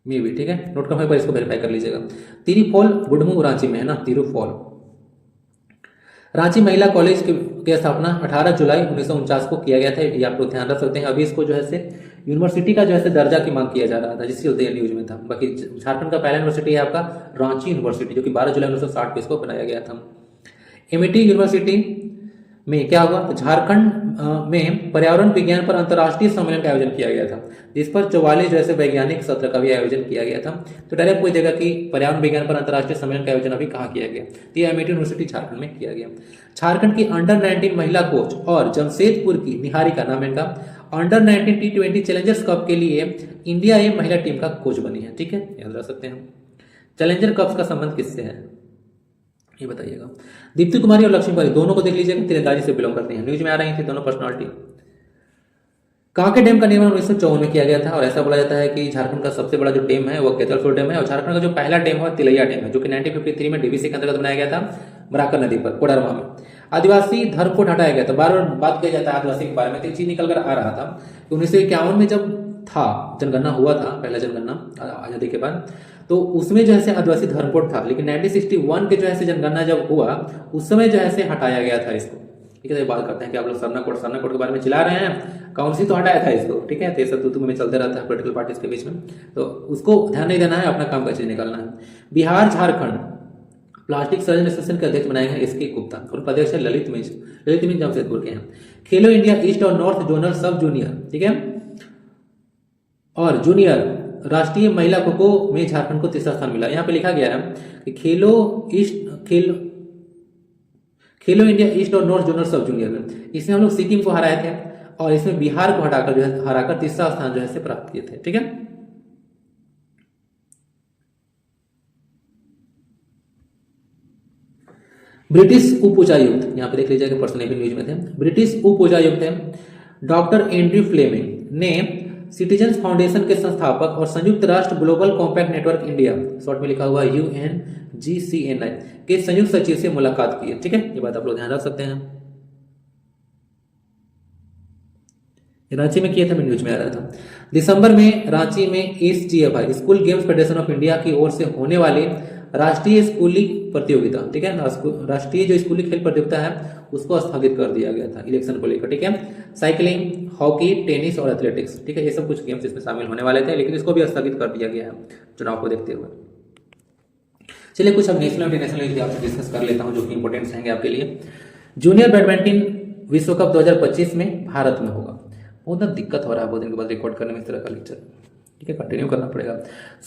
मे भी, ठीक है, नोट करने पर इसको वेरीफाई कर लीजिएगा। तिरुफॉल बुडमू रांची में है ना, तिरुफॉल। रांची महिला कॉलेज की स्थापना 18 जुलाई 1949 को किया गया था, ये आप लोग ध्यान रख सकते हैं। अभी इसको जो है यूनिवर्सिटी का जो है दर्जा की मांग किया जा रहा था, जिसके चलते न्यूज में था। बाकी झारखंड का पहला यूनिवर्सिटी है आपका रांची यूनिवर्सिटी, जो कि 12 जुलाई 1960 को इसको बनाया गया था। एमिटी यूनिवर्सिटी में क्या हुआ, तो झारखंड में पर्यावरण विज्ञान पर अंतर्राष्ट्रीय सम्मेलन का आयोजन किया गया था, जिस पर 44 जैसे वैज्ञानिक सत्र का भी आयोजन किया गया था। तो डायरेक्ट पूछ देगा कि पर्यावरण विज्ञान पर अंतर्राष्ट्रीय सम्मेलन का आयोजन अभी कहाँ किया गया, तो ये अमेठी यूनिवर्सिटी झारखंड में किया गया। झारखंड की अंडर 19 महिला कोच और जमशेदपुर की निहारिका नाम है इनका अंडर 19 T20 चैलेंजर्स कप के लिए इंडिया ए महिला टीम का कोच बनी है। ठीक है, याद रख सकते हैं। चैलेंजर कप का संबंध किससे है ये बताइएगा। दीप्ति कुमारी और लक्ष्मी कुमारी दोनों को देख लीजिएगा, तीरंदाजी से बिलोंग करते हैं। न्यूज में आ रही थी दोनों पर्सनालिटी। कांके डैम का निर्माण 1954 में किया गया था और ऐसा बोला जाता है कि झारखंड का सबसे बड़ा जो डैम है वो केतलसुर डैम है और झारखंड का जो पहला डैम है तिलैया डैम है, जो कि 1953 में डीवीसी के अंतर्गत बनाया गया था बराकर नदी पर कोडरमा में। आदिवासी धर्म को हटाया गया था, बार बार बात किया जाता है आदिवासी के बारे में, तो एक चीज निकल कर आ रहा था कि 1951 में जब था जनगणना हुआ था, पहला जनगणना आजादी के बाद, तो उसमें जो है आदिवासी धर्म कोड था, लेकिन 1961 के जो है जनगणना जब हुआ उस समय जो है हटाया गया था इसको। ठीक है, बात करते हैं कि आप लोग सरना कोड के बारे में चिल्ला रहे हैं, कौन सी तो हटाया था इसको। ठीक है, तो ये सब तो में चलते रहता है पोलिटिकल पार्टीज के बीच में, तो उसको ध्यान नहीं देना है, अपना काम कैसे निकालना है। Bihar Jharkhand plastic surgeon association के अध्यक्ष बनाए गए एसके गुप्ता और उपाध्यक्ष ललित मिंज जमशेदपुर के हैं। खेलो इंडिया ईस्ट और नॉर्थ जोनल सब जूनियर, ठीक है, और जूनियर राष्ट्रीय महिला खो खो में झारखंड को तीसरा स्थान मिला। यहाँ पे लिखा गया है कि खेलो इंडिया ईस्ट और नॉर्थ जोनल सब जूनियर में इसमें हम लोग सिक्किम को हराए थे और इसमें बिहार को हटाकर जो है हराकर तीसरा स्थान जो है प्राप्त किए थे। ठीक है, ब्रिटिश उप उच्चायुक्त, यहाँ पे देख लीजिएगा पर्सन भी न्यूज में थे, ब्रिटिश उप उच्चायुक्त है डॉक्टर एंड्रयू फ्लेमिंग ने सिटीजन्स फाउंडेशन के संस्थापक और संयुक्त राष्ट्र global compact network India, short में लिखा हुआ UNGCNI के संयुक्त सचिव से मुलाकात की है। ठीक है, ये बात आप लोग ध्यान रख सकते हैं। रांची में किया था, मैं न्यूज में आ रहा था। दिसंबर में रांची में SGFI school games federation of India की ओर से होने वाले राष्ट्रीय स्कूली प्रतियोगिता, ठीक है, राष्ट्रीय जो स्कूली खेल प्रतियोगिता है उसको स्थगित कर दिया गया था इलेक्शन को लेकर। ठीक है, साइकिलिंग, हॉकी, टेनिस और एथलेटिक्स, ठीक है, ये सब कुछ गेम्स इसमें शामिल होने वाले थे, लेकिन इसको भी स्थगित कर दिया गया है चुनाव को देखते हुए। चलिए कुछ अब नेशनल और इंटरनेशनल आपसे डिस्कस कर लेता हूं जो कि इंपॉर्टेंट रहेंगे आपके लिए। जूनियर बैडमिंटन विश्व कप 2025 में भारत में होगा। बहुत दिक्कत हो रहा है बहुत दिन के बाद रिकॉर्ड करने में इस तरह का लेक्चर। ठीक है, कंटिन्यू करना पड़ेगा।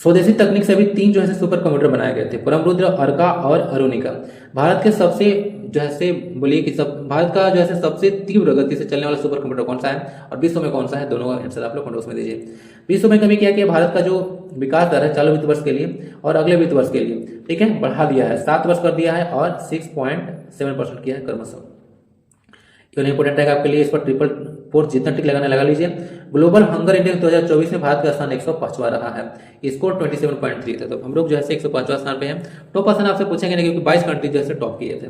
स्वदेशी तकनीक से अभी 3 जो है सुपर कंप्यूटर बनाए गए थे, परमरुद्र, अर्का और अरुणिका। भारत के सबसे जो है बोलिए कि भारत का जो है सबसे तीव्र गति से चलने वाला सुपर कंप्यूटर कौन सा है और विश्व में कौन सा है, दोनों का आंसर आप लोग कमेंट में दीजिए। विश्व में कभी क्या किया, भारत का जो विकास दर है चालू वित्त वर्ष के लिए और अगले वित्त वर्ष के लिए, ठीक है, बढ़ा दिया है, 7 वर्ष कर दिया है और 6.7% किया है क्रमशः। इंपोर्टेंट है आपके लिए, इस पर 4 जितना टिक लगाने लगा लीजिए। ग्लोबल हंगर इंडेक्स 2024 में भारत का स्थान 105वां रहा है, स्कोर 27.3 था, तो हम लोग जो है 105वां स्थान पे हैं। टॉप पर्सन आपसे पूछेंगे नहीं क्योंकि 22 कंट्री जो है टॉप किए थे।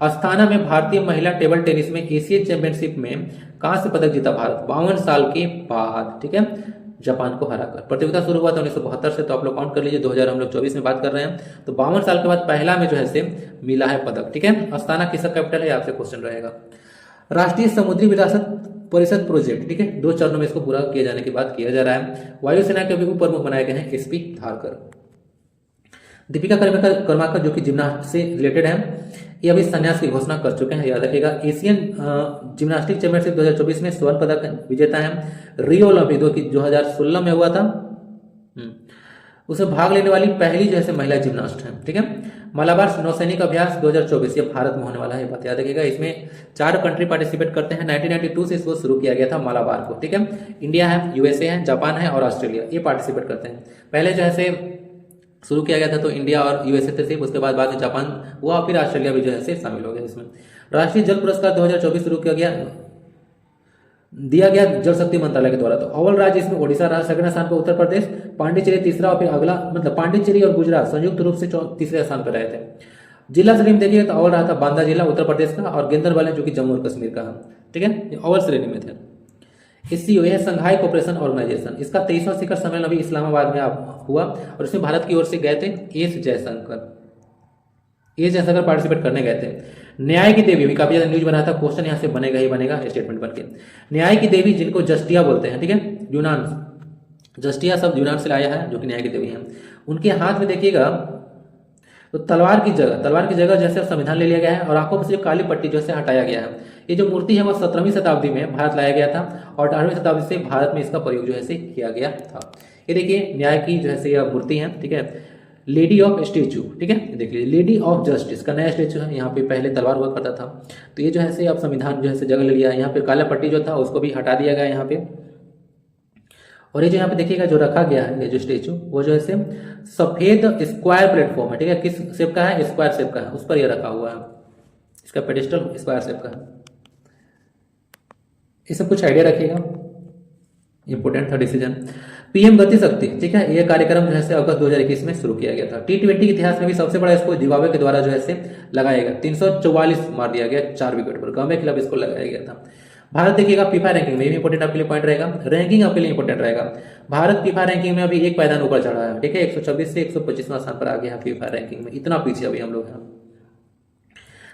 अस्ताना में भारतीय महिला टेबल टेनिस में एशियन चैंपियनशिप में कांस्य पदक जीता भारत 52 साल के बाद, ठीक है, जापान को हराकर। प्रतियोगिता शुरू हुआ था 1972 से, तो आप लोग काउंट कर लीजिए 2024 में बात कर रहे हैं, तो 52 साल के बाद पहला में जो है मिला है पदक। ठीक है, अस्ताना किसका कैपिटल है, आपसे क्वेश्चन रहेगा। राष्ट्रीय समुद्री विरासत परिषद प्रोजेक्ट, ठीक है, 2 चरणों में इसको पूरा किए जाने की बात किया जा रहा है। वायुसेना के भी उप प्रमुख बनाए गए हैं SP धारकर। दीपिका कर्माकर जो कि जिम्नास्ट से रिलेटेड है, ये अभी संन्यास की घोषणा कर चुके हैं, याद रखिएगा। एशियन जिम्नास्टिक चैंपियनशिप 2024 में स्वर्ण पदक विजेता है। रियो ओलंपिक जो कि 2016 में हुआ था, उसमें भाग लेने वाली पहली जैसे महिला जिम्नास्ट है। ठीक है, मलाबार नौसैनिक अभ्यास 2024 ये भारत में होने वाला है, बात याद रखिएगा। इसमें 4 कंट्री पार्टिसिपेट करते हैं। 1992 से इसको शुरू किया गया था मलाबार को। ठीक है, इंडिया है, USA है, जापान है और ऑस्ट्रेलिया ये पार्टिसिपेट करते हैं। पहले जो है शुरू किया गया था तो इंडिया और USA थे सिर्फ, उसके बाद में जापान हुआ, फिर ऑस्ट्रेलिया भी जो है शामिल हो गया इसमें। राष्ट्रीय जल पुरस्कार 2024 शुरू दिया गया जल शक्ति मंत्रालय के द्वारा, तो अव्वल राज्य इसमें ओडिशा रहा, सेकंड स्थान पर उत्तर प्रदेश, पांडिचेरी तीसरा और फिर अगला मतलब पांडिचेरी और गुजरात संयुक्त रूप से तीसरे स्थान पर रहे थे। जिला श्रेणी में देखिए तो अव्वल रहा था बांदा जिला उत्तर प्रदेश का और गेंदरबल जो कि जम्मू और कश्मीर का है। ठीक है, ये अव्वल श्रेणी में थे। SCO है संघाई कोऑपरेशन ऑर्गेनाइजेशन, इसका 23वां शिखर सम्मेलन अभी इस्लामाबाद में हुआ और इसमें भारत की ओर से गए थे एस जयशंकर पार्टिसिपेट करने गए थे। न्याय की देवी, काफी ज्यादा न्यूज बना था, क्वेश्चन यहाँ से बनेगा ही बनेगा स्टेटमेंट बनके। न्याय की देवी जिनको जस्टिया बोलते हैं, ठीक है, यूनान, जस्टिया शब्द यूनान से लाया है जो कि न्याय की देवी है। उनके हाथ में देखिएगा तो तलवार की जगह जैसे संविधान ले लिया गया है और आंखों पर से जो काली पट्टी जो है हटाया गया है। ये जो मूर्ति है वह 17वीं शताब्दी में भारत लाया गया था और 18वीं शताब्दी से भारत में इसका प्रयोग जो है किया गया था। ये देखिए न्याय की जो है यह मूर्ति है, ठीक है, लेडी ऑफ स्टेचू, ठीक है, देख लीजिए लेडी ऑफ जस्टिस का नया स्टेचू है। यहाँ पे पहले तलवार हुआ करता था, तो ये जो है अब संविधान जो है जगह ले लिया है। यहाँ पे काला पट्टी जो था उसको भी हटा दिया गया यहाँ पे। और ये जो यहाँ पे देखिएगा जो रखा गया है ये जो स्टेचू वो जो है सफेद स्क्वायर प्लेटफॉर्म है, ठीक है, किस शेप का है, स्क्वायर शेप का है, उस पर ये रखा हुआ है। इसका पेडिस्टल स्क्वायर शेप का है। ये सब कुछ आइडिया रखिएगा, इंपोर्टेंट था डिसीजन। पीएम गति शक्ति, ठीक है, यह कार्यक्रम जो है अगस्त 2021 में शुरू किया गया था। T20 के इतिहास में भी सबसे बड़ा इसको जिम्बाब्वे के द्वारा जो है लगाया गया। 344 मार दिया गया 4 विकेट पर, गांव के खिलाफ इसको लगाया गया था। भारत देखिएगा फीफा रैंकिंग में, ये भी इंपोर्टेंट आपके लिए पॉइंट रहेगा, रैंकिंग आपके लिए इंपोर्टेंट रहेगा। भारत फीफा रैंकिंग में अभी एक पायदान ऊपर चढ़ा है, ठीक है, 126 से 125वां स्थान पर आ गया है फीफा रैंकिंग में, इतना पीछे अभी हम लोग हैं।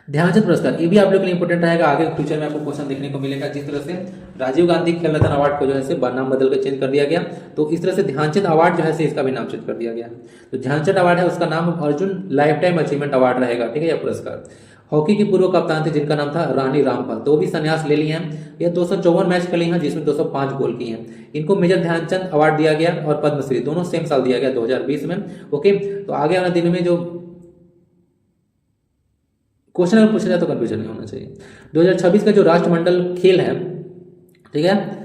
ध्यानचंद पुरस्कार, ये भी आप लोग के लिए इंपोर्टेंट रहेगा, आगे फ्यूचर में आपको क्वेश्चन देखने को मिलेगा। जिस तरह से राजीव गांधी खेल रत्न अवार्ड को जो है नाम बदल कर चेंज कर दिया गया, तो इस तरह से ध्यानचंद अवार्ड जो है इसका भी नाम चेंज कर दिया गया। तो ध्यानचंद अवार्ड है उसका नाम Arjun life time achievement award रहेगा, ठीक है, यह पुरस्कार। हॉकी की पूर्व कप्तान थी जिनका नाम था रानी रामपाल, तो भी संन्यास ले लिए हैं। यह 254 मैच खेली हैं जिसमें 205 गोल किए हैं। इनको मेजर ध्यानचंद अवार्ड दिया गया और पद्मश्री दोनों सेम साल दिया गया 2020 में। ओके, तो आगे आने दिन में जो क्वेश्चन अगर पूछा जाए तो कंफ्यूजन नहीं होना चाहिए। 2026 का जो राष्ट्रमंडल खेल है, ठीक है,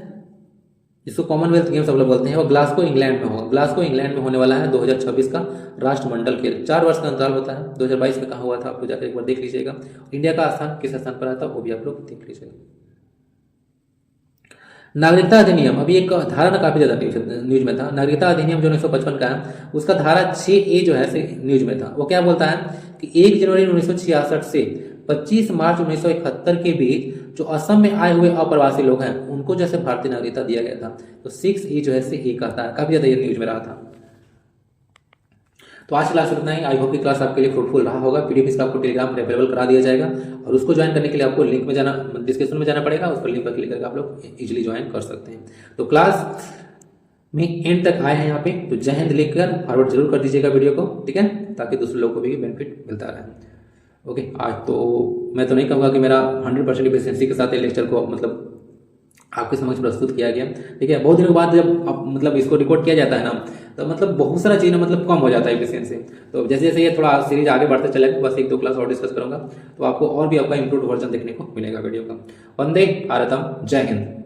इसको कॉमनवेल्थ गेम्स सब लोग बोलते हैं, वो ग्लासगो इंग्लैंड में होगा। ग्लासगो इंग्लैंड में होने वाला है 2026 का राष्ट्रमंडल खेल। 4 वर्ष का अंतराल होता है। 2022 में कहाँ हुआ था आप लोग जाकर एक बार देख लीजिएगा। इंडिया का स्थान किस स्थान पर आता है वो भी आप लोग देख लीजिएगा। नागरिकता अधिनियम, अभी एक धारा ना काफी ज्यादा न्यूज में था। नागरिकता अधिनियम जो 1955 का है उसका धारा 6A जो है न्यूज में था। वो क्या बोलता है कि 1 जनवरी 1966 से 25 मार्च 1971 के बीच जो असम में आए हुए अप्रवासी लोग हैं उनको जैसे भारतीय नागरिकता दिया गया था। तो 6A जो है ए कहता है, काफी ज्यादा ये न्यूज में रहा था। तो आज क्लास इतना ही। आई होप की क्लास आपके लिए फ्रूटफुल रहा होगा। पीडीएफ इसका आपको टेलीग्राम पर अवेलेबल करा दिया जाएगा और उसको ज्वाइन करने के लिए आपको लिंक में जाना, डिस्क्रिप्शन में जाना पड़ेगा। उस पर लिंक पर क्लिक करके आप लोग इजीली ज्वाइन कर सकते हैं। तो क्लास में एंड तक आए हैं यहाँ पे, तो जय हिंद लिखकर फॉरवर्ड जरूर कर दीजिएगा वीडियो को, ठीक है, ताकि दूसरे लोगों को भी बेनिफिट मिलता रहे। ओके, आज तो मैं तो नहीं कहूँगा कि मेरा 100% एफिशिएंसी के साथ लेक्चर को मतलब आपके समक्ष प्रस्तुत किया गया, ठीक है। बहुत दिनों के बाद जब आप मतलब इसको रिकॉर्ड किया जाता है ना, तो मतलब बहुत सारा चीज़ मतलब कम हो जाता है एफिशिएंसी। तो जैसे जैसे ये थोड़ा सीरीज आगे बढ़ते चलेगा, बस 1-2 क्लास और डिस्कस करूंगा, तो आपको और भी आपका इम्प्रूव वर्जन देखने को मिलेगा वीडियो का। वंदे भारतम, जय हिंद।